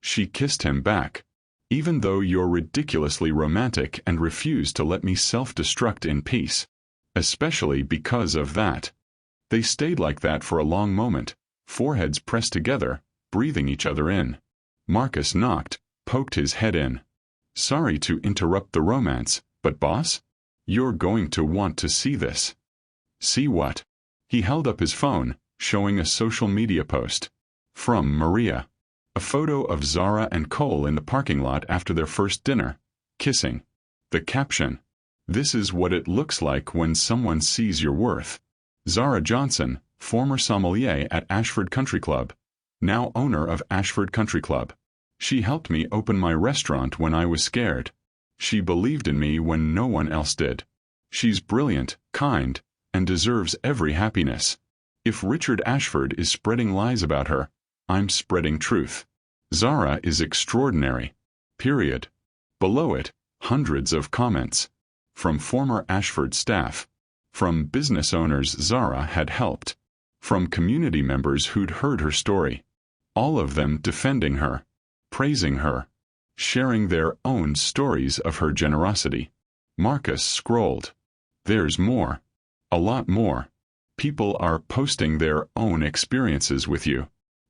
She kissed him back. Even though you're ridiculously romantic and refuse to let me self-destruct in peace. Especially because of that. They stayed like that for a long moment, foreheads pressed together, breathing each other in. Marcus knocked, poked his head in. Sorry to interrupt the romance, but boss? You're going to want to see this. See what? He held up his phone, showing a social media post. From Maria. A photo of Zara and Cole in the parking lot after their first dinner, kissing. The caption. This is what it looks like when someone sees your worth. Zara Johnson, former sommelier at Ashford Country Club. Now owner of Ashford Country Club. She helped me open my restaurant when I was scared. She believed in me when no one else did. She's brilliant, kind, and deserves every happiness. If Richard Ashford is spreading lies about her, I'm spreading truth. Zara is extraordinary. Period. Below it, hundreds of comments. From former Ashford staff. From business owners Zara had helped. From community members who'd heard her story. All of them defending her. Praising her. sharing their own stories of her generosity. Marcus scrolled. There's more. A lot more. People are posting their own experiences with you.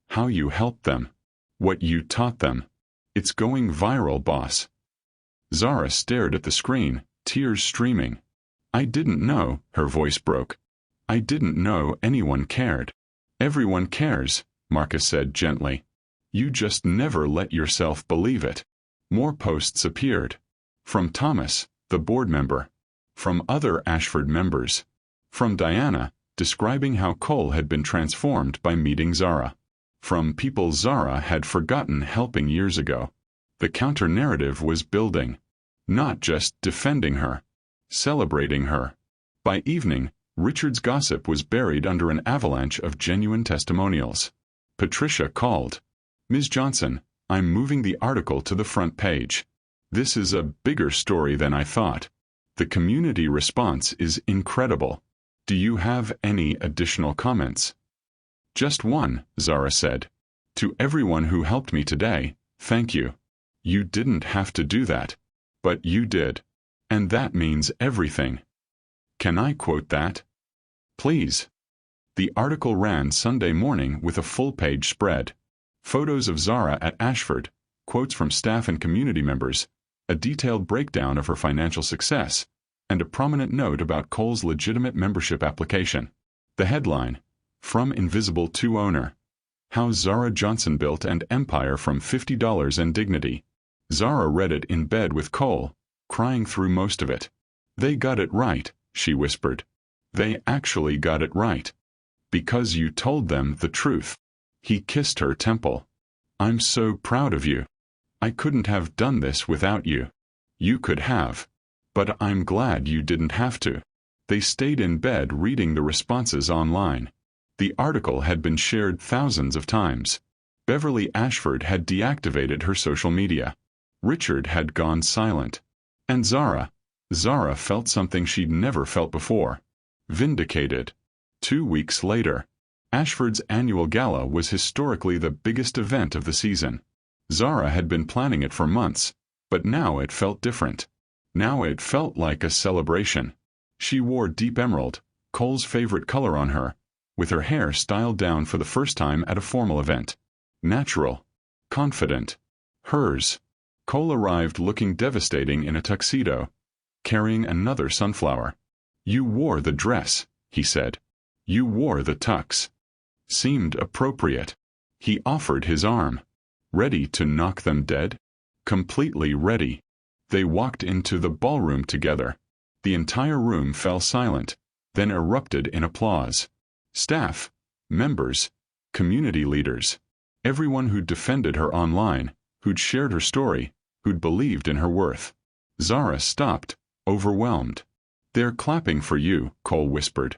How you helped them. What you taught them. It's going viral, boss. Zara stared at the screen, tears streaming. I didn't know, her voice broke. I didn't know anyone cared. Everyone cares, Marcus said gently. You just never let yourself believe it. More posts appeared. From Thomas, the board member. From other Ashford members. From Diana, describing how Cole had been transformed by meeting Zara. From people Zara had forgotten helping years ago. The counter-narrative was building. Not just defending her. Celebrating her. By evening, Richard's gossip was buried under an avalanche of genuine testimonials. Patricia called. Ms. Johnson, I'm moving the article to the front page. This is a bigger story than I thought. The community response is incredible. Do you have any additional comments? Just one, Zara said. To everyone who helped me today, thank you. You didn't have to do that. But you did. And that means everything. Can I quote that? Please. The article ran Sunday morning with a full-page spread. Photos of Zara at Ashford, quotes from staff and community members, a detailed breakdown of her financial success, and a prominent note about Cole's legitimate membership application. The headline, From Invisible to Owner. How Zara Johnson Built an Empire from $50 and Dignity. Zara read it in bed with Cole, crying through most of it. They got it right, she whispered. They actually got it right. Because you told them the truth. He kissed her temple. I'm so proud of you. I couldn't have done this without you. You could have. But I'm glad you didn't have to. They stayed in bed reading the responses online. The article had been shared thousands of times. Beverly Ashford had deactivated her social media. Richard had gone silent. And Zara felt something she'd never felt before. Vindicated. 2 weeks later. Ashford's annual gala was historically the biggest event of the season. Zara had been planning it for months, but now it felt different. Now it felt like a celebration. She wore deep emerald, Cole's favorite color, on her, with her hair styled down for the first time at a formal event. Natural. Confident. Hers. Cole arrived looking devastating in a tuxedo, carrying another sunflower. You wore the dress, he said. You wore the tux. Seemed appropriate. He offered his arm. Ready to knock them dead? Completely ready. They walked into the ballroom together. The entire room fell silent, then erupted in applause. Staff, members, community leaders, everyone who'd defended her online, who'd shared her story, who'd believed in her worth. Zara stopped, overwhelmed. They're clapping for you, Cole whispered.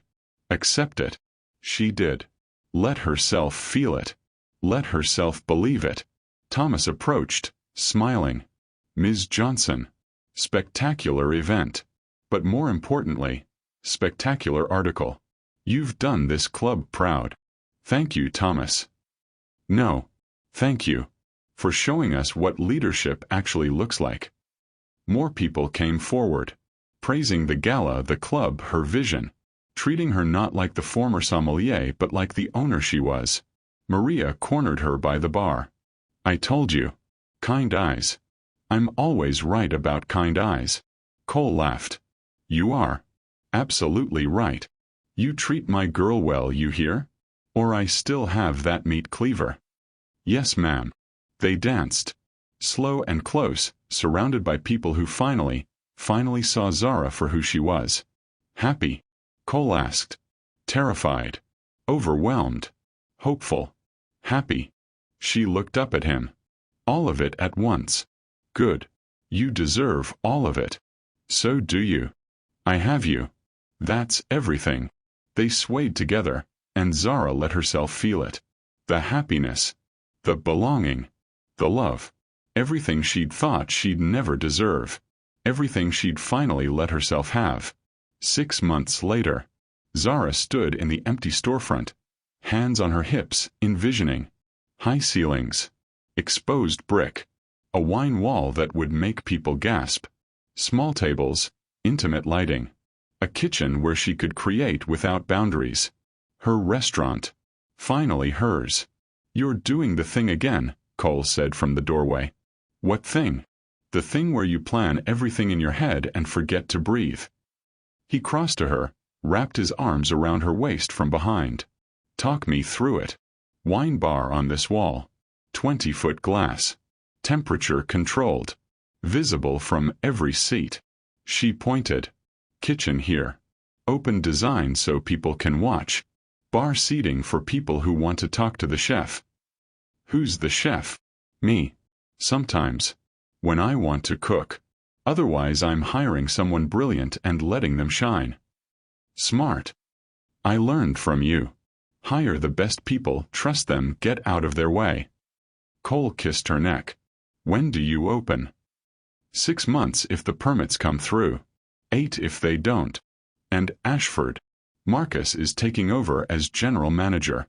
Accept it. She did. Let herself feel it. Let herself believe it. Thomas approached, smiling. Ms. Johnson. Spectacular event. But more importantly, spectacular article. You've done this club proud. Thank you, Thomas. No. Thank you. For showing us what leadership actually looks like. More people came forward. Praising the gala, the club, her vision. Treating her not like the former sommelier but like the owner she was. Maria cornered her by the bar. I told you. Kind eyes. I'm always right about kind eyes. Cole laughed. You are. Absolutely right. You treat my girl well, you hear? Or I still have that meat cleaver. Yes, ma'am. They danced. Slow and close, surrounded by people who finally saw Zara for who she was. Happy? Cole asked. Terrified. Overwhelmed. Hopeful. Happy. She looked up at him. All of it at once. Good. You deserve all of it. So do you. I have you. That's everything. They swayed together, and Zara let herself feel it. The happiness. The belonging. The love. Everything she'd thought she'd never deserve. Everything she'd finally let herself have. 6 months later. Zara stood in the empty storefront, hands on her hips, envisioning. High ceilings. Exposed brick. A wine wall that would make people gasp. Small tables, intimate lighting. A kitchen where she could create without boundaries. Her restaurant. Finally hers. "You're doing the thing again," Cole said from the doorway. "What thing?" "The thing where you plan everything in your head and forget to breathe." He crossed to her, wrapped his arms around her waist from behind. "Talk me through it." Wine bar on this wall. 20-foot glass. Temperature controlled. Visible from every seat. She pointed. "Kitchen here. Open design so people can watch. Bar seating for people who want to talk to the chef." "Who's the chef?" "Me. Sometimes. When I want to cook. Otherwise I'm hiring someone brilliant and letting them shine." "Smart. I learned from you. Hire the best people, trust them, get out of their way." Cole kissed her neck. "When do you open?" 6 months if the permits come through. 8 if they don't. And Ashford. Marcus is taking over as general manager.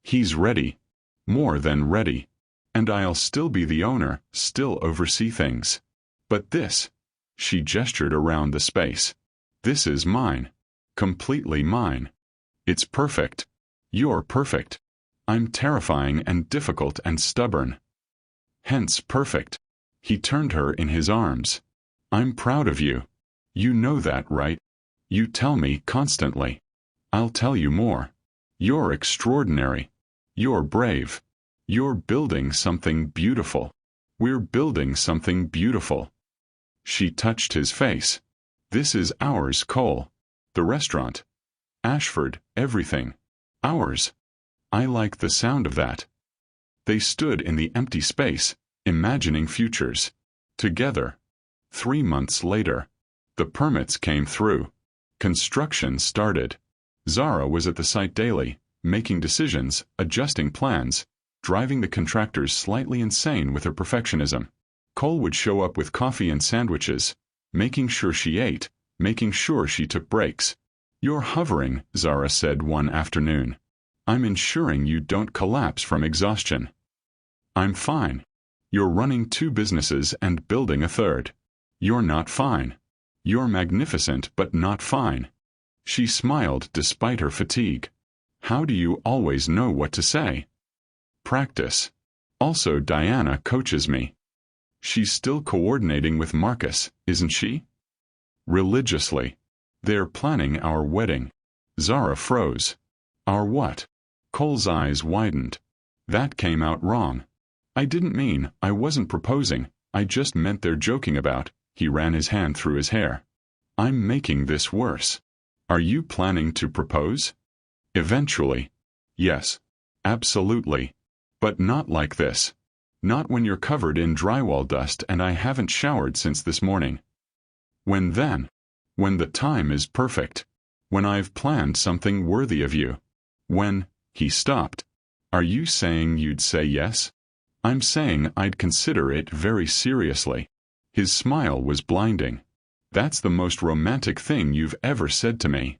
He's ready. More than ready. And I'll still be the owner, still oversee things. But this, she gestured around the space. This is mine. Completely mine. It's perfect. You're perfect. I'm terrifying and difficult and stubborn. Hence perfect. He turned her in his arms. I'm proud of you. You know that, right? You tell me constantly. I'll tell you more. You're extraordinary. You're brave. You're building something beautiful. We're building something beautiful. She touched his face. This is ours, Cole. The restaurant. Ashford, everything. Ours. I like the sound of that. They stood in the empty space, imagining futures. Together. 3 months later. The permits came through. Construction started. Zara was at the site daily, making decisions, adjusting plans, driving the contractors slightly insane with her perfectionism. Cole would show up with coffee and sandwiches, making sure she ate, making sure she took breaks. "You're hovering," Zara said one afternoon. "I'm ensuring you don't collapse from exhaustion." "I'm fine." "You're running 2 businesses and building a third." "You're not fine." "You're magnificent but not fine." She smiled despite her fatigue. "How do you always know what to say?" "Practice. Also Diana coaches me." "She's still coordinating with Marcus, isn't she?" "Religiously. They're planning our wedding." Zara froze. "Our what?" Cole's eyes widened. "That came out wrong. I didn't mean, I wasn't proposing, I just meant they're joking about." He ran his hand through his hair. "I'm making this worse. Are you planning to propose?" "Eventually. Yes. Absolutely. But not like this. Not when you're covered in drywall dust and I haven't showered since this morning." "When then?" "When the time is perfect. When I've planned something worthy of you. When—" He stopped. "Are you saying you'd say yes?" "I'm saying I'd consider it very seriously." His smile was blinding. "That's the most romantic thing you've ever said to me."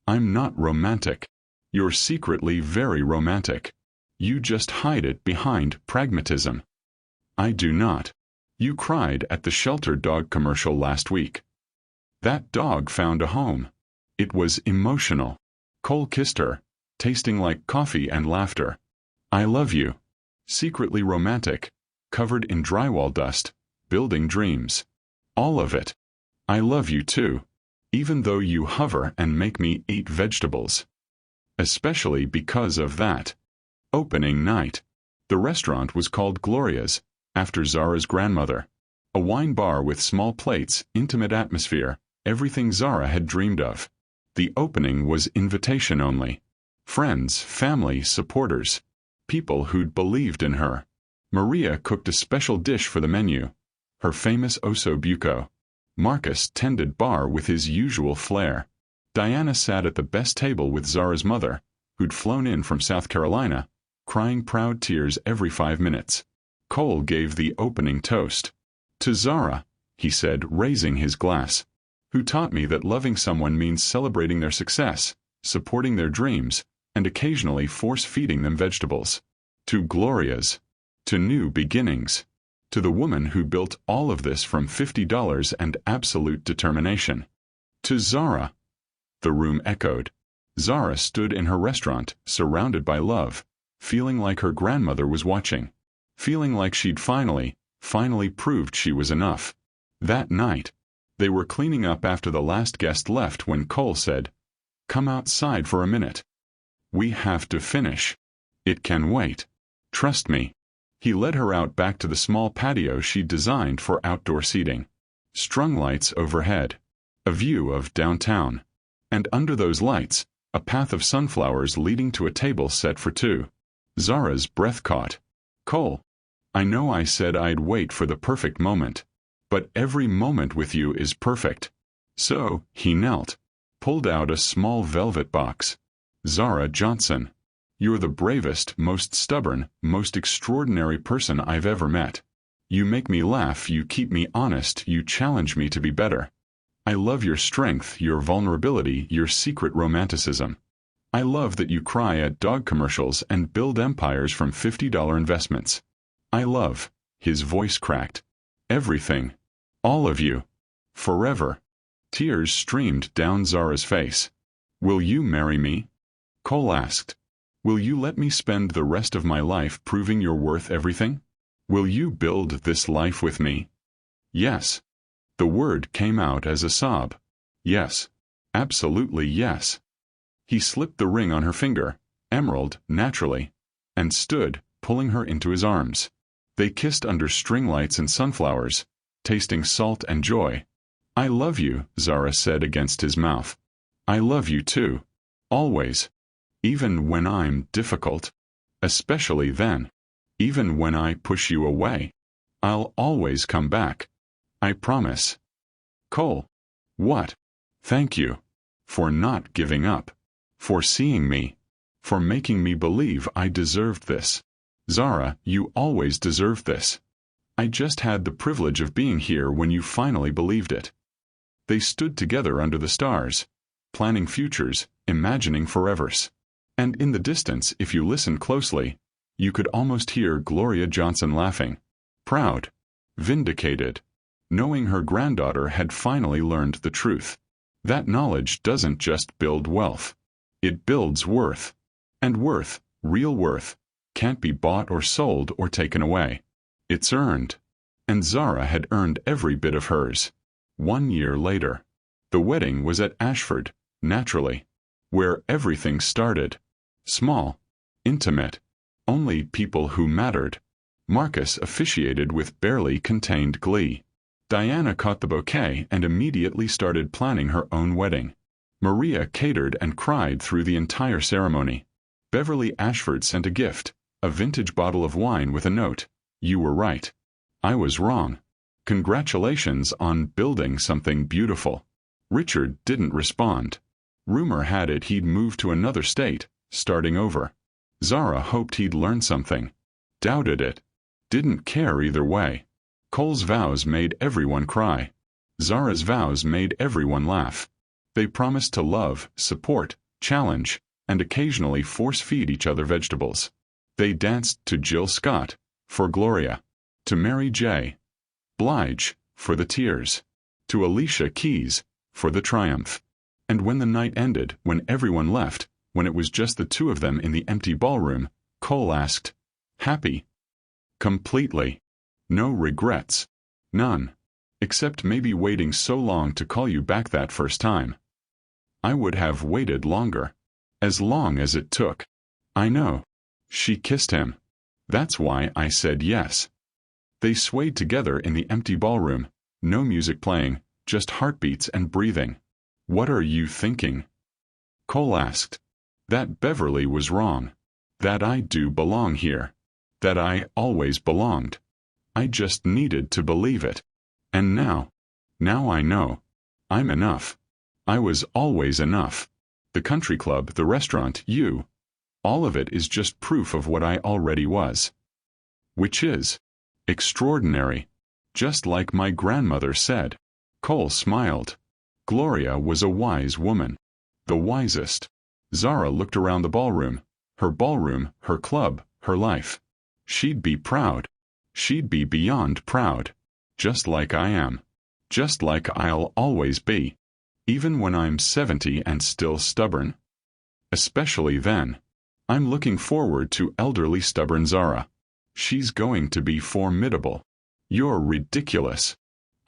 "I'm not romantic. You're secretly very romantic. You just hide it behind pragmatism." "I do not. You cried at the shelter dog commercial last week. That dog found a home. It was emotional." Cole kissed her, tasting like coffee and laughter. "I love you. Secretly romantic, covered in drywall dust, building dreams. All of it. I love you too, even though you hover and make me eat vegetables. Especially because of that." Opening night. The restaurant was called Gloria's, after Zara's grandmother. A wine bar with small plates, intimate atmosphere, everything Zara had dreamed of. The opening was invitation only. Friends, family, supporters. People who'd believed in her. Maria cooked a special dish for the menu. Her famous osso buco. Marcus tended bar with his usual flair. Diana sat at the best table with Zara's mother, who'd flown in from South Carolina, crying proud tears every 5 minutes. Cole gave the opening toast. "To Zara," he said, raising his glass, "who taught me that loving someone means celebrating their success, supporting their dreams, and occasionally force-feeding them vegetables. To Gloria's. To new beginnings. To the woman who built all of this from $50 and absolute determination. To Zara. The room echoed. Zara stood in her restaurant, surrounded by love, feeling like her grandmother was watching, feeling like she'd finally proved she was enough. That night, they were cleaning up after the last guest left when Cole said, "Come outside for a minute. We have to finish. It can wait. Trust me." He led her out back to the small patio she'd designed for outdoor seating. Strung lights overhead. A view of downtown. And under those lights, a path of sunflowers leading to a table set for two. Zara's breath caught. "Cole, I know I said I'd wait for the perfect moment. But every moment with you is perfect." So, he knelt, pulled out a small velvet box. "Zara Johnson, you're the bravest, most stubborn, most extraordinary person I've ever met. You make me laugh, you keep me honest, you challenge me to be better. I love your strength, your vulnerability, your secret romanticism. I love that you cry at dog commercials and build empires from $50 investments. I love," his voice cracked, "everything. All of you. Forever." Tears streamed down Zara's face. "Will you marry me?" Cole asked. "Will you let me spend the rest of my life proving you're worth everything? Will you build this life with me?" "Yes." The word came out as a sob. "Yes. Absolutely yes." He slipped the ring on her finger, emerald, naturally, and stood, pulling her into his arms. They kissed under string lights and sunflowers, tasting salt and joy. "I love you," Zara said against his mouth. "I love you too. Always. Even when I'm difficult. Especially then. Even when I push you away. I'll always come back. I promise." "Cole." "What?" "Thank you. For not giving up. For seeing me. For making me believe I deserved this. Zara, you always deserved this. I just had the privilege of being here when you finally believed it." They stood together under the stars, planning futures, imagining forevers. And in the distance, if you listened closely, you could almost hear Gloria Johnson laughing. Proud. Vindicated. Knowing her granddaughter had finally learned the truth. That knowledge doesn't just build wealth. It builds worth. And worth, real worth, can't be bought or sold or taken away. It's earned. And Zara had earned every bit of hers. 1 year later. The wedding was at Ashford, naturally. Where everything started. Small. Intimate. Only people who mattered. Marcus officiated with barely contained glee. Diana caught the bouquet and immediately started planning her own wedding. Maria catered and cried through the entire ceremony. Beverly Ashford sent a gift, a vintage bottle of wine with a note. "You were right. I was wrong. Congratulations on building something beautiful." Richard didn't respond. Rumor had it he'd moved to another state, starting over. Zara hoped he'd learn something. Doubted it. Didn't care either way. Cole's vows made everyone cry. Zara's vows made everyone laugh. They promised to love, support, challenge, and occasionally force-feed each other vegetables. They danced to Jill Scott, for Gloria. To Mary J. Blige, for the tears. To Alicia Keys, for the triumph. And when the night ended, when everyone left, when it was just the two of them in the empty ballroom, Cole asked, "Happy?" "Completely. No regrets. None. Except maybe waiting so long to call you back that first time. I would have waited longer. As long as it took." "I know." She kissed him. "That's why I said yes." They swayed together in the empty ballroom, no music playing, just heartbeats and breathing. "What are you thinking?" Cole asked. "That Beverly was wrong. That I do belong here. That I always belonged. I just needed to believe it. And now I know. I'm enough. I was always enough. The country club, the restaurant, you. All of it is just proof of what I already was. Which is extraordinary. Just like my grandmother said." Cole smiled. Gloria was a wise woman. The wisest. Zara looked around the ballroom, her club, her life. She'd be proud. She'd be beyond proud. Just like I am. Just like I'll always be. Even when I'm 70 and still stubborn. Especially then. I'm looking forward to elderly stubborn Zara. She's going to be formidable. You're ridiculous.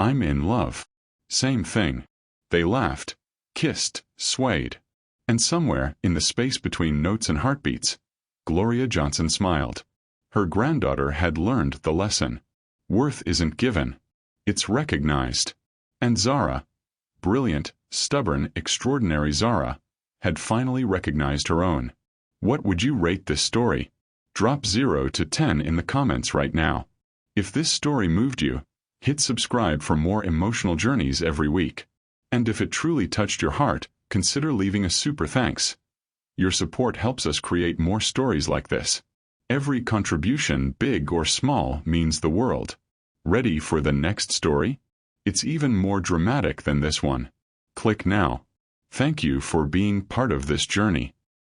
I'm in love. Same thing. They laughed, kissed, swayed. And somewhere, in the space between notes and heartbeats, Gloria Johnson smiled. Her granddaughter had learned the lesson. Worth isn't given. It's recognized. And Zara, brilliant, stubborn, extraordinary Zara, had finally recognized her own. What would you rate this story? Drop 0 to 10 in the comments right now. If this story moved you, hit subscribe for more emotional journeys every week. And if it truly touched your heart, consider leaving a super thanks. Your support helps us create more stories like this. Every contribution, big or small, means the world. Ready for the next story? It's even more dramatic than this one. Click now. Thank you for being part of this journey.